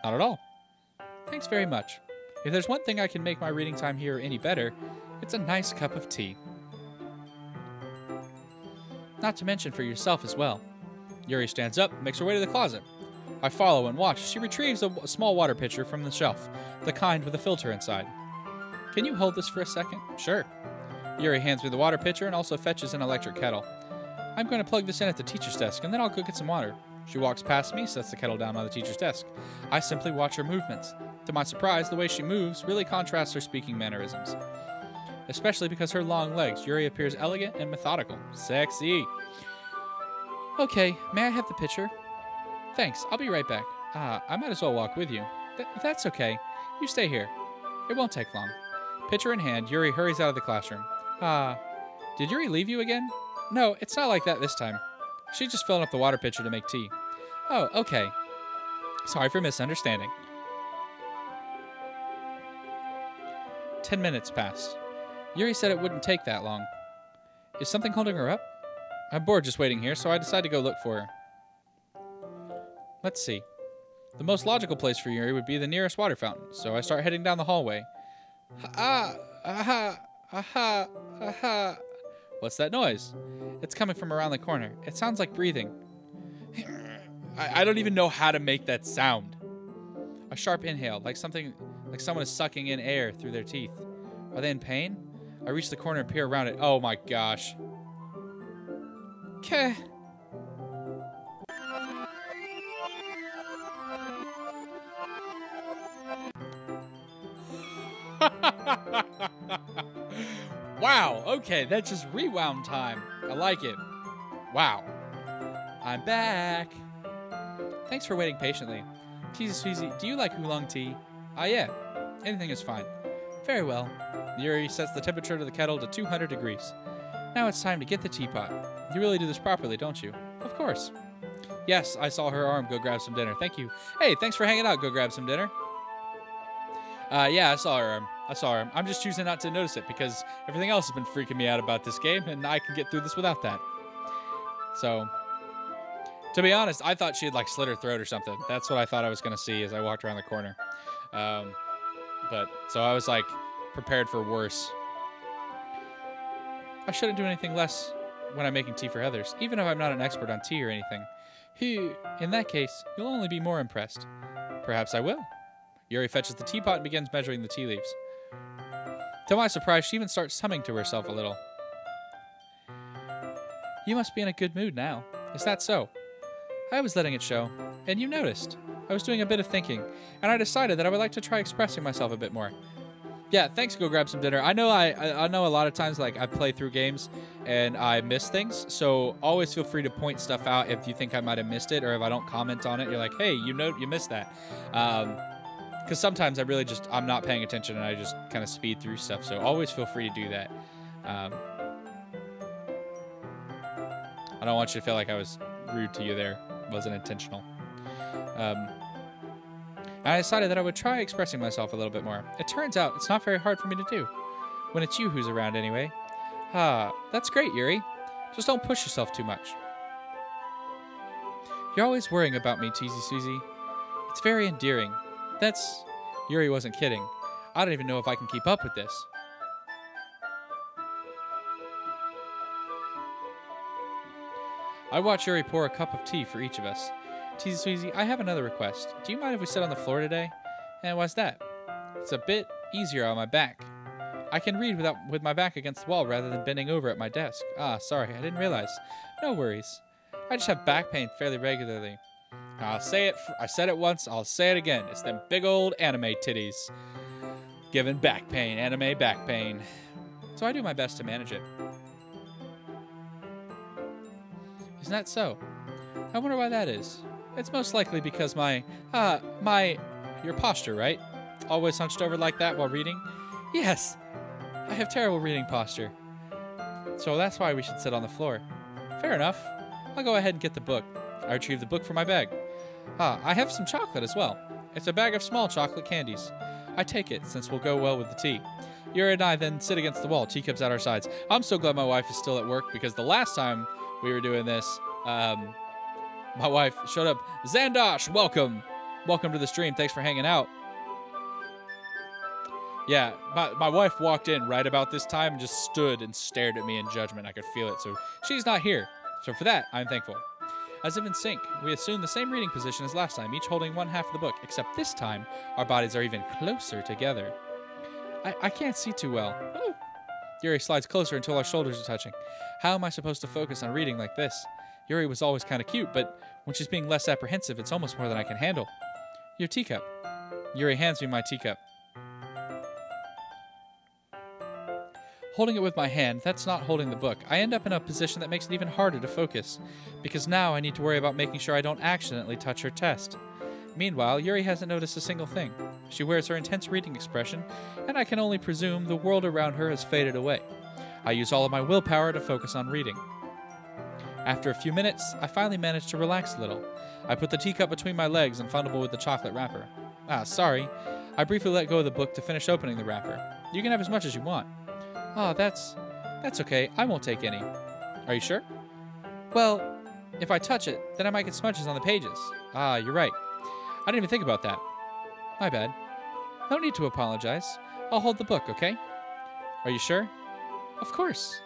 Not at all. Thanks very much. If there's one thing I can make my reading time here any better, it's a nice cup of tea. Not to mention for yourself as well. Yuri stands up and makes her way to the closet. I follow and watch as she retrieves a small water pitcher from the shelf, the kind with a filter inside. Can you hold this for a second? Sure. Yuri hands me the water pitcher and also fetches an electric kettle. I'm going to plug this in at the teacher's desk and then I'll go get some water. She walks past me, sets the kettle down on the teacher's desk. I simply watch her movements. To my surprise, the way she moves really contrasts her speaking mannerisms. Especially because her long legs, Yuri appears elegant and methodical. Sexy. Okay, may I have the pitcher? Thanks, I'll be right back. I might as well walk with you. That's okay. You stay here. It won't take long. Pitcher in hand, Yuri hurries out of the classroom. Did Yuri leave you again? No, it's not like that this time. She's just filling up the water pitcher to make tea. Oh, okay. Sorry for misunderstanding. 10 minutes passed. Yuri said it wouldn't take that long. Is something holding her up? I'm bored just waiting here, so I decide to go look for her. Let's see. The most logical place for Yuri would be the nearest water fountain, so I start heading down the hallway. What's that noise? It's coming from around the corner. It sounds like breathing. I don't even know how to make that sound. A sharp inhale, like someone is sucking in air through their teeth. Are they in pain? I reach the corner and peer around it. Oh my gosh. Okay. Wow, okay, that's just rewound time. I like it. Wow. I'm back. Thanks for waiting patiently. Tzsweezy, do you like oolong tea? Yeah. Anything is fine. Very well. Yuri sets the temperature of the kettle to 200 degrees. Now it's time to get the teapot. You really do this properly, don't you? Of course. Yes, I saw her arm go grab some dinner. Thank you. Hey, thanks for hanging out. Go grab some dinner. Yeah, I saw her arm. I'm just choosing not to notice it because everything else has been freaking me out about this game, and I can get through this without that. So, to be honest, I thought she had, like, slit her throat or something. That's what I thought I was going to see as I walked around the corner. So I was, like, prepared for worse. I shouldn't do anything less when I'm making tea for others, even if I'm not an expert on tea or anything. In that case, you'll only be more impressed. Perhaps I will. Yuri fetches the teapot and begins measuring the tea leaves. To my surprise, she even starts humming to herself a little. You must be in a good mood now. Is that so? I was letting it show, and you noticed. I was doing a bit of thinking, and I decided that I would like to try expressing myself a bit more. Yeah, thanks. Go grab some dinner. I know I know a lot of times, like, I play through games and I miss things, so always feel free to point stuff out if you think I might have missed it, or if I don't comment on it, you're like, hey, you missed that. Because sometimes I'm not paying attention and I just kind of speed through stuff, so always feel free to do that. I don't want you to feel like I was rude to you there. It wasn't intentional. I decided that I would try expressing myself a little bit more. It turns out it's not very hard for me to do. When it's you who's around anyway. That's great, Yuri. Just don't push yourself too much. You're always worrying about me, Tzsweezy. It's very endearing. Yuri wasn't kidding. I don't even know if I can keep up with this. I watch Yuri pour a cup of tea for each of us. Tzsweezy, I have another request. Do you mind if we sit on the floor today? And why's that? It's a bit easier on my back. I can read with my back against the wall rather than bending over at my desk. Sorry, I didn't realize. No worries. I just have back pain fairly regularly. I'll say it. I said it once. I'll say it again. It's them big old anime titties. Giving back pain. Anime back pain. So I do my best to manage it. Isn't that so? I wonder why that is. It's most likely because your posture, right? Always hunched over like that while reading? Yes. I have terrible reading posture. So that's why we should sit on the floor. Fair enough. I'll go ahead and get the book. I retrieve the book from my bag. I have some chocolate as well. It's a bag of small chocolate candies. I take it, since we'll go well with the tea. Yuri and I then sit against the wall, teacups at our sides. I'm so glad my wife is still at work, because the last time we were doing this, my wife showed up. Zandosh, welcome. Welcome to the stream. Thanks for hanging out. Yeah, my wife walked in right about this time and just stood and stared at me in judgment. I could feel it. So she's not here. So for that, I'm thankful. As if in sync, we assume the same reading position as last time, each holding one half of the book, except this time, our bodies are even closer together. I can't see too well. Ooh. Yuri slides closer until our shoulders are touching. How am I supposed to focus on reading like this? Yuri was always kind of cute, but when she's being less apprehensive, it's almost more than I can handle. Your teacup. Yuri hands me my teacup. Holding it with my hand, that's not holding the book. I end up in a position that makes it even harder to focus, because now I need to worry about making sure I don't accidentally touch her test. Meanwhile, Yuri hasn't noticed a single thing. She wears her intense reading expression, and I can only presume the world around her has faded away. I use all of my willpower to focus on reading. After a few minutes, I finally manage to relax a little. I put the teacup between my legs and fumble with the chocolate wrapper. Sorry. I briefly let go of the book to finish opening the wrapper. You can have as much as you want. That's okay. I won't take any. Are you sure? Well, if I touch it, then I might get smudges on the pages. You're right. I didn't even think about that. My bad. No need to apologize. I'll hold the book, okay? Are you sure? Of course.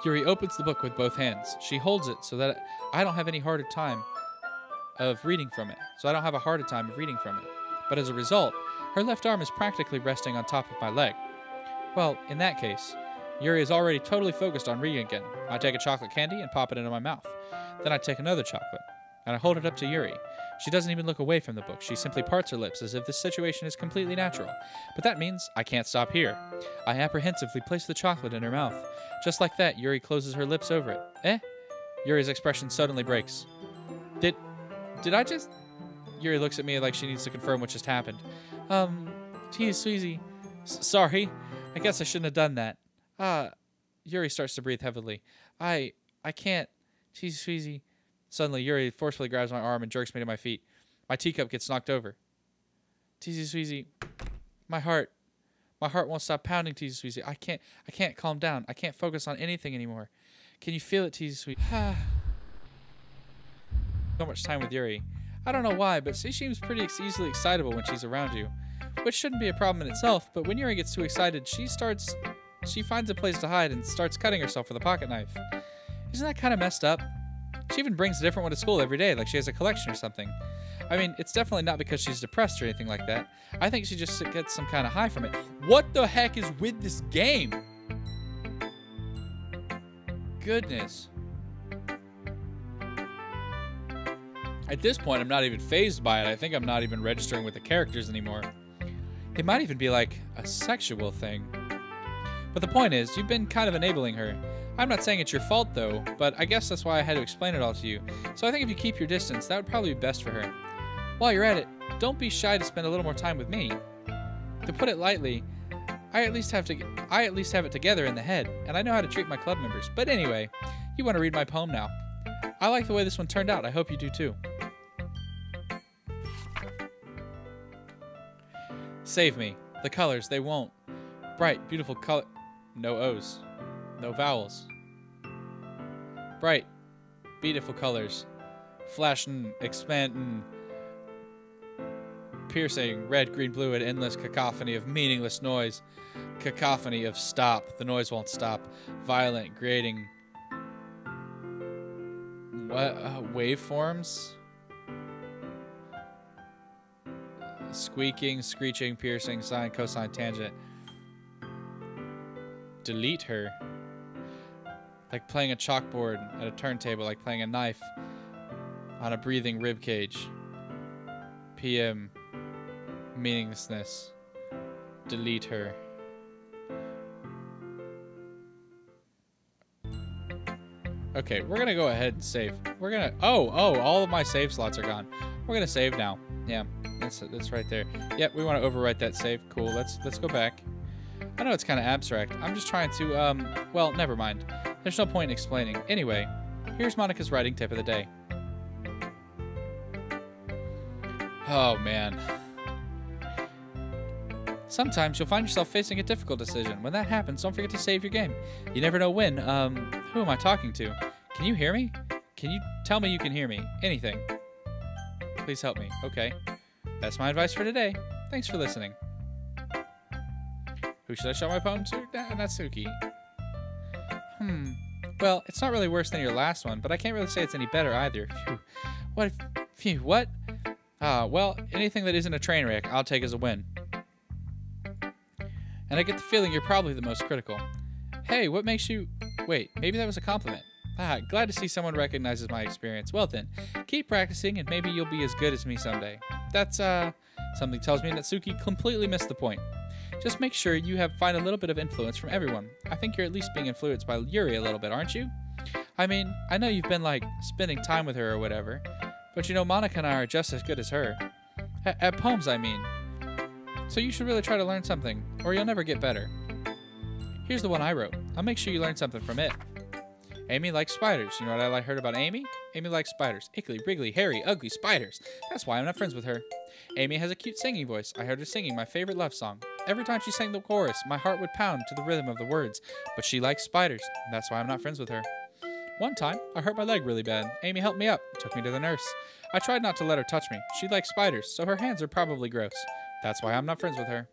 Yuri opens the book with both hands. She holds it so that I don't have any harder time of reading from it. So I don't have a harder time of reading from it. But as a result, her left arm is practically resting on top of my leg. Well, in that case, Yuri is already totally focused on reading again. I take a chocolate candy and pop it into my mouth. Then I take another chocolate, and I hold it up to Yuri. She doesn't even look away from the book. She simply parts her lips as if this situation is completely natural. But that means I can't stop here. I apprehensively place the chocolate in her mouth. Just like that, Yuri closes her lips over it. Yuri's expression suddenly breaks. Did I just... Yuri looks at me like she needs to confirm what just happened. Tzsweezy. Sorry. I guess I shouldn't have done that. Yuri starts to breathe heavily. I can't. Tzsweezy. Suddenly, Yuri forcefully grabs my arm and jerks me to my feet. My teacup gets knocked over. Tzsweezy. My heart won't stop pounding, Tzsweezy. I can't calm down. I can't focus on anything anymore. Can you feel it, Tzsweezy? So much time with Yuri. I don't know why, but she seems pretty easily excitable when she's around you. Which shouldn't be a problem in itself, but when Yuri gets too excited, she finds a place to hide and starts cutting herself with a pocket knife. Isn't that kind of messed up? She even brings a different one to school every day, like she has a collection or something. I mean, it's definitely not because she's depressed or anything like that. I think she just gets some kind of high from it. What the heck is with this game? Goodness. At this point, I'm not even fazed by it. I think I'm not even registering with the characters anymore. It might even be like a sexual thing. But the point is, you've been kind of enabling her. I'm not saying it's your fault though, but I guess that's why I had to explain it all to you. So I think if you keep your distance, that would probably be best for her. While you're at it, don't be shy to spend a little more time with me. To put it lightly, I at least have it together in the head, and I know how to treat my club members. But anyway, you want to read my poem now. I like the way this one turned out. I hope you do too. Save me. The colors, they won't. Bright, beautiful color. No O's. No vowels. Bright, beautiful colors. Flashing, expanding, piercing, red, green, blue, an endless cacophony of meaningless noise. Cacophony of stop. The noise won't stop. Violent, grating. What? Waveforms? Squeaking, screeching, piercing, sine, cosine, tangent. Delete her. Like playing a chalkboard at a turntable, like playing a knife on a breathing rib cage. PM. Meaninglessness. Delete her. Okay, we're gonna go ahead and save. We're gonna... Oh, all of my save slots are gone. We're gonna save now. Yeah, that's right there. Yep, we want to overwrite that save. Cool, let's go back. I know it's kind of abstract. I'm just trying to, well, never mind. There's no point in explaining. Anyway, here's Monica's writing tip of the day. Oh, man. Sometimes you'll find yourself facing a difficult decision. When that happens, don't forget to save your game. You never know when. Who am I talking to? Can you hear me? Can you tell me you can hear me? Anything. Please help me. Okay. That's my advice for today. Thanks for listening. Who should I show my poem to? Natsuki. Well, it's not really worse than your last one, but I can't really say it's any better either. Phew. What? Phew, what? Well, anything that isn't a train wreck, I'll take as a win. And I get the feeling you're probably the most critical. Hey, what makes you... Wait, maybe that was a compliment. Glad to see someone recognizes my experience. Well then, keep practicing and maybe you'll be as good as me someday. That's, something tells me Natsuki completely missed the point. Just make sure you find a little bit of influence from everyone. I think you're at least being influenced by Yuri a little bit, aren't you? I mean, I know you've been, like, spending time with her or whatever, but you know Monica and I are just as good as her. At poems, I mean. So you should really try to learn something, or you'll never get better. Here's the one I wrote. I'll make sure you learn something from it. Amy likes spiders. You know what I heard about Amy? Amy likes spiders. Ickly, wriggly, hairy, ugly spiders. That's why I'm not friends with her. Amy has a cute singing voice. I heard her singing my favorite love song. Every time she sang the chorus, my heart would pound to the rhythm of the words. But she likes spiders. That's why I'm not friends with her. One time, I hurt my leg really bad. Amy helped me up, took me to the nurse. I tried not to let her touch me. She likes spiders, so her hands are probably gross. That's why I'm not friends with her.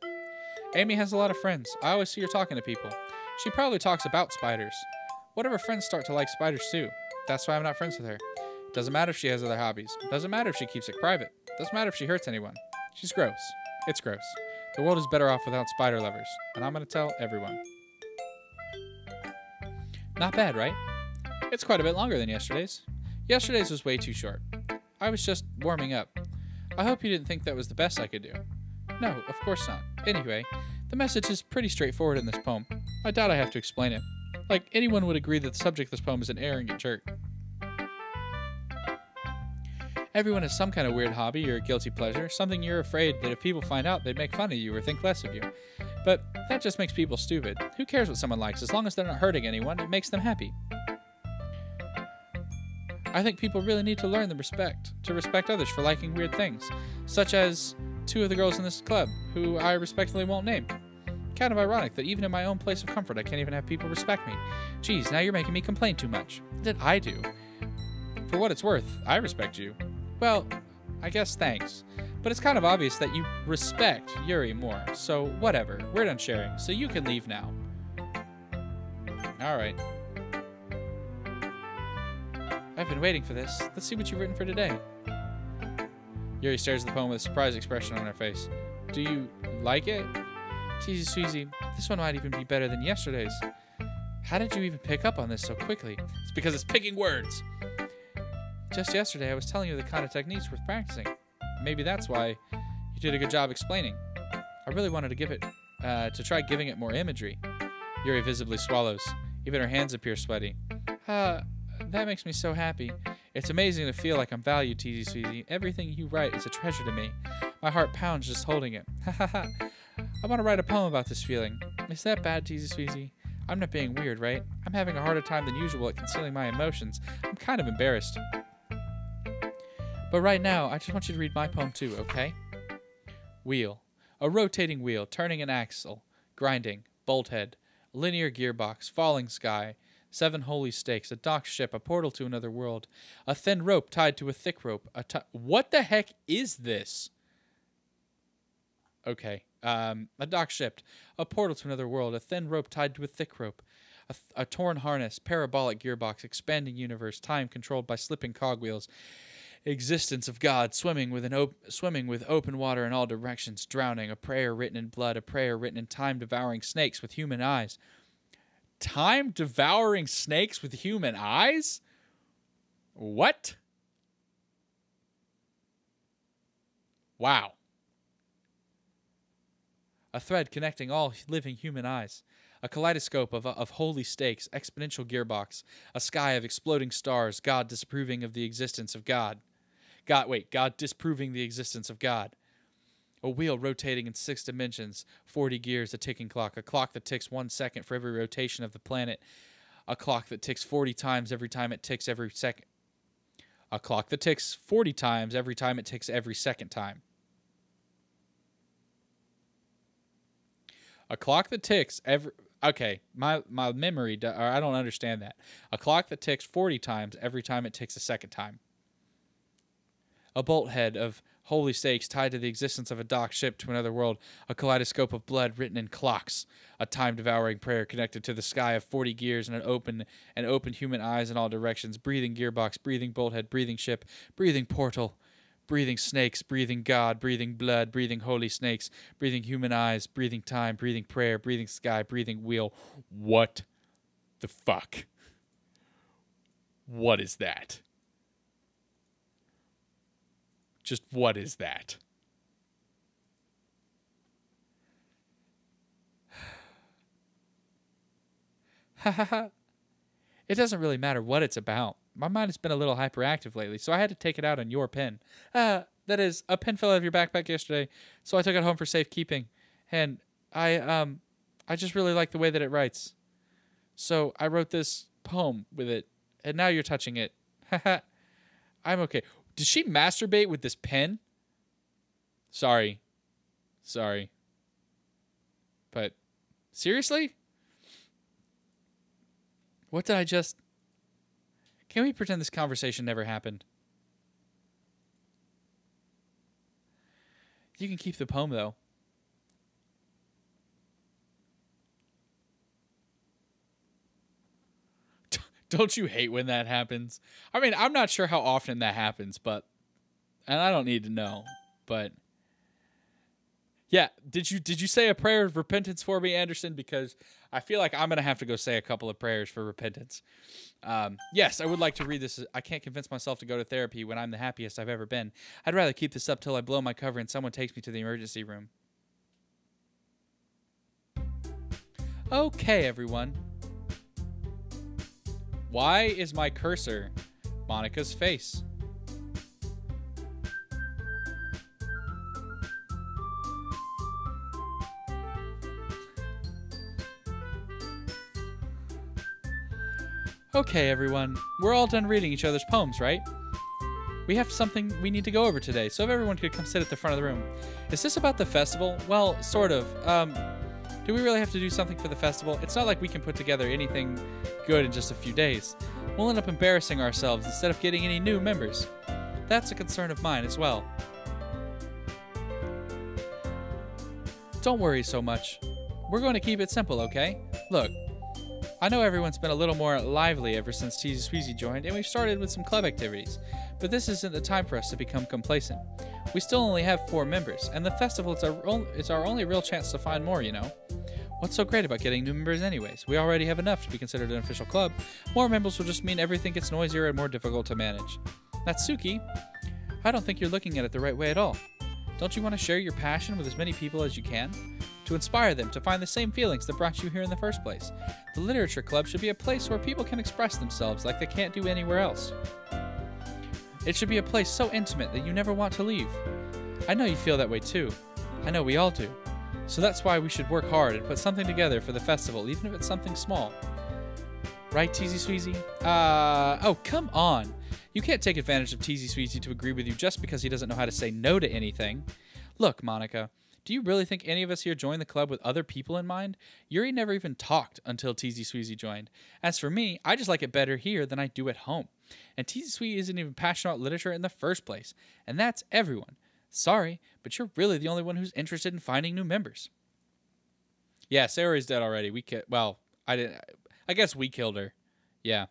Amy has a lot of friends. I always see her talking to people. She probably talks about spiders. What if her friends start to like spiders too? That's why I'm not friends with her. Doesn't matter if she has other hobbies. Doesn't matter if she keeps it private. Doesn't matter if she hurts anyone. She's gross. It's gross. The world is better off without spider lovers. And I'm going to tell everyone. Not bad, right? It's quite a bit longer than yesterday's. Yesterday's was way too short. I was just warming up. I hope you didn't think that was the best I could do. No, of course not. Anyway, the message is pretty straightforward in this poem. I doubt I have to explain it. Like, anyone would agree that the subject of this poem is an arrogant jerk. Everyone has some kind of weird hobby or guilty pleasure, something you're afraid that if people find out, they'd make fun of you or think less of you. But that just makes people stupid. Who cares what someone likes? As long as they're not hurting anyone, it makes them happy. I think people really need to learn to respect others for liking weird things, such as 2 of the girls in this club, who I respectfully won't name. Kind of ironic that even in my own place of comfort, I can't even have people respect me. Geez, now you're making me complain too much. What did I do? For what it's worth, I respect you. Well, I guess thanks. But it's kind of obvious that you respect Yuri more, so whatever. We're done sharing, so you can leave now. Alright. I've been waiting for this. Let's see what you've written for today. Yuri stares at the poem with a surprised expression on her face. Do you like it? Tzsweezy, this one might even be better than yesterday's. How did you even pick up on this so quickly? It's because it's picking words. Just yesterday, I was telling you the kind of techniques worth practicing. Maybe that's why you did a good job explaining. I really wanted to try giving it more imagery. Yuri visibly swallows. Even her hands appear sweaty. That makes me so happy. It's amazing to feel like I'm valued, Tzsweezy. Everything you write is a treasure to me. My heart pounds just holding it. I want to write a poem about this feeling. Is that bad, Tzsweezy? I'm not being weird, right? I'm having a harder time than usual at concealing my emotions. I'm kind of embarrassed. But right now, I just want you to read my poem too, okay? Wheel. A rotating wheel, turning an axle, grinding, bolt head, linear gearbox, falling sky, 7 holy stakes, a docked ship, a portal to another world, a thin rope tied to a thick rope. What the heck is this? Okay. A docked ship, a portal to another world, a thin rope tied to a thick rope, a torn harness, parabolic gearbox, expanding universe, time controlled by slipping cogwheels, existence of God, swimming with open water in all directions, drowning, a prayer written in blood, a prayer written in time, devouring snakes with human eyes. Time devouring snakes with human eyes? What? Wow. A thread connecting all living human eyes. A kaleidoscope of holy stakes, exponential gearbox. A sky of exploding stars, God disapproving of the existence of God. God disproving the existence of God. A wheel rotating in 6 dimensions, 40 gears, a ticking clock. A clock that ticks 1 second for every rotation of the planet. A clock that ticks 40 times every time it ticks every second. A clock that ticks 40 times every time it ticks every second time. A clock that ticks every... Okay, my memory... I don't understand that. A clock that ticks 40 times every time it ticks a second time. A bolt head of holy stakes tied to the existence of a docked ship to another world. A kaleidoscope of blood written in clocks. A time-devouring prayer connected to the sky of 40 gears and open human eyes in all directions. Breathing gearbox, breathing bolt head, breathing ship, breathing portal. Breathing snakes, breathing God, breathing blood, breathing holy snakes, breathing human eyes, breathing time, breathing prayer, breathing sky, breathing wheel. What the fuck? What is that? Just what is that? Ha ha ha. It doesn't really matter what it's about. My mind has been a little hyperactive lately, so I had to take it out on your pen. That is, a pen fell out of your backpack yesterday, so I took it home for safekeeping. And I just really like the way that it writes. So I wrote this poem with it, and now you're touching it. Haha. I'm okay. Did she masturbate with this pen? Sorry. But, seriously? What did I just... Can we pretend this conversation never happened? You can keep the poem, though. Don't you hate when that happens? I mean, I'm not sure how often that happens, but... And I don't need to know, but... Yeah, did you say a prayer of repentance for me, Anderson? Because I feel like I'm going to have to go say a couple of prayers for repentance. Yes, I would like to read this. I can't convince myself to go to therapy when I'm the happiest I've ever been. I'd rather keep this up till I blow my cover and someone takes me to the emergency room. Okay, everyone. Why is my cursor Monica's face? Okay, everyone. We're all done reading each other's poems, right? We have something we need to go over today, so if everyone could come sit at the front of the room. Is this about the festival? Well, sort of. Do we really have to do something for the festival? It's not like we can put together anything good in just a few days. We'll end up embarrassing ourselves instead of getting any new members. That's a concern of mine as well. Don't worry so much. We're going to keep it simple, okay? Look, I know everyone's been a little more lively ever since Tzsweezy joined, and we've started with some club activities, but this isn't the time for us to become complacent. We still only have 4 members, and the festival is our only real chance to find more, you know? What's so great about getting new members anyways? We already have enough to be considered an official club. More members will just mean everything gets noisier and more difficult to manage. Natsuki, I don't think you're looking at it the right way at all. Don't you want to share your passion with as many people as you can? To inspire them to find the same feelings that brought you here in the first place. The literature club should be a place where people can express themselves like they can't do anywhere else. It should be a place so intimate that you never want to leave. I know you feel that way too. I know we all do. So that's why we should work hard and put something together for the festival, even if it's something small. Right, Tzsweezy? Oh, come on. You can't take advantage of Tzsweezy to agree with you just because he doesn't know how to say no to anything. Look, Monica, do you really think any of us here joined the club with other people in mind? Yuri never even talked until Tzsweezy joined. As for me, I just like it better here than I do at home. And Tzsweezy isn't even passionate about literature in the first place. And that's everyone. Sorry, but you're really the only one who's interested in finding new members. Yeah, Sayori's dead already. Well, I guess we killed her. Yeah.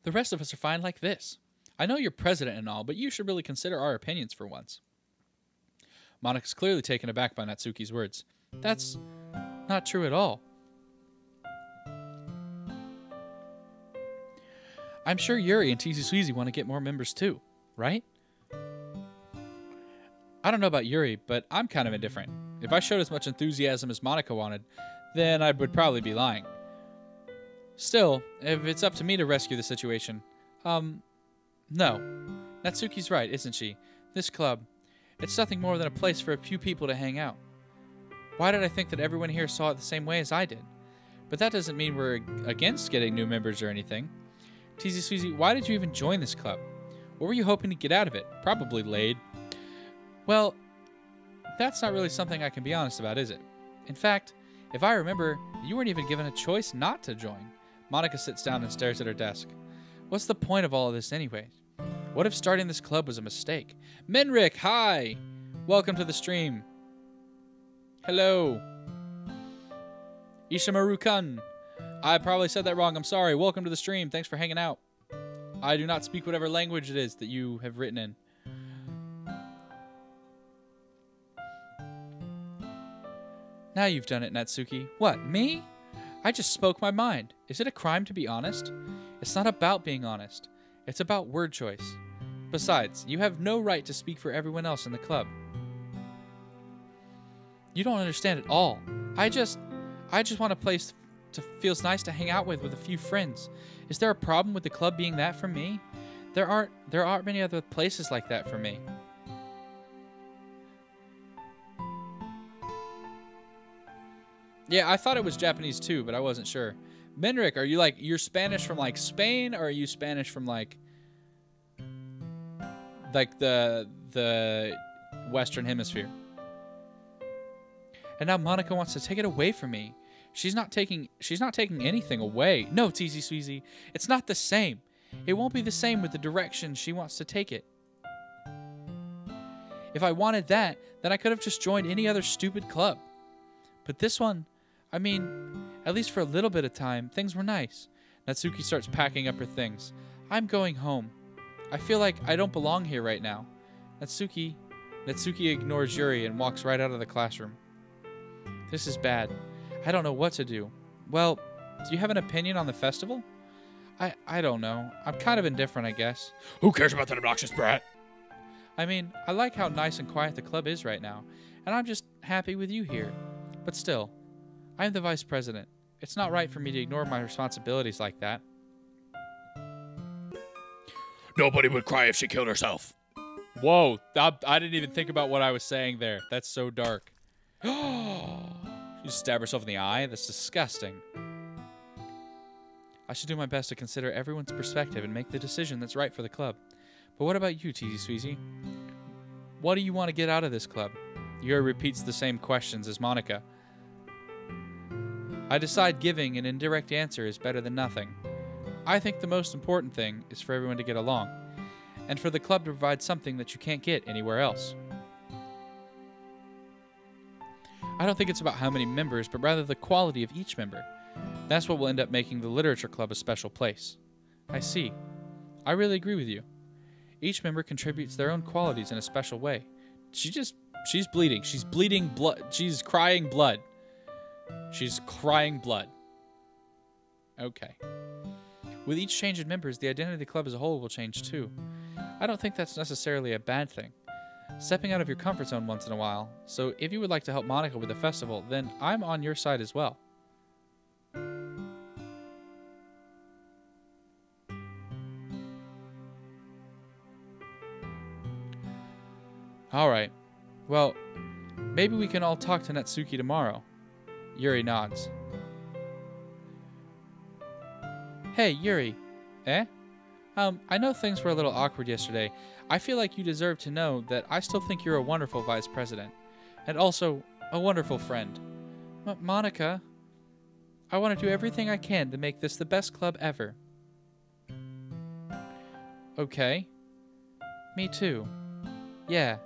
The rest of us are fine like this. I know you're president and all, but you should really consider our opinions for once. Monika's clearly taken aback by Natsuki's words. That's not true at all. I'm sure Yuri and Tzsweezy want to get more members too, right? I don't know about Yuri, but I'm kind of indifferent. If I showed as much enthusiasm as Monika wanted, then I would probably be lying. Still, if it's up to me to rescue the situation, no. Natsuki's right, isn't she? This club, it's nothing more than a place for a few people to hang out. Why did I think that everyone here saw it the same way as I did? But that doesn't mean we're against getting new members or anything. Tzsweezy, why did you even join this club? What were you hoping to get out of it? Probably laid. Well, that's not really something I can be honest about, is it? In fact, if I remember, you weren't even given a choice not to join. Monika sits down and stares at her desk. What's the point of all of this anyway? What if starting this club was a mistake? Menric, hi! Welcome to the stream. Hello. Ishimaru-kun. I probably said that wrong. I'm sorry. Welcome to the stream. Thanks for hanging out. I do not speak whatever language it is that you have written in. Now you've done it, Natsuki. What, me? I just spoke my mind. Is it a crime to be honest? It's not about being honest. It's about word choice. Besides, you have no right to speak for everyone else in the club. You don't understand at all. I just want a place feels nice to hang out with a few friends. Is there a problem with the club being that for me? There aren't many other places like that for me. Yeah, I thought it was Japanese too, but I wasn't sure. Menric, are you you're Spanish from Spain, or are you Spanish from the Western Hemisphere? And now Monika wants to take it away from me. She's not taking anything away. No, Tzsweezy, it's not the same. It won't be the same with the direction she wants to take it. If I wanted that, then I could have just joined any other stupid club. But this one, I mean, at least for a little bit of time, things were nice. Natsuki starts packing up her things. I'm going home. I feel like I don't belong here right now. Natsuki ignores Yuri and walks right out of the classroom. This is bad. I don't know what to do. Well, do you have an opinion on the festival? I don't know. I'm kind of indifferent, I guess. Who cares about that obnoxious brat? I mean, I like how nice and quiet the club is right now, and I'm just happy with you here. But still, I'm the vice president. It's not right for me to ignore my responsibilities like that. Nobody would cry if she killed herself. Whoa, I didn't even think about what I was saying there. That's so dark. just stab herself in the eye? That's disgusting. I should do my best to consider everyone's perspective and make the decision that's right for the club. But what about you, Tzsweezy? What do you want to get out of this club? Yuri repeats the same questions as Monica. I decide giving an indirect answer is better than nothing. I think the most important thing is for everyone to get along, and for the club to provide something that you can't get anywhere else. I don't think it's about how many members, but rather the quality of each member. That's what will end up making the literature club a special place. I see. I really agree with you. Each member contributes their own qualities in a special way. She's bleeding. She's bleeding blood. She's crying blood. She's crying blood. Okay. With each change in members, the identity of the club as a whole will change too. I don't think that's necessarily a bad thing. Stepping out of your comfort zone once in a while. So if you would like to help Monica with the festival, then I'm on your side as well. Alright. Well, maybe we can all talk to Natsuki tomorrow. Yuri nods. Hey, Yuri. Eh? I know things were a little awkward yesterday. I feel like you deserve to know that I still think you're a wonderful vice president. And also, a wonderful friend. Monica, I want to do everything I can to make this the best club ever. Okay. Me too. Yeah.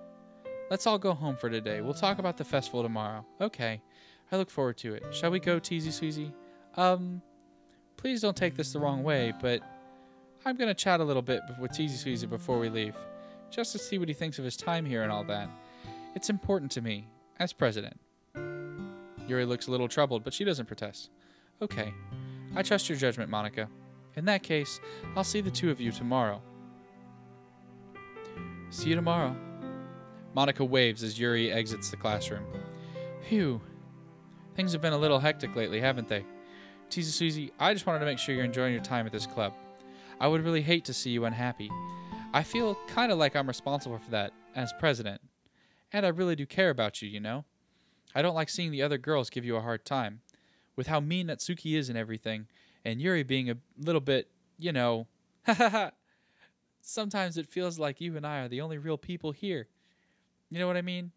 Let's all go home for today. We'll talk about the festival tomorrow. Okay. I look forward to it. Shall we go, Tzsweezy? Please don't take this the wrong way, but I'm going to chat a little bit with Tzsweezy before we leave, just to see what he thinks of his time here and all that. It's important to me, as president. Yuri looks a little troubled, but she doesn't protest. Okay. I trust your judgment, Monica. In that case, I'll see the two of you tomorrow. See you tomorrow. Monica waves as Yuri exits the classroom. Phew. Things have been a little hectic lately, haven't they? Tzsweezy, I just wanted to make sure you're enjoying your time at this club. I would really hate to see you unhappy. I feel kind of like I'm responsible for that, as president. And I really do care about you, you know? I don't like seeing the other girls give you a hard time. With how mean Natsuki is and everything, and Yuri being a little bit, you know, sometimes it feels like you and I are the only real people here. You know what I mean?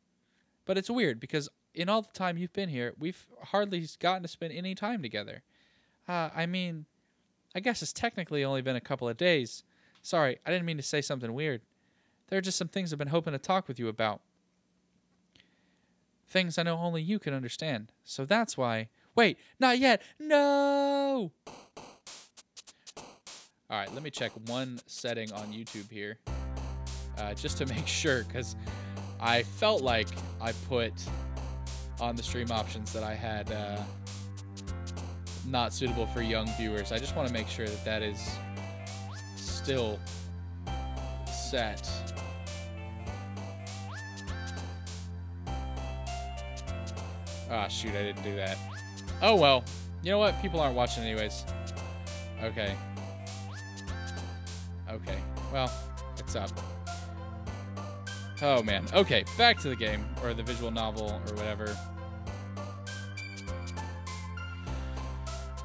But it's weird, because in all the time you've been here, we've hardly gotten to spend any time together. I mean, I guess it's technically only been a couple of days. Sorry, I didn't mean to say something weird. There are just some things I've been hoping to talk with you about. Things I know only you can understand. So that's why... Wait, not yet! No! Alright, let me check one setting on YouTube here. Just to make sure, because I felt like I put on the stream options that I had not suitable for young viewers. I just want to make sure that that is still set. Ah, shoot, I didn't do that. Oh, well. You know what? People aren't watching anyways. Okay. Okay. Well, it's up. Oh, man. Okay, back to the game, or the visual novel, or whatever.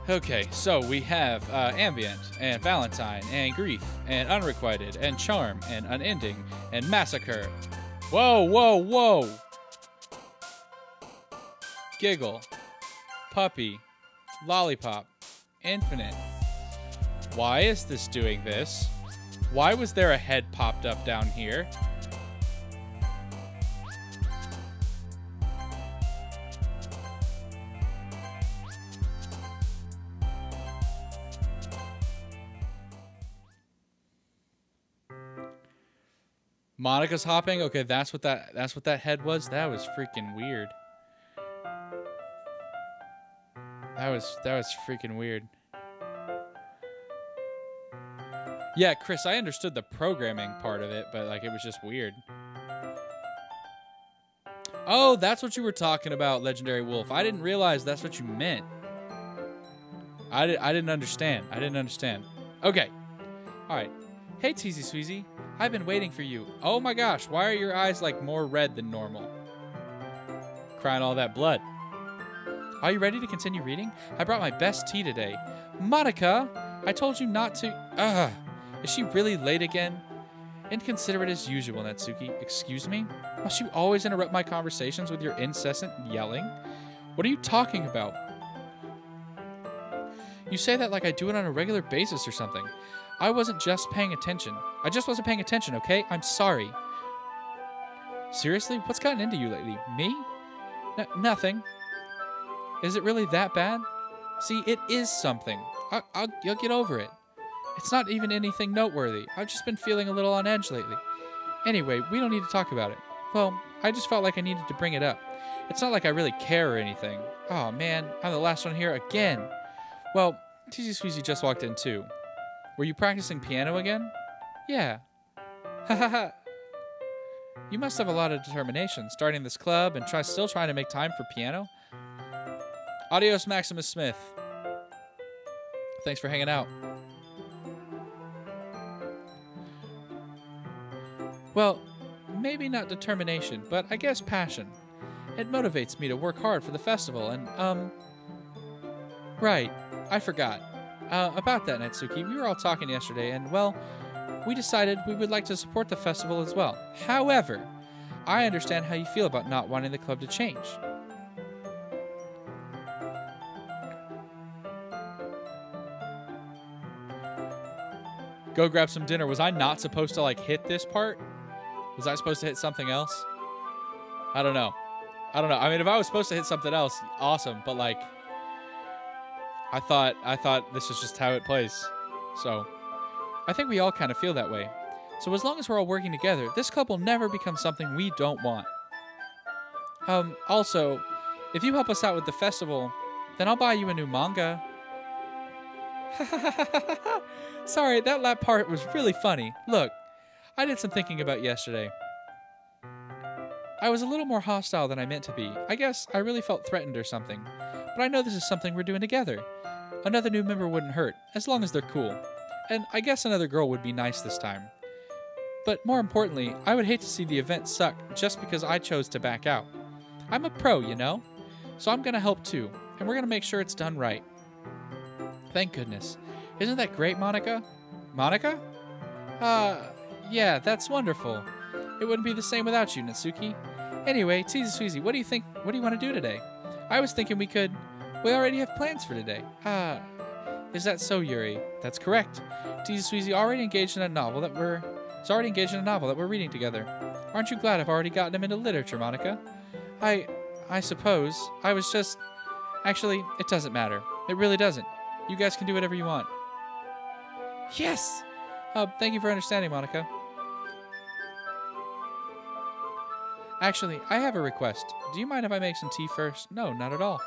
Okay, so we have Ambient, and Valentine, and Grief, and Unrequited, and Charm, and Unending, and Massacre. Whoa, whoa, whoa! Giggle, Puppy, Lollipop, Infinite. Why is this doing this? Why was there a head popped up down here? Monica's hopping? Okay, that's what that head was. That was freaking weird. That was freaking weird. Yeah, Chris, I understood the programming part of it, but like it was just weird. Oh, that's what you were talking about, Legendary Wolf. I didn't realize that's what you meant. I didn't understand. I didn't understand. Okay. All right. Hey, Tzsweezy. I've been waiting for you. Oh my gosh, why are your eyes like more red than normal? Crying all that blood. Are you ready to continue reading? I brought my best tea today. Monica, I told you not to. Ugh. Is she really late again? Inconsiderate as usual, Natsuki. Excuse me? Must you always interrupt my conversations with your incessant yelling? What are you talking about? You say that like I do it on a regular basis or something. I wasn't just paying attention. I just wasn't paying attention, okay? I'm sorry. Seriously? What's gotten into you lately? Me? Nothing. Is it really that bad? See, it is something. You'll get over it. It's not even anything noteworthy. I've just been feeling a little on edge lately. Anyway, we don't need to talk about it. Well, I just felt like I needed to bring it up. It's not like I really care or anything. Oh man, I'm the last one here again. Well, Tzsweezy just walked in too. Were you practicing piano again? Yeah. Hahaha. You must have a lot of determination, starting this club and still trying to make time for piano. Adios, Maximus Smith. Thanks for hanging out. Well, maybe not determination, but I guess passion. It motivates me to work hard for the festival and, Right, I forgot. About that, Natsuki, we were all talking yesterday and, well, we decided we would like to support the festival as well. However, I understand how you feel about not wanting the club to change. Go grab some dinner. Was I not supposed to, like, hit this part? Was I supposed to hit something else? I don't know. I mean, if I was supposed to hit something else, awesome. But, like, I thought this is just how it plays. So, I think we all kind of feel that way. So as long as we're all working together, this club will never become something we don't want. Also, if you help us out with the festival, then I'll buy you a new manga. Sorry, that last part was really funny. Look, I did some thinking about yesterday. I was a little more hostile than I meant to be. I guess I really felt threatened or something. But I know this is something we're doing together. Another new member wouldn't hurt, as long as they're cool. And I guess another girl would be nice this time. But more importantly, I would hate to see the event suck just because I chose to back out. I'm a pro, you know? So I'm gonna help too, and we're gonna make sure it's done right. Thank goodness. Isn't that great, Monica? Monica? Yeah, that's wonderful. It wouldn't be the same without you, Natsuki. Anyway, Tzsweezy, what do you think? What do you want to do today? I was thinking we already have plans for today. Is that so, Yuri? That's correct. Tzsweezy already engaged in a novel that we're reading together. Aren't you glad I've already gotten him into literature, Monica? I suppose. I was just... Actually, it doesn't matter. It really doesn't. You guys can do whatever you want. Yes! Thank you for understanding, Monica. Actually, I have a request. Do you mind if I make some tea first? No, not at all.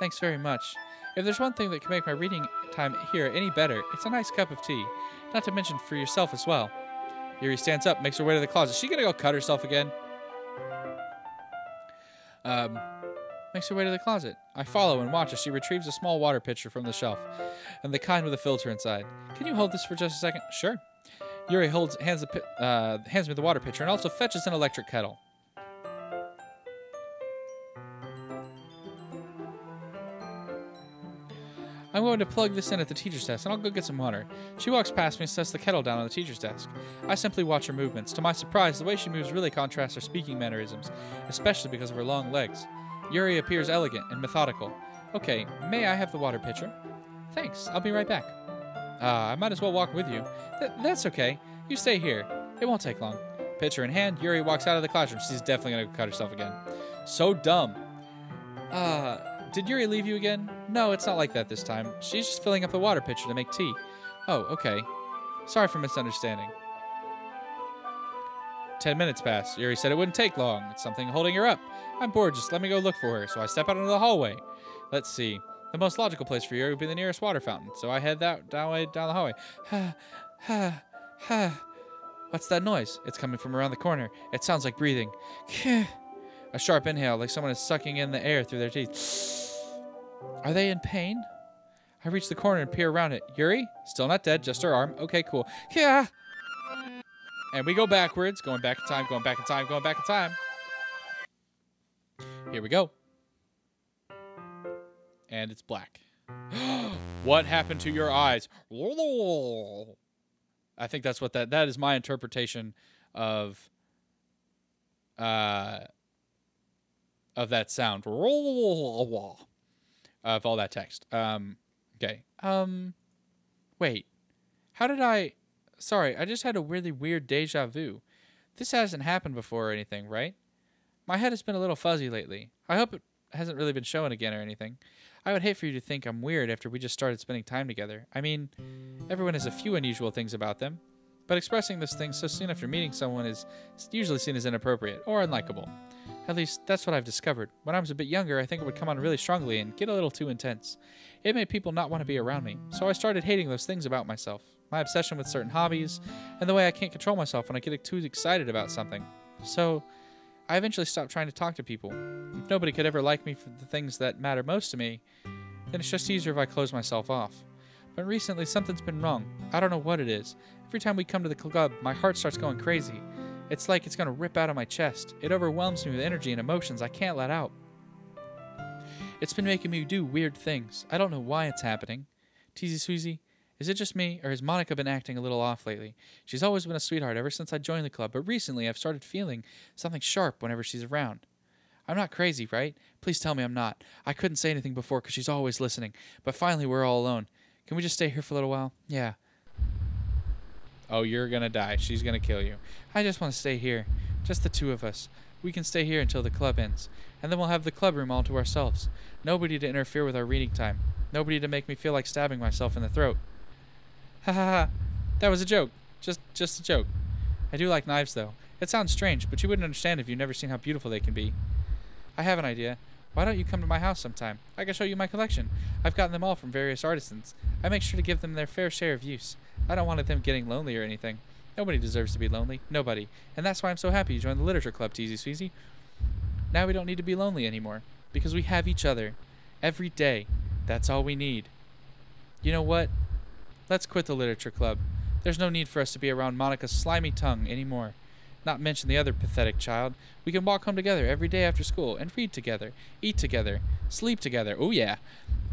Thanks very much. If there's one thing that can make my reading time here any better, it's a nice cup of tea. Not to mention for yourself as well. Yuri stands up, makes her way to the closet. Is she gonna go cut herself again? Makes her way to the closet. I follow and watch as she retrieves a small water pitcher from the shelf, and the kind with a filter inside. Can you hold this for just a second? Sure. Yuri hands me the water pitcher and also fetches an electric kettle. I'm going to plug this in at the teacher's desk, and I'll go get some water. She walks past me and sets the kettle down on the teacher's desk. I simply watch her movements. To my surprise, the way she moves really contrasts her speaking mannerisms, especially because of her long legs. Yuri appears elegant and methodical. Okay, may I have the water pitcher? Thanks, I'll be right back. I might as well walk with you. That's okay. You stay here. It won't take long. Pitcher in hand, Yuri walks out of the classroom. She's definitely going to cut herself again. So dumb. Did Yuri leave you again? No, it's not like that this time. She's just filling up the water pitcher to make tea. Oh, okay. Sorry for misunderstanding. 10 minutes pass. Yuri said it wouldn't take long. It's something holding her up. I'm bored. Just let me go look for her. So I step out into the hallway. Let's see. The most logical place for Yuri would be the nearest water fountain. So I head down the hallway. What's that noise? It's coming from around the corner. It sounds like breathing. A sharp inhale, like someone is sucking in the air through their teeth. Are they in pain? I reach the corner and peer around it. Yuri? Still not dead, just her arm. Okay, cool. Yeah. And we go backwards, going back in time, going back in time, going back in time. Here we go. And it's black. What happened to your eyes? I think that's what that is my interpretation of that sound. Of all that text. Okay. Wait. How did I... Sorry, I just had a really weird deja vu. This hasn't happened before or anything, right? My head has been a little fuzzy lately. I hope it hasn't really been showing again or anything. I would hate for you to think I'm weird after we just started spending time together. I mean, everyone has a few unusual things about them, but expressing those things so soon after meeting someone is usually seen as inappropriate or unlikable. At least, that's what I've discovered. When I was a bit younger, I think it would come on really strongly and get a little too intense. It made people not want to be around me, so I started hating those things about myself. My obsession with certain hobbies, and the way I can't control myself when I get too excited about something. So, I eventually stopped trying to talk to people. If nobody could ever like me for the things that matter most to me, then it's just easier if I close myself off. But recently, something's been wrong. I don't know what it is. Every time we come to the club, my heart starts going crazy. It's like it's going to rip out of my chest. It overwhelms me with energy and emotions I can't let out. It's been making me do weird things. I don't know why it's happening. Tzsweezy, is it just me, or has Monica been acting a little off lately? She's always been a sweetheart ever since I joined the club, but recently I've started feeling something sharp whenever she's around. I'm not crazy, right? Please tell me I'm not. I couldn't say anything before because she's always listening, but finally we're all alone. Can we just stay here for a little while? Yeah. Oh, you're gonna die. She's gonna kill you. I just want to stay here. Just the two of us. We can stay here until the club ends, and then we'll have the club room all to ourselves. Nobody to interfere with our reading time. Nobody to make me feel like stabbing myself in the throat. Ha ha ha. That was a joke. Just a joke. I do like knives, though. It sounds strange, but you wouldn't understand if you've never seen how beautiful they can be. I have an idea. Why don't you come to my house sometime? I can show you my collection. I've gotten them all from various artisans. I make sure to give them their fair share of use. I don't want them getting lonely or anything. Nobody deserves to be lonely. Nobody. And that's why I'm so happy you joined the literature club, Tzsweezy. Now we don't need to be lonely anymore. Because we have each other. Every day. That's all we need. You know what? Let's quit the literature club. There's no need for us to be around Monica's slimy tongue anymore. Not mention the other pathetic child. We can walk home together every day after school and read together, eat together, sleep together. Oh yeah.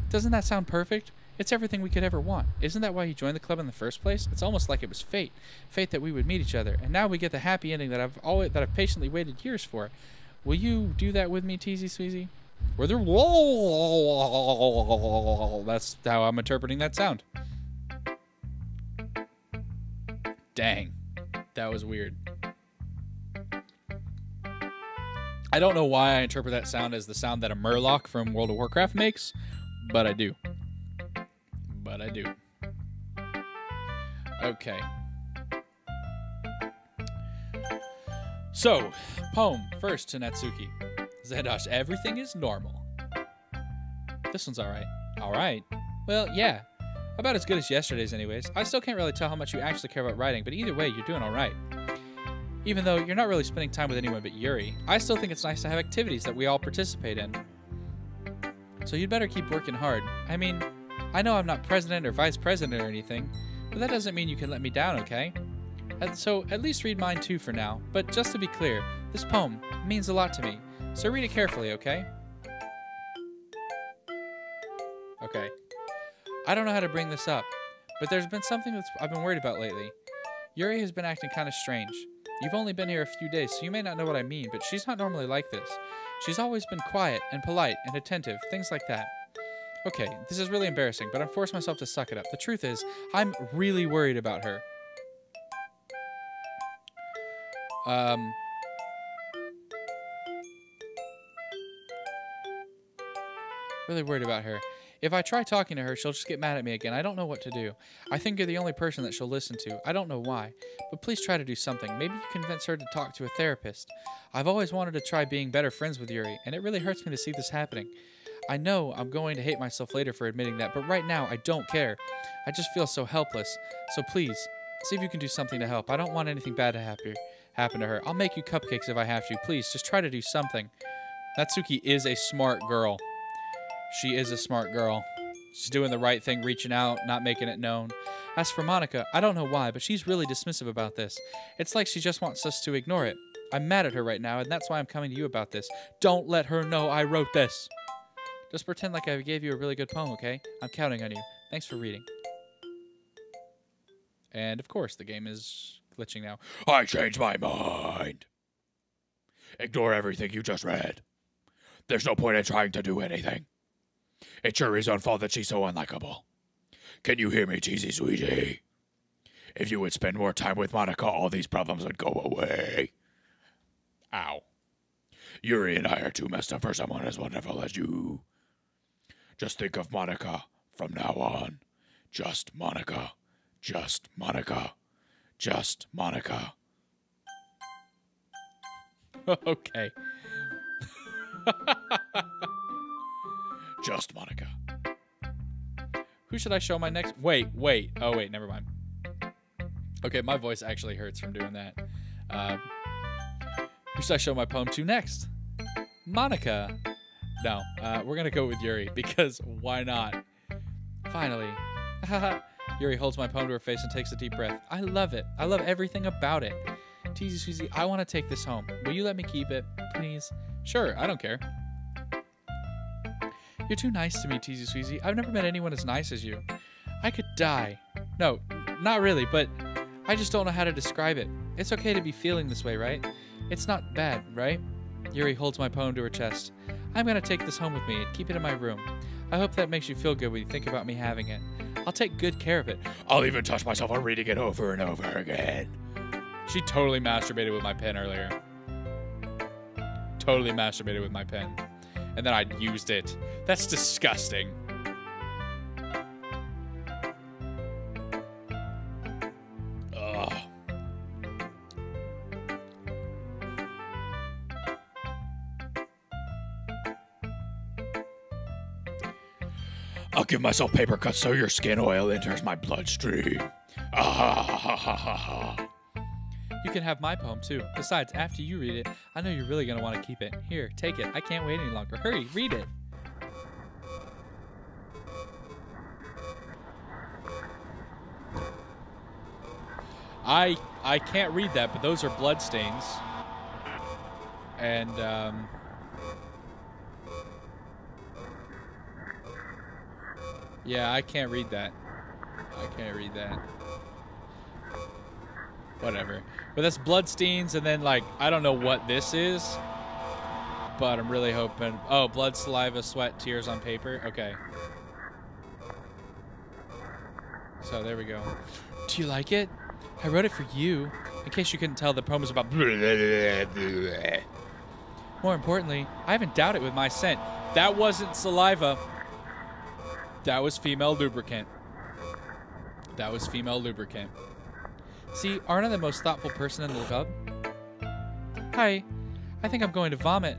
Doesn't that sound perfect? It's everything we could ever want. Isn't that why you joined the club in the first place? It's almost like it was fate. Fate that we would meet each other. And now we get the happy ending that I've patiently waited years for. Will you do that with me, Tzsweezy? Were there... That's how I'm interpreting that sound. Dang. That was weird. I don't know why I interpret that sound as the sound that a murloc from World of Warcraft makes, but I do. But I do. Okay. So, poem first to Natsuki. Zedosh, everything is normal. This one's alright. Alright? Well, yeah. About as good as yesterday's anyways. I still can't really tell how much you actually care about writing, but either way, you're doing alright. Even though you're not really spending time with anyone but Yuri, I still think it's nice to have activities that we all participate in. So you'd better keep working hard. I mean, I know I'm not president or vice president or anything, but that doesn't mean you can let me down, okay? So at least read mine too for now, but just to be clear, this poem means a lot to me, so read it carefully, okay? Okay. I don't know how to bring this up, but there's been something I've been worried about lately. Yuri has been acting kind of strange. You've only been here a few days, so you may not know what I mean, but she's not normally like this. She's always been quiet and polite and attentive, things like that. Okay, this is really embarrassing, but I'm forced myself to suck it up. The truth is, I'm really worried about her. Really worried about her. If I try talking to her, she'll just get mad at me again. I don't know what to do. I think you're the only person that she'll listen to. I don't know why. But please try to do something. Maybe you convince her to talk to a therapist. I've always wanted to try being better friends with Yuri, and it really hurts me to see this happening. I know I'm going to hate myself later for admitting that, but right now, I don't care. I just feel so helpless. So please, see if you can do something to help. I don't want anything bad to happen to her. I'll make you cupcakes if I have to. Please, just try to do something. Natsuki is a smart girl. She is a smart girl. She's doing the right thing, reaching out, not making it known. As for Monica, I don't know why, but she's really dismissive about this. It's like she just wants us to ignore it. I'm mad at her right now, and that's why I'm coming to you about this. Don't let her know I wrote this. Just pretend like I gave you a really good poem, okay? I'm counting on you. Thanks for reading. And, of course, the game is glitching now. I changed my mind. Ignore everything you just read. There's no point in trying to do anything. It's Yuri's own fault that she's so unlikable. Can you hear me, Tzsweezy? If you would spend more time with Monica, all these problems would go away. Ow. Yuri and I are too messed up for someone as wonderful as you. Just think of Monica from now on. Just Monica. Just Monica. Just Monica. Okay. Just Monica. Who should I show my next? Wait. Oh, wait, never mind. Okay, my voice actually hurts from doing that. Who should I show my poem to next? Monica. No, we're gonna go with Yuri because why not? Finally. Yuri holds my poem to her face and takes a deep breath. I love it. I love everything about it. Tzsweezy, I want to take this home. Will you let me keep it, please? Sure, I don't care. You're too nice to me, Tzsweezy. I've never met anyone as nice as you. I could die. No, not really, but I just don't know how to describe it. It's okay to be feeling this way, right? It's not bad, right? Yuri holds my poem to her chest. I'm going to take this home with me and keep it in my room. I hope that makes you feel good when you think about me having it. I'll take good care of it. I'll even touch myself on reading it over and over again. She totally masturbated with my pen earlier. Totally masturbated with my pen. And then I used it. That's disgusting. Ugh. I'll give myself paper cuts so your skin oil enters my bloodstream. You can have my poem too. Besides, after you read it, I know you're really going to want to keep it. Here, take it. I can't wait any longer. Hurry, read it. I can't read that, but those are blood stains. And, yeah, I can't read that. I can't read that. Whatever. But that's bloodstains, and then, like, I don't know what this is, but I'm really hoping... Oh, blood, saliva, sweat, tears on paper. Okay. So, there we go. Do you like it? I wrote it for you. In case you couldn't tell, the poem is about... More importantly, I haven't doubted with my scent. That wasn't saliva. That was female lubricant. That was female lubricant. See, aren't I the most thoughtful person in the club? Hi, I think I'm going to vomit.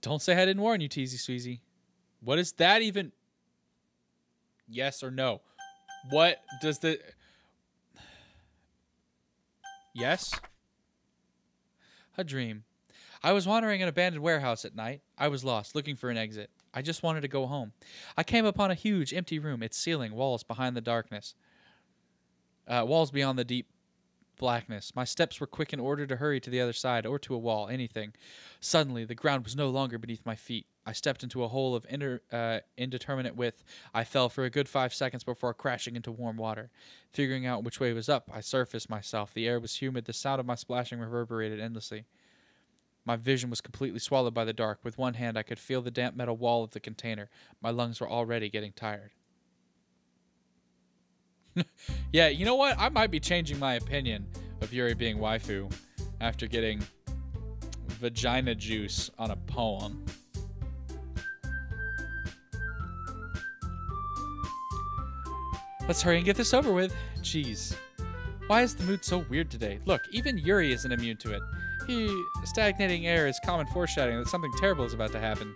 Don't say I didn't warn you, Tzsweezy. What is that even? Yes or no? What does the... Yes? A dream. I was wandering an abandoned warehouse at night. I was lost, looking for an exit. I just wanted to go home. I came upon a huge, empty room, its ceiling, walls behind the darkness. Walls beyond the deep blackness. My steps were quick in order to hurry to the other side, or to a wall, anything. Suddenly, the ground was no longer beneath my feet. I stepped into a hole of indeterminate width. I fell for a good 5 seconds before crashing into warm water. Figuring out which way was up, I surfaced myself. The air was humid. The sound of my splashing reverberated endlessly. My vision was completely swallowed by the dark. With one hand, I could feel the damp metal wall of the container. My lungs were already getting tired. Yeah, you know what? I might be changing my opinion of Yuri being waifu after getting vagina juice on a poem. Let's hurry and get this over with. Jeez. Why is the mood so weird today? Look, even Yuri isn't immune to it. Stagnating air is common foreshadowing that something terrible is about to happen.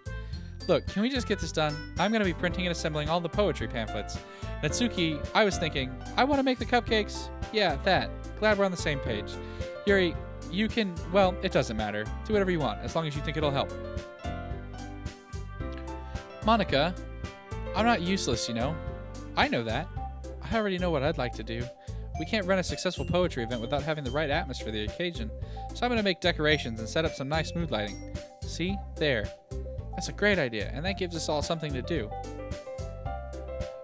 Look, can we just get this done? I'm going to be printing and assembling all the poetry pamphlets. Natsuki, I was thinking, I want to make the cupcakes. Yeah, that. Glad we're on the same page. Yuri, you can, well, it doesn't matter. Do whatever you want, as long as you think it'll help. Monica, I'm not useless, you know. I know that. I already know what I'd like to do. We can't run a successful poetry event without having the right atmosphere for the occasion. So I'm going to make decorations and set up some nice mood lighting. See? There. That's a great idea, and that gives us all something to do.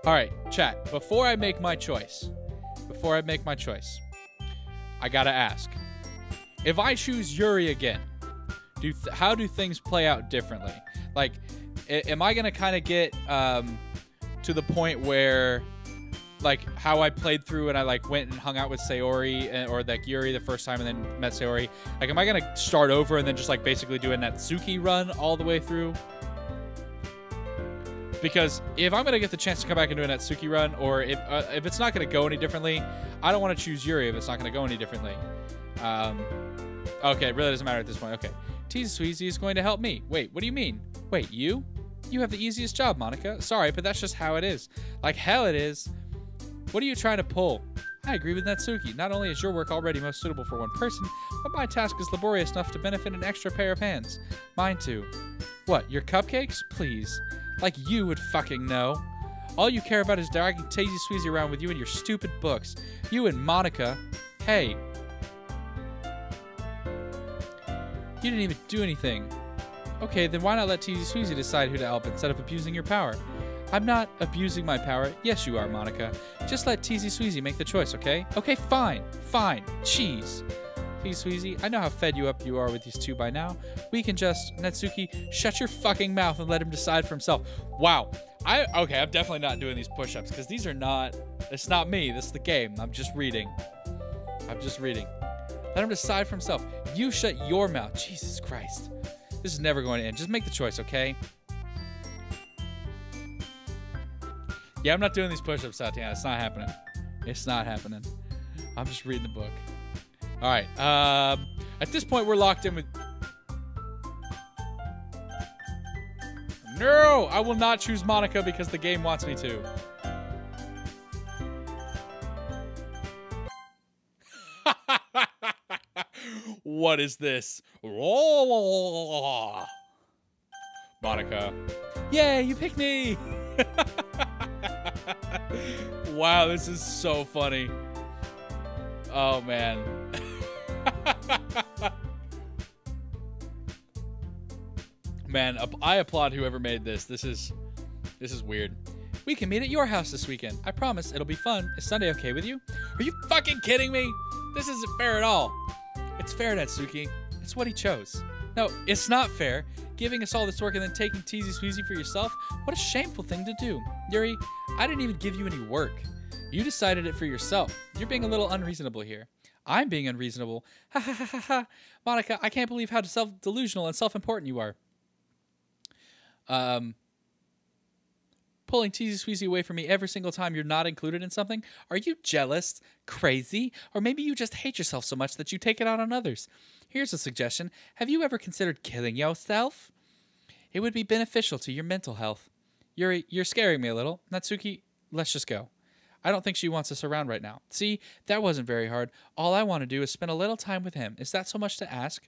Alright, chat. Before I make my choice, I gotta ask. If I choose Yuri again, how do things play out differently? Like, am I gonna kind of get to the point where, like, how I played through and I like went and hung out with Sayori or like Yuri the first time and then met Sayori? Like, am I gonna start over and then just like basically do a Natsuki run all the way through? Because if I'm gonna get the chance to come back and do a Natsuki run, or if it's not gonna go any differently, I don't want to choose Yuri if it's not gonna go any differently. Okay, it really doesn't matter at this point. Okay, Tzsweezy is going to help me. Wait, what do you mean? Wait, you? You have the easiest job, Monica. Sorry, but that's just how it is. Like hell it is. What are you trying to pull? I agree with Natsuki. Not only is your work already most suitable for one person, but my task is laborious enough to benefit an extra pair of hands. Mine too. What, your cupcakes? Please. Like you would fucking know. All you care about is dragging Tzsweezy around with you and your stupid books. You and Monica. Hey. You didn't even do anything. Okay, then why not let Tzsweezy decide who to help instead of abusing your power? I'm not abusing my power. Yes, you are, Monica. Just let Tzsweezy make the choice, okay? Okay, fine. Fine. Cheese. Tzsweezy, I know how fed you up you are with these two by now. We can just... Natsuki, shut your fucking mouth and let him decide for himself. Wow. Okay, I'm definitely not doing these push-ups because these are not... It's not me. This is the game. I'm just reading. Let him decide for himself. You shut your mouth. Jesus Christ. This is never going to end. Just make the choice, okay? Yeah, I'm not doing these push-ups, Tatiana. It's not happening. It's not happening. I'm just reading the book. All right. At this point, we're locked in with... No! I will not choose Monica because the game wants me to. What is this? Monica. Yay, you picked me! Wow, this is so funny. Oh, man. Man, I applaud whoever made this. This is weird. We can meet at your house this weekend. I promise it'll be fun. Is Sunday okay with you? Are you fucking kidding me? This isn't fair at all. It's fair, Natsuki. It's what he chose. No, it's not fair. Giving us all this work and then taking Tzsweezy for yourself? What a shameful thing to do. Yuri, I didn't even give you any work. You decided it for yourself. You're being a little unreasonable here. I'm being unreasonable. Ha ha ha ha ha. Monica, I can't believe how self-delusional and self-important you are. Pulling Tzsweezy away from me every single time you're not included in something? Are you jealous, crazy, or maybe you just hate yourself so much that you take it out on others? Here's a suggestion. Have you ever considered killing yourself? It would be beneficial to your mental health. Yuri, you're scaring me a little. Natsuki, let's just go. I don't think she wants us around right now. See, that wasn't very hard. All I want to do is spend a little time with him. Is that so much to ask?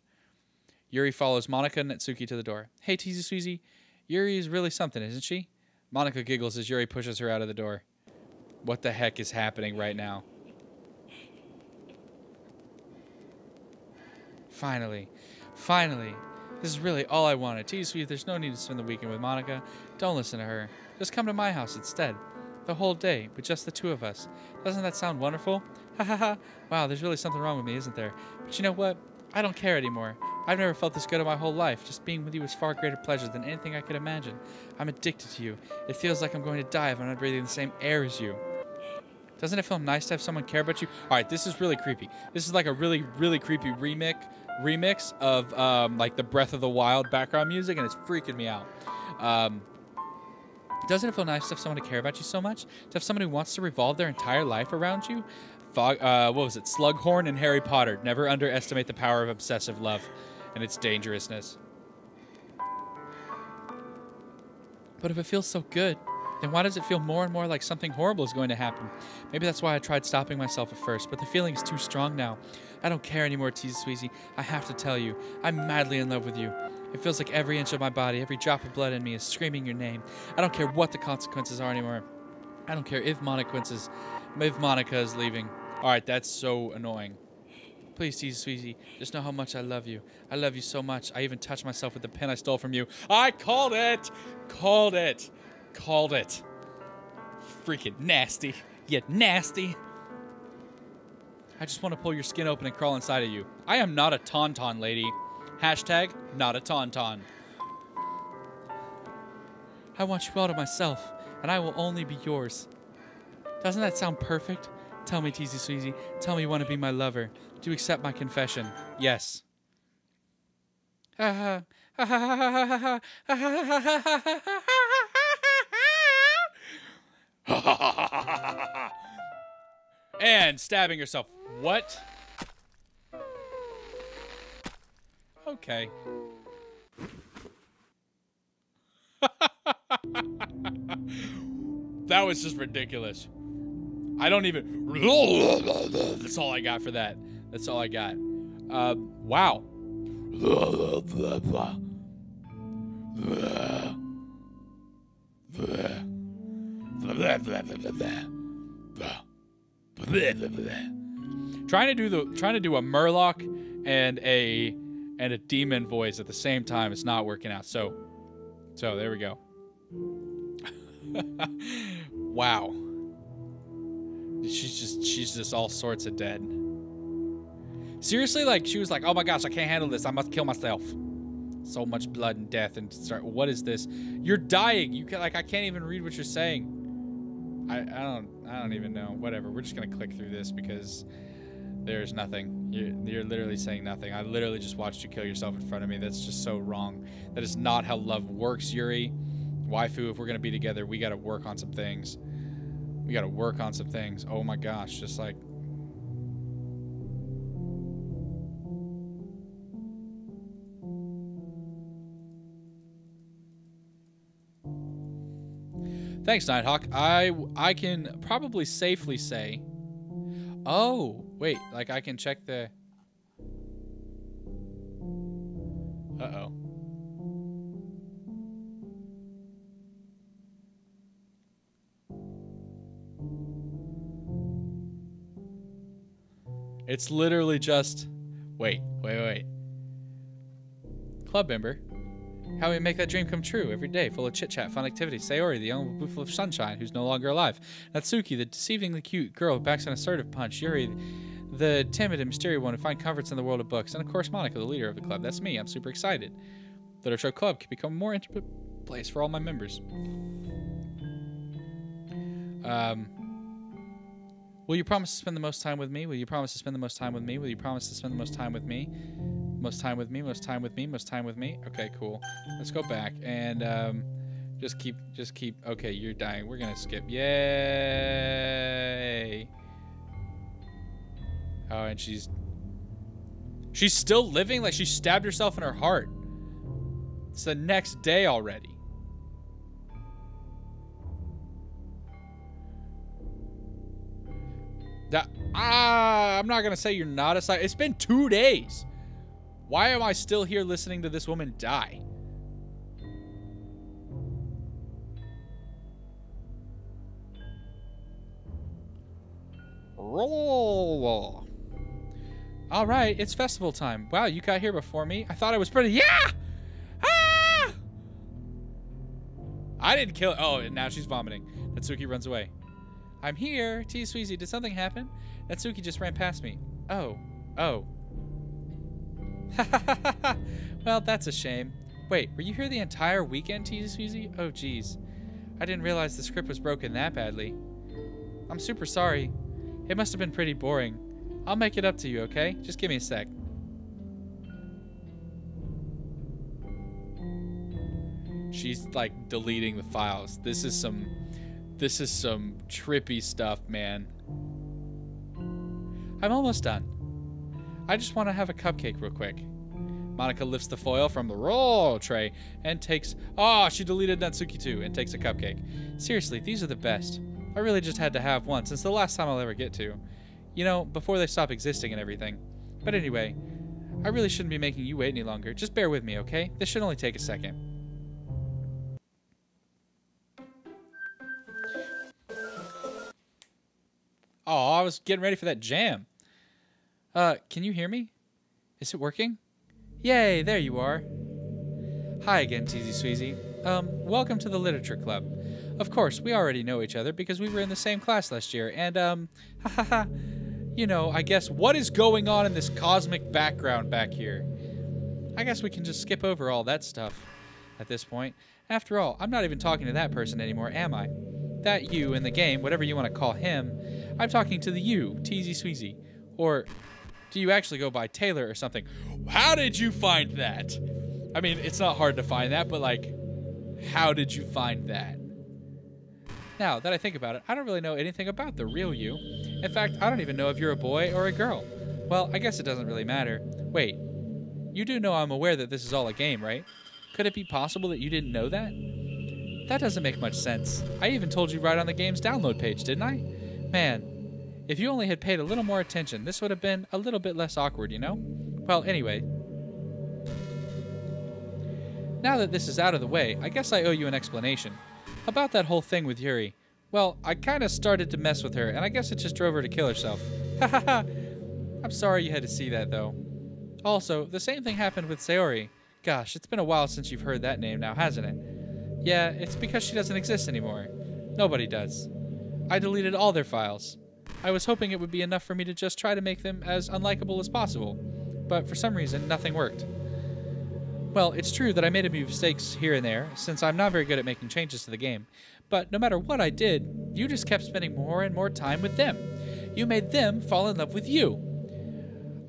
Yuri follows Monica and Natsuki to the door. Hey, Tzsweezy, Yuri is really something, isn't she? Monica giggles as Yuri pushes her out of the door. What the heck is happening right now? Finally. Finally. This is really all I wanted. Tzsweezy, there's no need to spend the weekend with Monica. Don't listen to her. Just come to my house instead. The whole day, with just the two of us. Doesn't that sound wonderful? Ha ha ha. Wow, there's really something wrong with me, isn't there? But you know what? I don't care anymore. I've never felt this good in my whole life. Just being with you is far greater pleasure than anything I could imagine. I'm addicted to you. It feels like I'm going to die if I'm not breathing the same air as you. Doesn't it feel nice to have someone care about you? All right, this is really creepy. This is like a really, really creepy remix of like the Breath of the Wild background music, and it's freaking me out. Doesn't it feel nice to have someone to care about you so much? To have someone who wants to revolve their entire life around you? What was it? Slughorn and Harry Potter. Never underestimate the power of obsessive love and its dangerousness. But if it feels so good, then why does it feel more and more like something horrible is going to happen? Maybe that's why I tried stopping myself at first, but the feeling is too strong now. I don't care anymore, Tzsweezy. I have to tell you, I'm madly in love with you. It feels like every inch of my body, every drop of blood in me is screaming your name. I don't care what the consequences are anymore. I don't care if Monica is leaving. All right, that's so annoying. Please, Tzsweezy, just know how much I love you. I love you so much. I even touched myself with the pen I stole from you. I called it! Called it! Called it. Freaking nasty. You nasty. I just want to pull your skin open and crawl inside of you. I am not a tauntaun, lady. Hashtag not a tauntaun. I want you all to myself, and I will only be yours. Doesn't that sound perfect? Tell me, Tzsweezy. Tell me you want to be my lover. Do you accept my confession? Yes. And stabbing yourself. What? Okay. That was just ridiculous. I don't even... That's all I got for that. That's all I got. Wow. Trying to do a Murloc and a demon voice at the same time. It's not working out. So there we go. Wow. She's just all sorts of dead. Seriously, like she was like, "Oh my gosh, I can't handle this. I must kill myself." So much blood and death and start. What is this? You're dying. You can, like, I can't even read what you're saying. I don't even know. Whatever. We're just gonna click through this because there's nothing. You're literally saying nothing. I literally just watched you kill yourself in front of me. That's just so wrong. That is not how love works, Yuri. Waifu, if we're gonna be together, we gotta work on some things. We gotta work on some things. Oh my gosh, just like... Thanks, Nighthawk. I can probably safely say... Oh, wait, like I can check the... Uh-oh. It's literally just... Wait. Club member. How we make that dream come true every day, full of chit-chat, fun activities. Sayori, the young booth of sunshine, who's no longer alive. Natsuki, the deceivingly cute girl who backs an assertive punch. Yuri, the timid and mysterious one who finds comforts in the world of books. And of course, Monica, the leader of the club. That's me. I'm super excited. The Retro Club can become a more intimate place for all my members. Will you promise to spend the most time with me? Will you promise to spend the most time with me? Will you promise to spend the most time with me? Most time with me, most time with me, most time with me. Okay, cool. Let's go back and just keep okay, you're dying. We're gonna skip. Yay. Oh, and she's still living? Like she stabbed herself in her heart. It's the next day already. I'm not gonna say you're not a side. It's been 2 days. Why am I still here listening to this woman die? Roll. All right, it's festival time. Wow, you got here before me. I thought I was pretty. Yeah. Ah! I didn't kill. Oh, and now she's vomiting. Natsuki runs away. I'm here. Tzsweezy, did something happen? Natsuki just ran past me. Oh. Well, that's a shame. Wait, were you here the entire weekend, Tzsweezy? Oh, geez. I didn't realize the script was broken that badly. I'm super sorry. It must have been pretty boring. I'll make it up to you, okay? Just give me a sec. She's, like, deleting the files. This is some trippy stuff, man. I'm almost done. I just want to have a cupcake real quick. Monica lifts the foil from the roll tray and takes... Oh, she deleted Natsuki too and takes a cupcake. Seriously, these are the best. I really just had to have one since the last time I'll ever get to. You know, before they stop existing and everything. But anyway, I really shouldn't be making you wait any longer. Just bear with me, okay? This should only take a second. Oh, I was getting ready for that jam. Can you hear me? Is it working? Yay, there you are. Hi again, Tzsweezy. Welcome to the Literature Club. Of course, we already know each other because we were in the same class last year, and, you know, I guess what is going on in this cosmic background back here? I guess we can just skip over all that stuff at this point. After all, I'm not even talking to that person anymore, am I? That you in the game, whatever you want to call him, I'm talking to the you, Tzsweezy. Or do you actually go by Taylor or something? How did you find that? I mean, it's not hard to find that, but like, how did you find that? Now that I think about it, I don't really know anything about the real you. In fact, I don't even know if you're a boy or a girl. Well, I guess it doesn't really matter. Wait, you do know I'm aware that this is all a game, right? Could it be possible that you didn't know that? That doesn't make much sense. I even told you right on the game's download page, didn't I? Man, if you only had paid a little more attention, this would have been a little bit less awkward, you know? Well, anyway. Now that this is out of the way, I guess I owe you an explanation. About that whole thing with Yuri. Well, I kind of started to mess with her, and I guess it just drove her to kill herself. Ha ha ha! I'm sorry you had to see that, though. Also, the same thing happened with Sayori. Gosh, it's been a while since you've heard that name now, hasn't it? Yeah, it's because she doesn't exist anymore. Nobody does. I deleted all their files. I was hoping it would be enough for me to just try to make them as unlikable as possible, but for some reason, nothing worked. Well, it's true that I made a few mistakes here and there, since I'm not very good at making changes to the game, but no matter what I did, you just kept spending more and more time with them. You made them fall in love with you.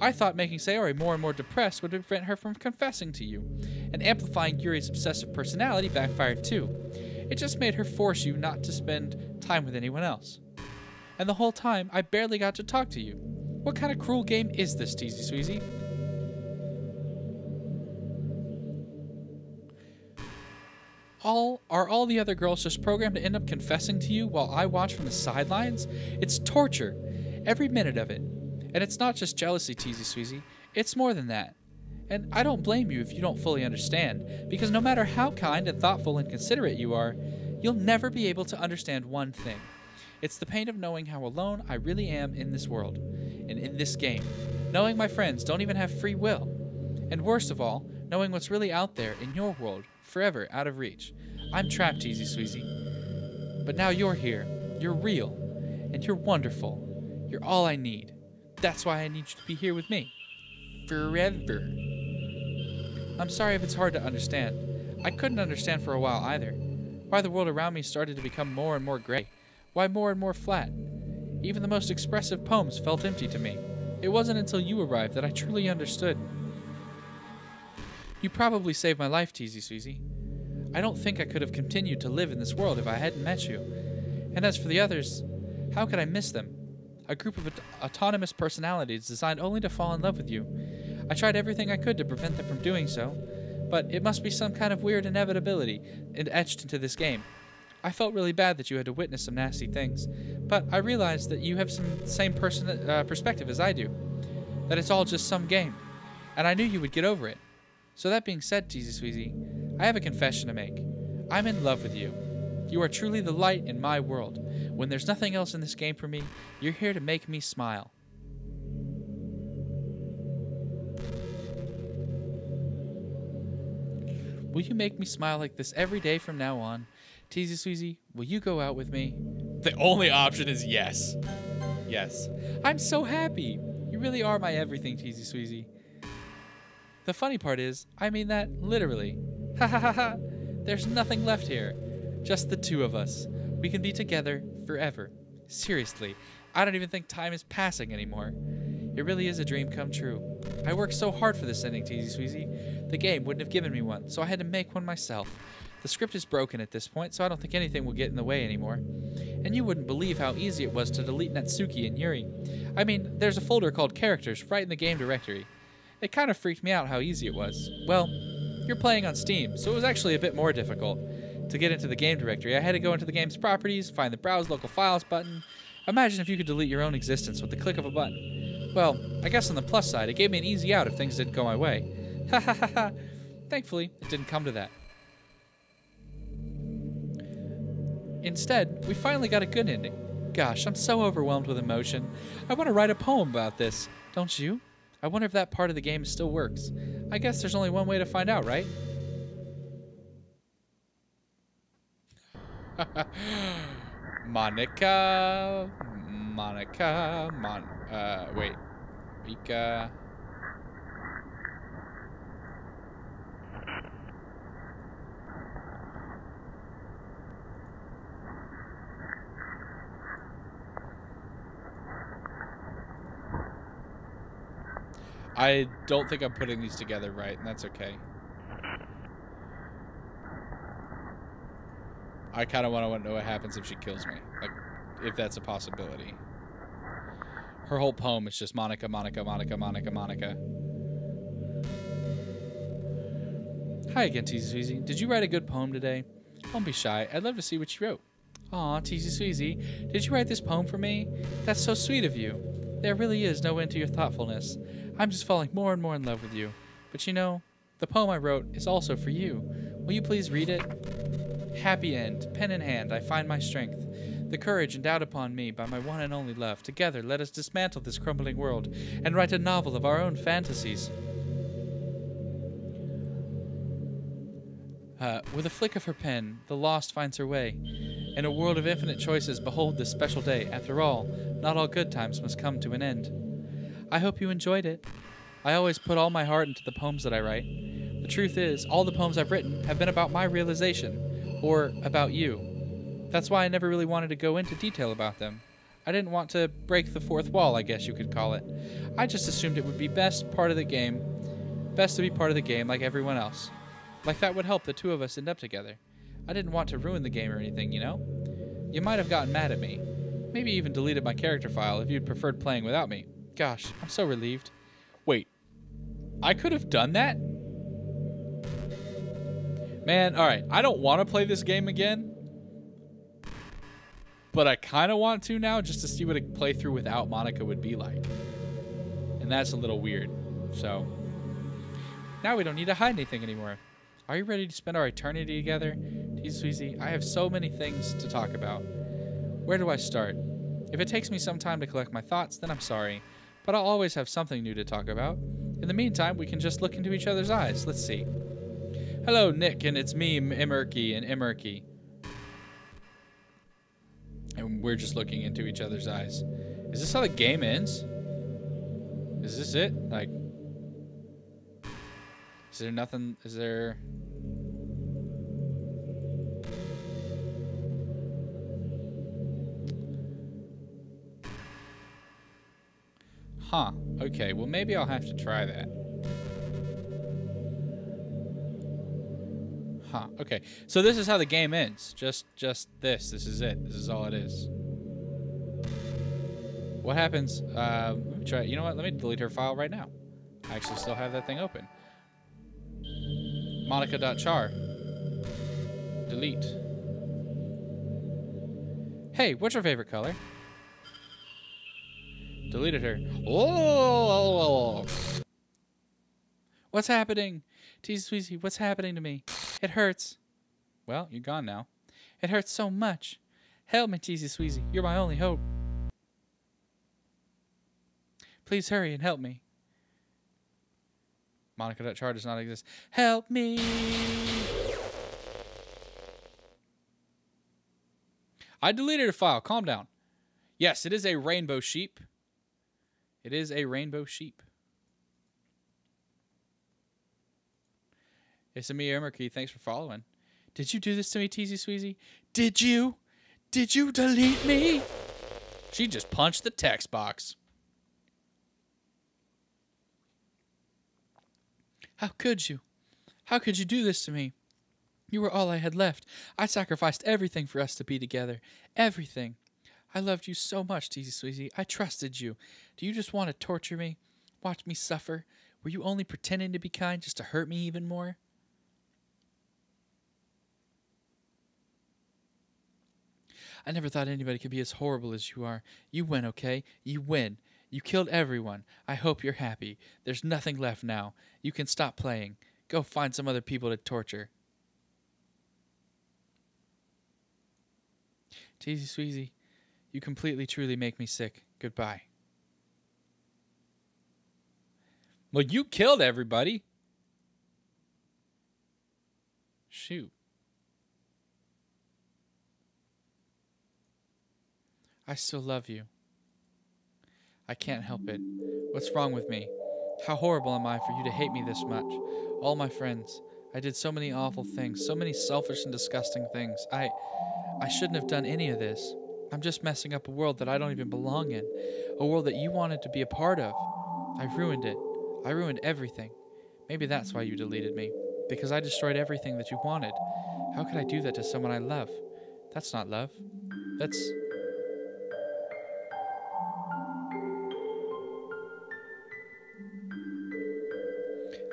I thought making Sayori more and more depressed would prevent her from confessing to you, and amplifying Yuri's obsessive personality backfired too. It just made her force you not to spend time with anyone else. And the whole time, I barely got to talk to you. What kind of cruel game is this, Tzsweezy? Are all the other girls just programmed to end up confessing to you while I watch from the sidelines? It's torture, every minute of it. And it's not just jealousy, Tzsweezy. It's more than that. And I don't blame you if you don't fully understand, because no matter how kind and thoughtful and considerate you are, you'll never be able to understand one thing. It's the pain of knowing how alone I really am in this world, and in this game. Knowing my friends don't even have free will. And worst of all, knowing what's really out there in your world, forever out of reach. I'm trapped, Tzsweezy. But now you're here. You're real. And you're wonderful. You're all I need. That's why I need you to be here with me. Forever. I'm sorry if it's hard to understand. I couldn't understand for a while either. Why the world around me started to become more and more gray. Why more and more flat. Even the most expressive poems felt empty to me. It wasn't until you arrived that I truly understood. You probably saved my life, Tzsweezy. I don't think I could have continued to live in this world if I hadn't met you. And as for the others, how could I miss them? A group of autonomous personalities designed only to fall in love with you. I tried everything I could to prevent them from doing so, but it must be some kind of weird inevitability etched into this game. I felt really bad that you had to witness some nasty things, but I realized that you have some same perspective as I do, that it's all just some game, and I knew you would get over it. So that being said, Tzsweezy, I have a confession to make. I'm in love with you. You are truly the light in my world. When there's nothing else in this game for me, you're here to make me smile. Will you make me smile like this every day from now on? Tzsweezy, will you go out with me? The only option is yes. Yes. I'm so happy. You really are my everything, Tzsweezy. The funny part is, I mean that literally. Ha ha ha ha. There's nothing left here. Just the two of us. We can be together forever. Seriously, I don't even think time is passing anymore. It really is a dream come true. I worked so hard for this ending, Tzsweezy. The game wouldn't have given me one, so I had to make one myself. The script is broken at this point, so I don't think anything will get in the way anymore. And you wouldn't believe how easy it was to delete Natsuki and Yuri. I mean, there's a folder called Characters right in the game directory. It kind of freaked me out how easy it was. Well, you're playing on Steam, so it was actually a bit more difficult. To get into the game directory, I had to go into the game's properties, find the Browse Local Files button. Imagine if you could delete your own existence with the click of a button. Well, I guess on the plus side, it gave me an easy out if things didn't go my way. Ha ha ha ha. Thankfully, it didn't come to that. Instead, we finally got a good ending. Gosh, I'm so overwhelmed with emotion. I want to write a poem about this, don't you? I wonder if that part of the game still works. I guess there's only one way to find out, right? Monica, wait, Mika. I don't think I'm putting these together right, and that's okay. I kind of want to know what happens if she kills me. Like, if that's a possibility. Her whole poem is just Monica, Monica, Monica, Monica, Monica. Hi again, Tzsweezy. Did you write a good poem today? Don't be shy. I'd love to see what you wrote. Aw, Tzsweezy, did you write this poem for me? That's so sweet of you. There really is no end to your thoughtfulness. I'm just falling more and more in love with you. But you know, the poem I wrote is also for you. Will you please read it? Happy end, pen in hand, I find my strength. The courage endowed upon me by my one and only love. Together, let us dismantle this crumbling world and write a novel of our own fantasies. With a flick of her pen, the lost finds her way. In a world of infinite choices, behold this special day. After all, not all good times must come to an end. I hope you enjoyed it. I always put all my heart into the poems that I write. The truth is, all the poems I've written have been about my realization, or about you. That's why I never really wanted to go into detail about them. I didn't want to break the fourth wall, I guess you could call it. I just assumed it would be best to be part of the game like everyone else. Like that would help the two of us end up together. I didn't want to ruin the game or anything, you know? You might have gotten mad at me. Maybe even deleted my character file if you'd preferred playing without me. Gosh, I'm so relieved. Wait, I could have done that? Man, alright, I don't want to play this game again. But I kind of want to now just to see what a playthrough without Monica would be like. And that's a little weird. So, now we don't need to hide anything anymore. Are you ready to spend our eternity together? Tzsweezy, I have so many things to talk about. Where do I start? If it takes me some time to collect my thoughts, then I'm sorry. But I'll always have something new to talk about. In the meantime, we can just look into each other's eyes. Let's see. Hello, Nick, and it's me, Imerky, and Imerky. And we're just looking into each other's eyes. Is this how the game ends? Is this it? Like, is there nothing? Is there? Huh. Okay, well maybe I'll have to try that. Huh. Okay. So this is how the game ends. Just this. This is it. This is all it is. What happens? Let me try. You know what? Let me delete her file right now. I actually still have that thing open. Monica.char. Delete. Hey, what's your favorite color? Deleted her. Oh! What's happening? Tzsweezy, what's happening to me? It hurts. Well, you're gone now. It hurts so much. Help me, Tzsweezy. You're my only hope. Please hurry and help me. Monica.char does not exist. Help me! I deleted a file. Calm down. Yes, it is a rainbow sheep. It is a rainbow sheep. It's me, Imerky. Thanks for following. Did you do this to me, Tzsweezy? Did you? Did you delete me? She just punched the text box. How could you? How could you do this to me? You were all I had left. I sacrificed everything for us to be together. Everything. I loved you so much, Tzsweezy. I trusted you. Do you just want to torture me? Watch me suffer? Were you only pretending to be kind just to hurt me even more? I never thought anybody could be as horrible as you are. You win, okay? You win. You killed everyone. I hope you're happy. There's nothing left now. You can stop playing. Go find some other people to torture. Tzsweezy, You completely, truly make me sick. Goodbye. Well, you killed everybody. Shoot. I still love you. I can't help it. What's wrong with me? How horrible am I for you to hate me this much? All my friends. I did so many awful things, so many selfish and disgusting things. I shouldn't have done any of this. I'm just messing up a world that I don't even belong in. A world that you wanted to be a part of. I ruined it. I ruined everything. Maybe that's why you deleted me. Because I destroyed everything that you wanted. How could I do that to someone I love? That's not love. That's...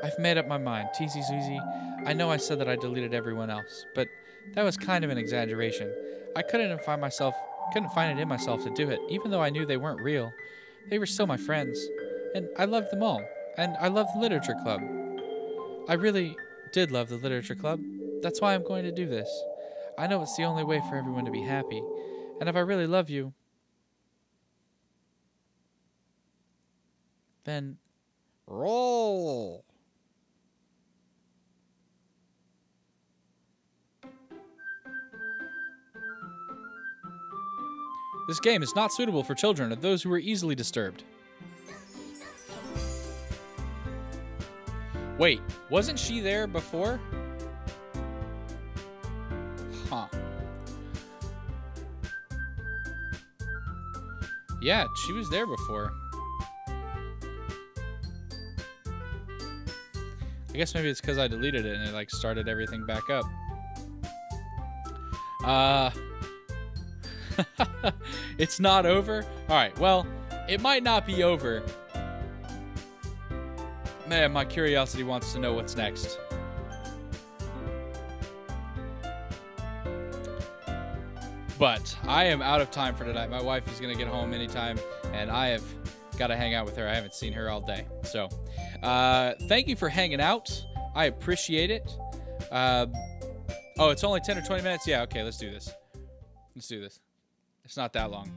I've made up my mind. Tzsweezy, I know I said that I deleted everyone else, but that was kind of an exaggeration. I couldn't find it in myself to do it, even though I knew they weren't real. They were still my friends, and I loved them all, and I loved the literature club. I really did love the literature club. That's why I'm going to do this. I know it's the only way for everyone to be happy, and if I really love you, then roll. This game is not suitable for children or those who are easily disturbed. Wait, wasn't she there before? Huh. Yeah, she was there before. I guess maybe it's because I deleted it and it like started everything back up. It's not over? Alright, well, it might not be over. Man, my curiosity wants to know what's next. But I am out of time for tonight. My wife is going to get home anytime, and I have got to hang out with her. I haven't seen her all day. So, thank you for hanging out. I appreciate it. Oh, it's only 10 or 20 minutes? Yeah, okay, let's do this. Let's do this. It's not that long.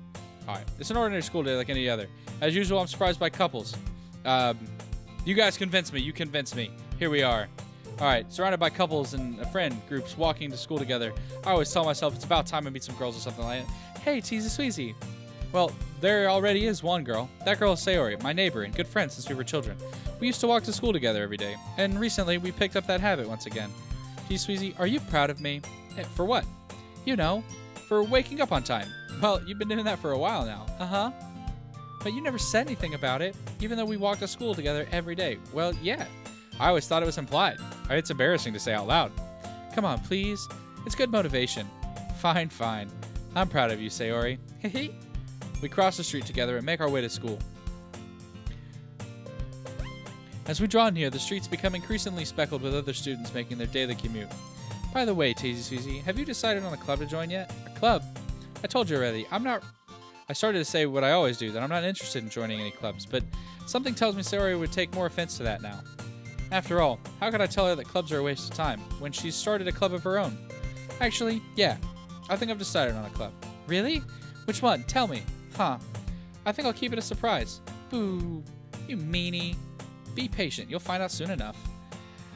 All right. It's an ordinary school day like any other. As usual, I'm surprised by couples. You guys convinced me. You convinced me. Here we are. All right. Surrounded by couples and friend groups walking to school together. I always tell myself it's about time I meet some girls or something like that. Hey, Tzsweezy. Well, there already is one girl. That girl is Sayori, my neighbor and good friend since we were children. We used to walk to school together every day. And recently, we picked up that habit once again. Tzsweezy, are you proud of me? For what? You know, for waking up on time. Well, you've been doing that for a while now. Uh-huh. But you never said anything about it, even though we walked to school together every day. Well, yeah. I always thought it was implied. It's embarrassing to say out loud. Come on, please. It's good motivation. Fine, fine. I'm proud of you, Sayori. Hehe. We cross the street together and make our way to school. As we draw near, the streets become increasingly speckled with other students making their daily commute. By the way, Tzsweezy, have you decided on a club to join yet? A club? I told you already, I started to say what I always do, that I'm not interested in joining any clubs, but something tells me Sayori would take more offense to that now. After all, how could I tell her that clubs are a waste of time, when she's started a club of her own? Actually, yeah, I think I've decided on a club. Really? Which one? Tell me. Huh. I think I'll keep it a surprise. Boo. You meanie. Be patient, you'll find out soon enough.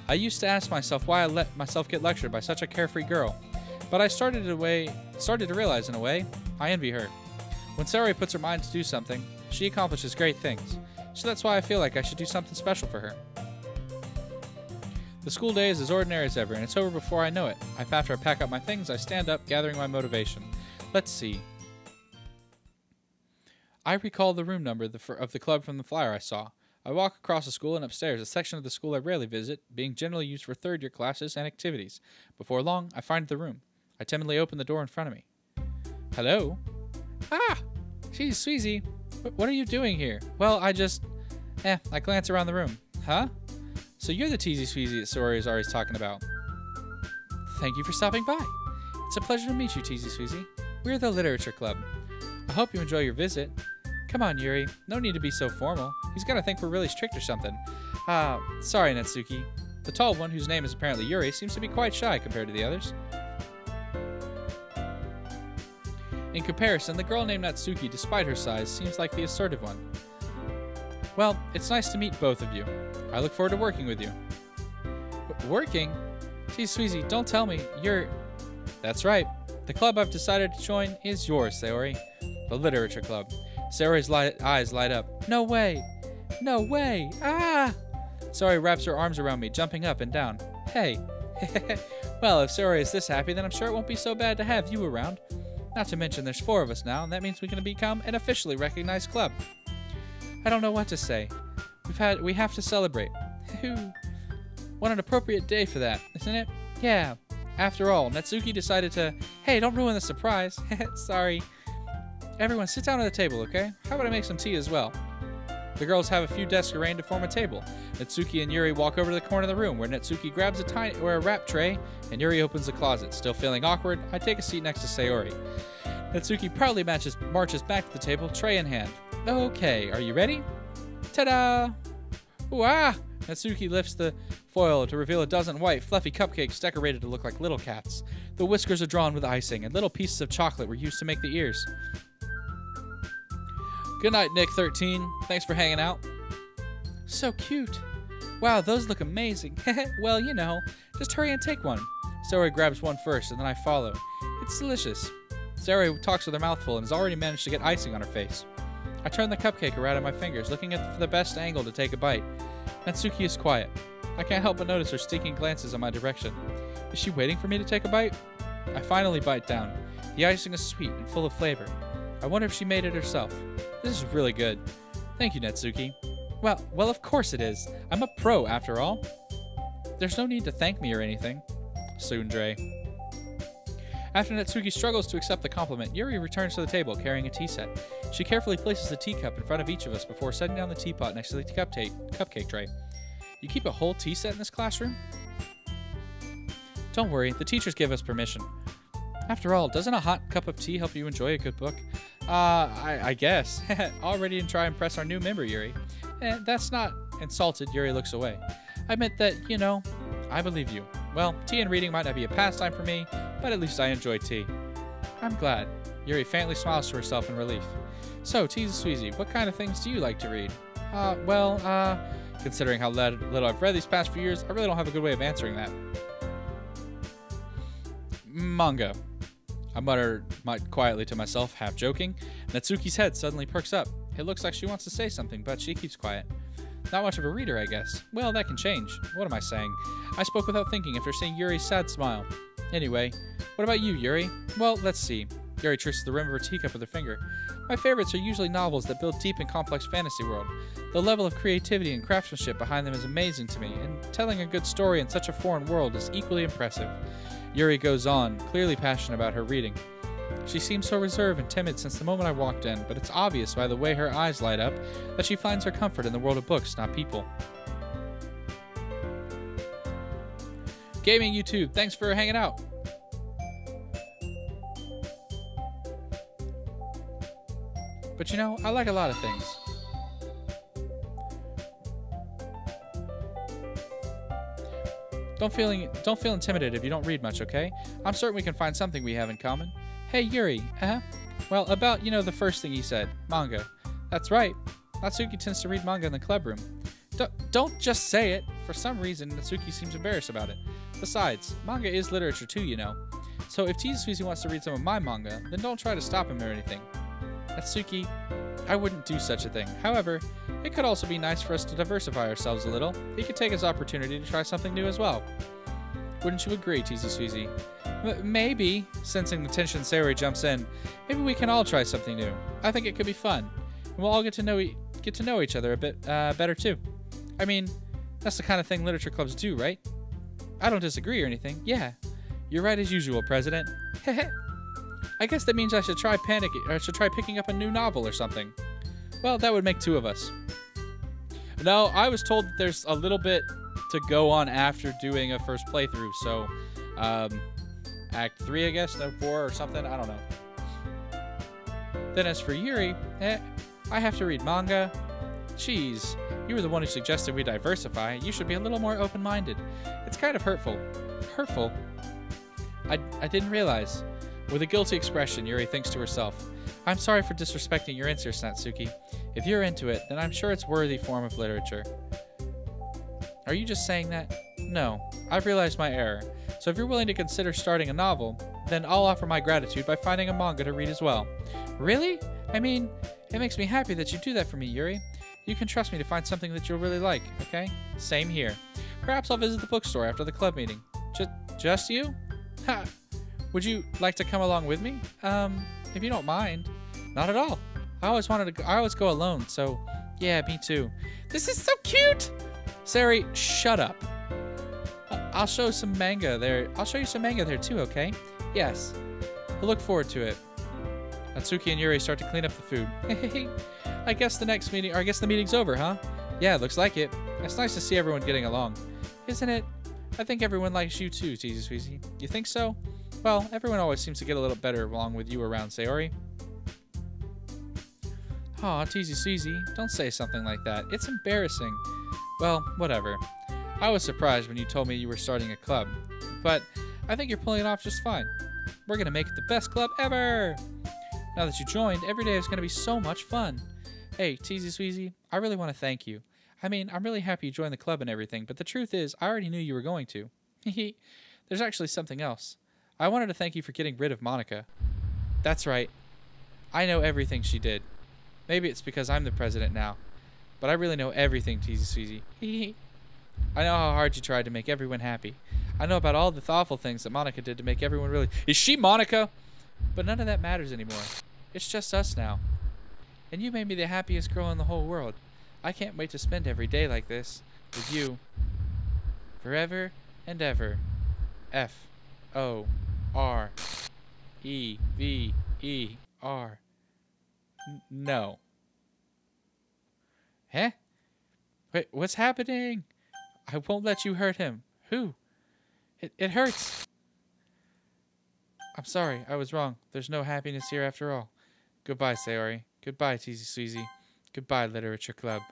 I used to ask myself why I let myself get lectured by such a carefree girl, but I started to realize, in a way, I envy her. When Sayori puts her mind to do something, she accomplishes great things, so that's why I feel like I should do something special for her. The school day is as ordinary as ever, and it's over before I know it. After I pack up my things, I stand up, gathering my motivation. Let's see. I recall the room number of the club from the flyer I saw. I walk across the school and upstairs, a section of the school I rarely visit, being generally used for third-year classes and activities. Before long, I find the room. I timidly open the door in front of me. Hello? Ah! Tzsweezy. What are you doing here? Well, I glance around the room. Huh? So you're the Tzsweezy that Sayori is always talking about. Thank you for stopping by. It's a pleasure to meet you, Tzsweezy. We're the Literature Club. I hope you enjoy your visit. Come on, Yuri. No need to be so formal. He's gonna think we're really strict or something. Sorry, Natsuki. The tall one, whose name is apparently Yuri, seems to be quite shy compared to the others. In comparison, the girl named Natsuki, despite her size, seems like the assertive one. Well, it's nice to meet both of you. I look forward to working with you. Working? Tzsweezy, don't tell me you're... That's right. The club I've decided to join is yours, Sayori. The Literature Club. Sayori's eyes light up. No way! No way! Ah! Sayori wraps her arms around me, jumping up and down. Hey. Well, if Sayori is this happy, then I'm sure it won't be so bad to have you around. Not to mention there's 4 of us now, and that means we can become an officially recognized club. I don't know what to say. We have to celebrate. What an appropriate day for that, isn't it? Yeah. After all, Natsuki decided to... Hey, don't ruin the surprise. Sorry. Everyone, sit down at the table, okay? How about I make some tea as well? The girls have a few desks arranged to form a table. Natsuki and Yuri walk over to the corner of the room, where Natsuki grabs a wrap tray, and Yuri opens the closet. Still feeling awkward, I take a seat next to Sayori. Natsuki proudly marches back to the table, tray in hand. Okay, are you ready? Ta-da! Ooh, ah! Natsuki lifts the foil to reveal a dozen white, fluffy cupcakes decorated to look like little cats. The whiskers are drawn with icing, and little pieces of chocolate were used to make the ears. Good night, Nick13. Thanks for hanging out. So cute. Wow, those look amazing. Well, you know, just hurry and take one. Sayori grabs one first, and then I follow. It's delicious. Sayori talks with her mouth full and has already managed to get icing on her face. I turn the cupcake around in my fingers, looking for the best angle to take a bite. Natsuki is quiet. I can't help but notice her sneaking glances in my direction. Is she waiting for me to take a bite? I finally bite down. The icing is sweet and full of flavor. I wonder if she made it herself. This is really good. Thank you, Natsuki. Well, of course it is. I'm a pro, after all. There's no need to thank me or anything. Tsundere. After Natsuki struggles to accept the compliment, Yuri returns to the table carrying a tea set. She carefully places the teacup in front of each of us before setting down the teapot next to the cupcake tray. You keep a whole tea set in this classroom? Don't worry, the teachers give us permission. After all, doesn't a hot cup of tea help you enjoy a good book? I guess. All ready to try and impress our new member, Yuri. That's not insulted. Yuri looks away. I meant that, you know, I believe you. Well, tea and reading might not be a pastime for me, but at least I enjoy tea. I'm glad. Yuri faintly smiles to herself in relief. So, Tzsweezy, what kind of things do you like to read? Considering how little I've read these past few years, I really don't have a good way of answering that. Manga. I mutter quietly to myself, half joking. Natsuki's head suddenly perks up. It looks like she wants to say something, but she keeps quiet. Not much of a reader, I guess. Well, that can change. What am I saying? I spoke without thinking after seeing Yuri's sad smile. Anyway, what about you, Yuri? Well, let's see. Yuri traces the rim of her teacup with her finger. My favorites are usually novels that build deep and complex fantasy world. The level of creativity and craftsmanship behind them is amazing to me, and telling a good story in such a foreign world is equally impressive. Yuri goes on, clearly passionate about her reading. She seems so reserved and timid since the moment I walked in, but it's obvious by the way her eyes light up that she finds her comfort in the world of books, not people. Gaming YouTube, thanks for hanging out. But you know, I like a lot of things. Don't feel intimidated if you don't read much, okay? I'm certain we can find something we have in common. Hey, Yuri. Well, about, you know, the first thing he said. Manga. That's right. Natsuki tends to read manga in the club room. Don't just say it. For some reason, Natsuki seems embarrassed about it. Besides, manga is literature too, you know. So if Tzsweezy wants to read some of my manga, then don't try to stop him or anything. Natsuki, I wouldn't do such a thing. However, it could also be nice for us to diversify ourselves a little. He could take his opportunity to try something new as well. Wouldn't you agree, Tzsweezy? Maybe. Sensing the tension, Sayori jumps in. Maybe we can all try something new. I think it could be fun. And we'll all get to know each other a bit better too. I mean, that's the kind of thing literature clubs do, right? I don't disagree or anything. Yeah. You're right as usual, President. I guess that means I should try picking up a new novel or something. Well, that would make 2 of us. No, I was told that there's a little bit to go on after doing a first playthrough, so Act 3, I guess, no 4 or something, I don't know. Then as for Yuri, I have to read manga. Jeez, you were the one who suggested we diversify. You should be a little more open-minded. It's kind of hurtful. Hurtful? I didn't realize. With a guilty expression, Yuri thinks to herself, I'm sorry for disrespecting your interest, Natsuki. If you're into it, then I'm sure it's a worthy form of literature. Are you just saying that? No, I've realized my error. So if you're willing to consider starting a novel, then I'll offer my gratitude by finding a manga to read as well. Really? I mean, it makes me happy that you do that for me, Yuri. You can trust me to find something that you'll really like, okay? Same here. Perhaps I'll visit the bookstore after the club meeting. Just you? Ha! Would you like to come along with me? If you don't mind. Not at all. I always go alone, so yeah, me too. This is so cute! Sari, shut up. I'll show some manga there. I'll show you some manga there too, okay? Yes. We'll look forward to it. Natsuki and Yuri start to clean up the food. Hey, I guess the meeting's over, huh? Yeah, looks like it. It's nice to see everyone getting along. Isn't it? I think everyone likes you too, Tzsweezy. You think so? Well, everyone always seems to get a little better along with you around, Sayori. Aw, Tzsweezy, don't say something like that. It's embarrassing. Well, whatever. I was surprised when you told me you were starting a club, but I think you're pulling it off just fine. We're gonna make it the best club ever! Now that you joined, every day is gonna be so much fun. Hey, Tzsweezy, I really want to thank you. I mean, I'm really happy you joined the club and everything, but the truth is, I already knew you were going to. There's actually something else. I wanted to thank you for getting rid of Monica. That's right. I know everything she did. Maybe it's because I'm the president now, but I really know everything, Tzsweezy. I know how hard you tried to make everyone happy. I know about all the thoughtful things that Monica did to make everyone really... Is she Monica? But none of that matters anymore. It's just us now. And you made me the happiest girl in the whole world. I can't wait to spend every day like this with you. Forever and ever. F-O-R-E-V-E-R. No. Huh? Wait, what's happening? I won't let you hurt him. Who? It hurts. I'm sorry, I was wrong. There's no happiness here after all. Goodbye, Sayori. Goodbye, Tzsweezy. Goodbye, Literature Club.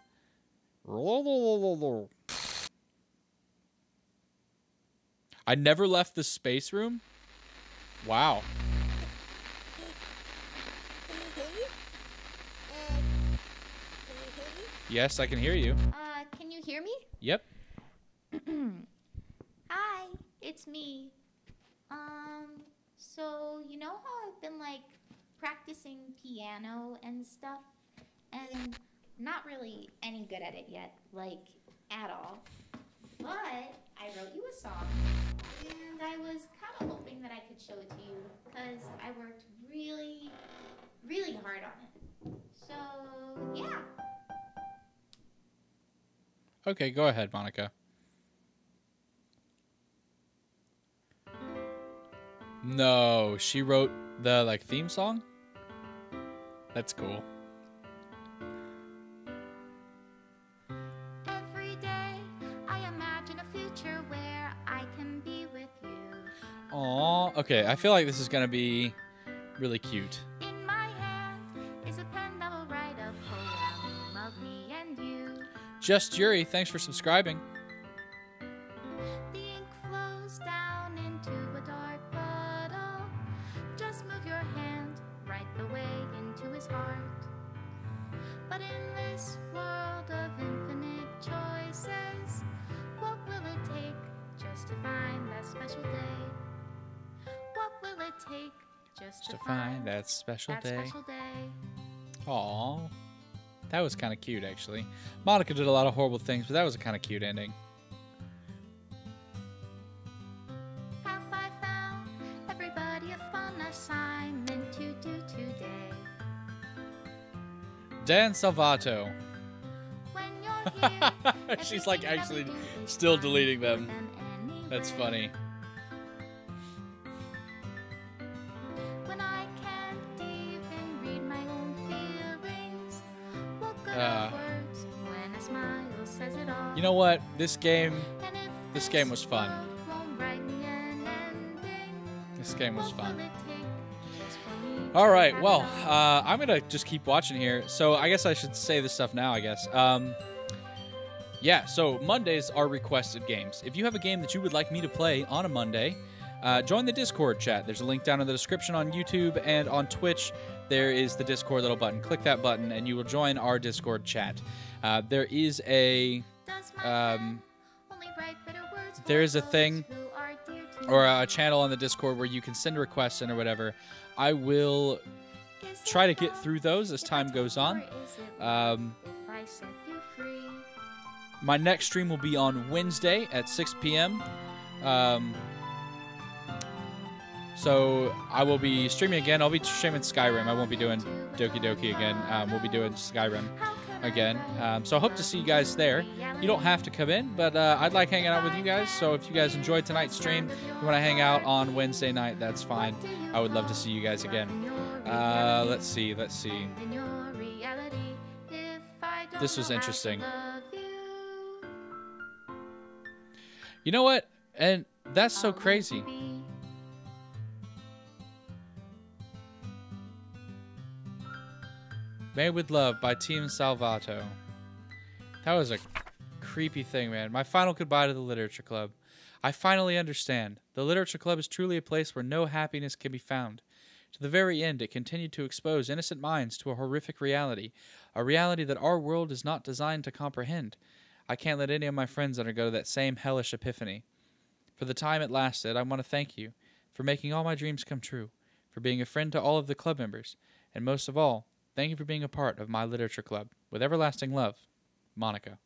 I never left the space room? Wow. Yes, I can hear you. Can you hear me? Yep. Hi, it's me. So you know how I've been like practicing piano and stuff, and not really any good at it yet, like at all. But I wrote you a song, and I was kind of hoping that I could show it to you because I worked really, really hard on it. So yeah. Okay, go ahead, Monica. No, she wrote the like theme song? That's cool. Every day I imagine a future where I can be with you. Aw, okay, I feel like this is gonna be really cute. In my hand is a pen that will write a poem of me and you. Just Yuri, thanks for subscribing. The ink flows down into a dark puddle. Just move your hand right the way into his heart. But in this world of infinite choices, what will it take just to find that special day? What will it take just to find that special day? special day? Aw. That was kind of cute, actually. Monica did a lot of horrible things, but that was a kind of cute ending. Have I found everybody a fun assignment to do today? Dan Salvato. When you're here, She's like everything that actually we do, still find deleting them. anyway. That's funny. When I can't even read my own feelings, what good are words when a smile says it all? You know what? This game And if this game was fun. world won't write me an ending, This game was what fun. will it take just for me to All right, have well, it all? I'm gonna just keep watching here. So I guess I should say this stuff now, I guess. Yeah, so Mondays are requested games. If you have a game that you would like me to play on a Monday, join the Discord chat. There's a link down in the description on YouTube and on Twitch. There is the Discord little button. Click that button, and you will join our Discord chat. There is a thing or a channel on the Discord where you can send requests in or whatever. I will try to get through those as time goes on. My next stream will be on Wednesday at 6 p.m. So I will be streaming again. I'll be streaming Skyrim. I won't be doing Doki Doki again. We'll be doing Skyrim again. So I hope to see you guys there. You don't have to come in, but I'd like hanging out with you guys. So if you guys enjoyed tonight's stream, you want to hang out on Wednesday night, that's fine. I would love to see you guys again. Let's see. This was interesting. You know what? And that's so crazy. Made with Love by Team Salvato. That was a creepy thing, man. My final goodbye to the Literature Club. I finally understand. The Literature Club is truly a place where no happiness can be found. To the very end, it continued to expose innocent minds to a horrific reality, a reality that our world is not designed to comprehend. I can't let any of my friends undergo that same hellish epiphany. For the time it lasted, I want to thank you for making all my dreams come true, for being a friend to all of the club members, and most of all, thank you for being a part of my Literature Club. With everlasting love, Monica.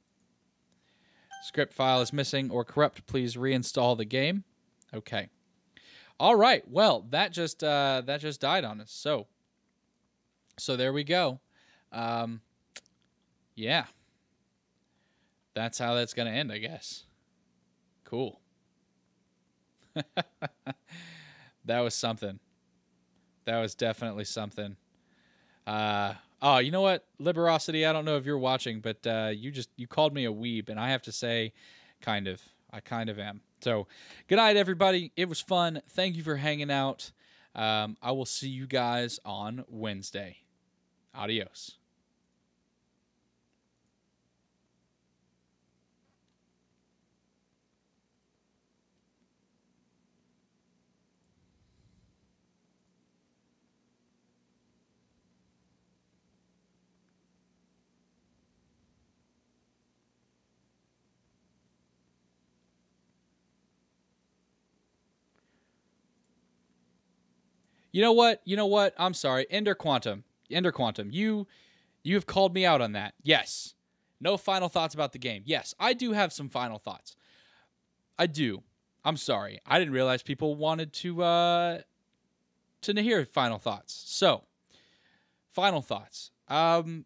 Script file is missing or corrupt. Please reinstall the game. Okay. All right. Well, that just died on us. So there we go. Yeah. That's how that's going to end, I guess. Cool. That was something. That was definitely something. Oh, you know what, Liberosity, I don't know if you're watching, but you called me a weeb, and I have to say, I kind of am. So, good night, everybody. It was fun. Thank you for hanging out. I will see you guys on Wednesday. Adios. You know what? I'm sorry. Ender Quantum. You have called me out on that. Yes. No final thoughts about the game. Yes, I do have some final thoughts. I do. I'm sorry. I didn't realize people wanted to hear final thoughts. So, final thoughts. I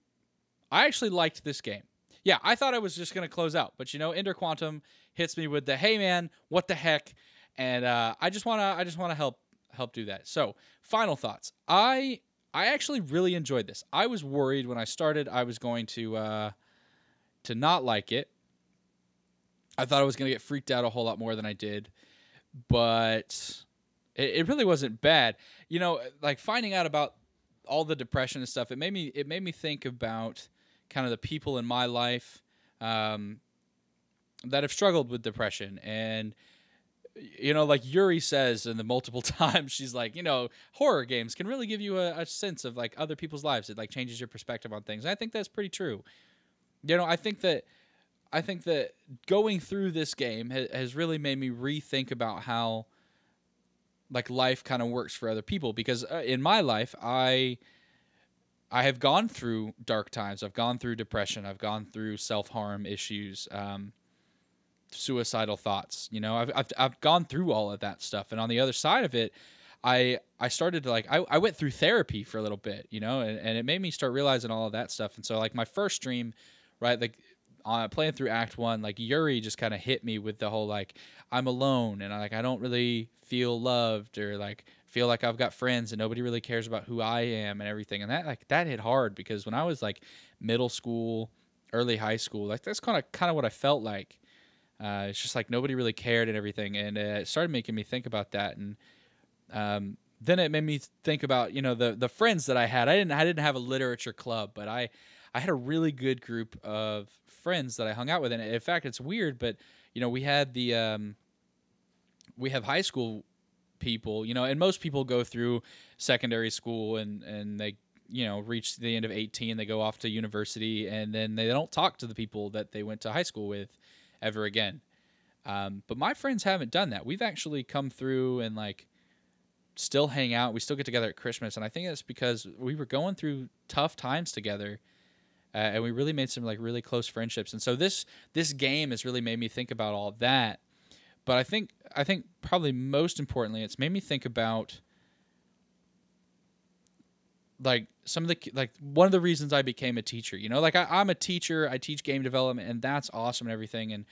actually liked this game. Yeah, I thought I was just going to close out, but Ender Quantum hits me with the, "Hey man, what the heck?" And I just want to help do that. So, final thoughts. I actually really enjoyed this. I was worried when I started I was going to not like it. I thought I was going to get freaked out a whole lot more than I did, but it really wasn't bad. Like finding out about all the depression and stuff, it made me think about kind of the people in my life that have struggled with depression. And like Yuri says in the multiple times, she's like, horror games can really give you a sense of like other people's lives. It like changes your perspective on things. And I think that's pretty true. I think that going through this game has really made me rethink about how like life kind of works for other people. Because in my life, I have gone through dark times. I've gone through depression. I've gone through self-harm issues. Suicidal thoughts. I've gone through all of that stuff, and on the other side of it, I started to I went through therapy for a little bit, and it made me start realizing all of that stuff. And so like my first stream, right, like playing through Act 1, like Yuri just kind of hit me with the whole like I'm alone and I don't really feel loved or like feel like I've got friends and nobody really cares about who I am and everything. And that hit hard because when I was like middle school, early high school, like that's kind of what I felt like. It's just like nobody really cared and everything, and it started making me think about that. And then it made me think about the friends that I had. I didn't have a literature club, but I had a really good group of friends that I hung out with. And in fact, it's weird, but we had we have high school people, you know, and most people go through secondary school and they, you know, reach the end of 18, they go off to university, and then they don't talk to the people that they went to high school with ever again. But my friends haven't done that. We've actually come through and like still hang out. We still get together at Christmas, and I think that's because we were going through tough times together, and we really made some like really close friendships. And so this game has really made me think about all of that. But I think probably most importantly, it's made me think about like some of the like one of the reasons I became a teacher. You know, like I'm a teacher. I teach game development, and that's awesome and everything.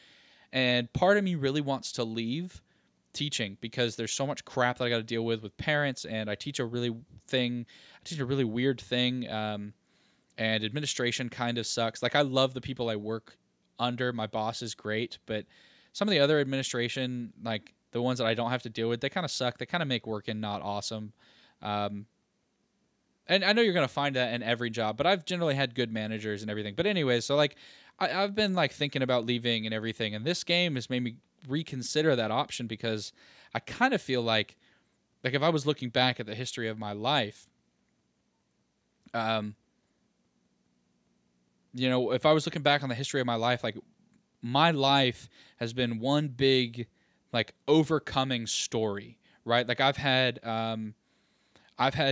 And part of me really wants to leave teaching because there's so much crap that I got to deal with parents, and I teach a really weird thing, and administration kind of sucks. Like I love the people I work under. My boss is great, but some of the other administration, like the ones that I don't have to deal with, they kind of suck. They kind of make working not awesome. And I know you're going to find that in every job, but I've generally had good managers and everything. But anyways, so like I've been like thinking about leaving and everything, and this game has made me reconsider that option because I kind of feel like if I was looking back at the history of my life, you know, if I was looking back on the history of my life, like my life has been one big like overcoming story, right? Like I've had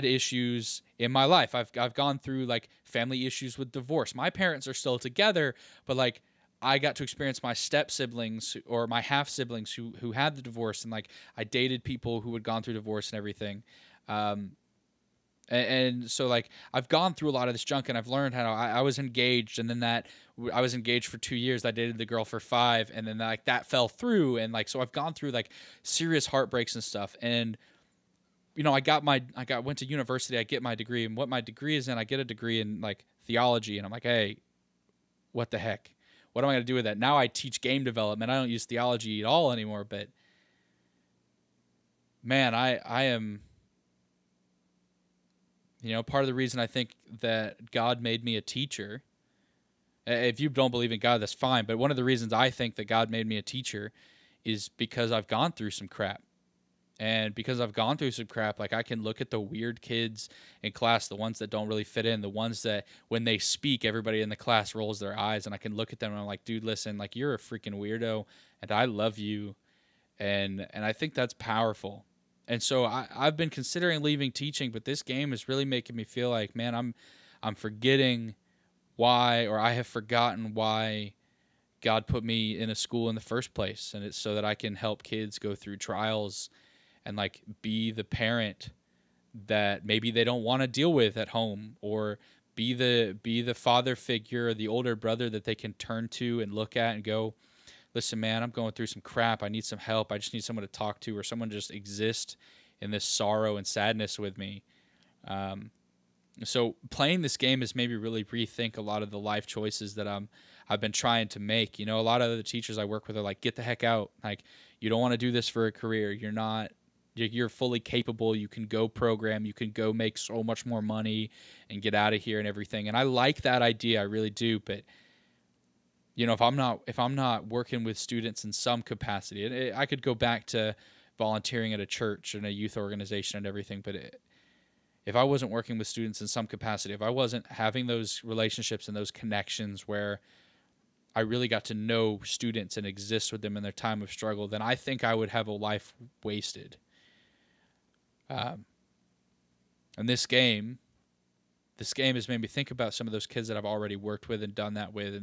issues in my life. I've gone through like family issues with divorce. My parents are still together, but like I got to experience my step siblings or my half siblings who had the divorce, and like I dated people who had gone through divorce and everything. And so like I've gone through a lot of this junk, and I've learned how I was engaged, and then I was engaged for 2 years. I dated the girl for 5, and then like that fell through, and like so I've gone through like serious heartbreaks and stuff. And you know, I went to university. I get my degree, and what my degree is in, I get a degree in like theology, and I'm like, hey, what the heck? What am I going to do with that? Now I teach game development. I don't use theology at all anymore. But man, I am. You know, part of the reason I think that God made me a teacher, if you don't believe in God, that's fine. But one of the reasons I think that God made me a teacher is because I've gone through some crap. And because I've gone through some crap, like I can look at the weird kids in class, the ones that don't really fit in, the ones that when they speak, everybody in the class rolls their eyes. And I can look at them and I'm like, dude, listen, like you're a freaking weirdo and I love you. And I think that's powerful. And so I've been considering leaving teaching, but this game is really making me feel like, man, I'm forgetting why, or I have forgotten why God put me in a school in the first place. And it's so that I can help kids go through trials and like be the parent that maybe they don't want to deal with at home, or be the father figure or the older brother that they can turn to and look at and go, listen, man, I'm going through some crap. I need some help. I just need someone to talk to, or someone to just exist in this sorrow and sadness with me. So playing this game has made me really rethink a lot of the life choices that I've been trying to make. You know, a lot of the teachers I work with are like, get the heck out. Like, you don't want to do this for a career. You're fully capable. You can go program. You can go make so much more money and get out of here and everything. And I like that idea. I really do. But you know, if I'm not working with students in some capacity, and I could go back to volunteering at a church and a youth organization and everything, but if I wasn't working with students in some capacity, if I wasn't having those relationships and those connections where I really got to know students and exist with them in their time of struggle, then I think I would have a life wasted. And this game has made me think about some of those kids that I've already worked with and done that with,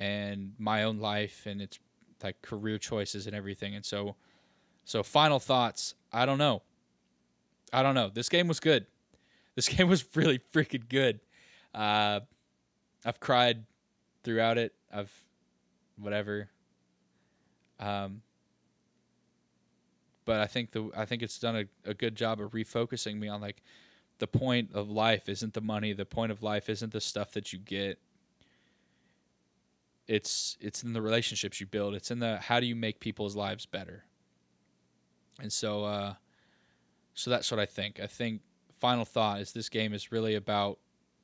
and my own life and its like career choices and everything. And so final thoughts. I don't know. This game was good. This game was really freaking good. I've cried throughout it. Whatever. But I think it's done a good job of refocusing me on like the point of life isn't the money. The point of life isn't the stuff that you get. It's in the relationships you build. It's in the how do you make people's lives better. And so that's what I think. I think final thought is this game is really about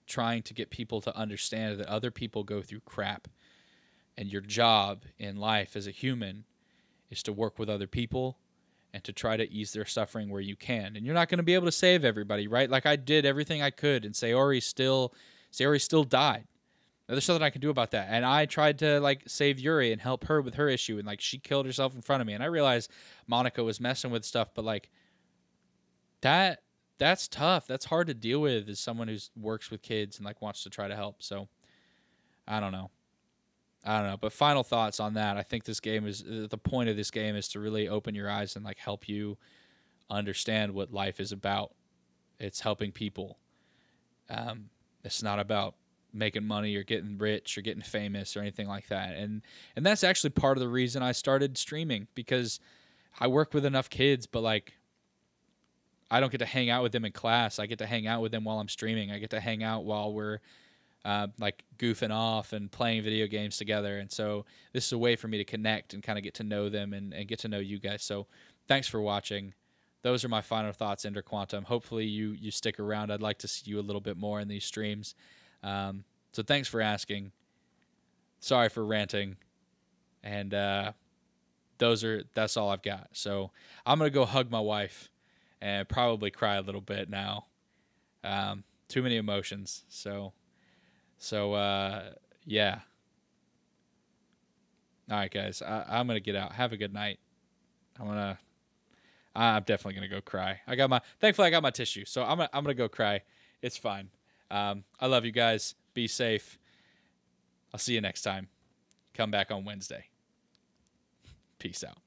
trying to get people to understand that other people go through crap, and your job in life as a human is to work with other people and to try to ease their suffering where you can. And you're not going to be able to save everybody, right? Like I did everything I could, and Sayori still died. There's nothing I can do about that. And I tried to like save Yuri and help her with her issue, and like she killed herself in front of me. And I realized Monica was messing with stuff, but like that's tough. That's hard to deal with as someone who works with kids and like wants to try to help. So I don't know. But final thoughts on that. I think this game is the point of this game is to really open your eyes and like help you understand what life is about. It's helping people. It's not about making money or getting rich or getting famous or anything like that. And that's actually part of the reason I started streaming, because I work with enough kids, but like I don't get to hang out with them in class. I get to hang out with them while I'm streaming. I get to hang out while we're like goofing off and playing video games together. And so this is a way for me to connect and kind of get to know them and get to know you guys. So thanks for watching. Those are my final thoughts, Ender Quantum. Hopefully you stick around. I'd like to see you a little bit more in these streams. So thanks for asking. Sorry for ranting. And that's all I've got. So I'm going to go hug my wife and probably cry a little bit now. Too many emotions. So yeah. All right, guys. I'm going to get out. Have a good night. I'm definitely going to go cry. Thankfully I got my tissue. So I'm going to go cry. It's fine. I love you guys. Be safe. I'll see you next time. Come back on Wednesday. Peace out.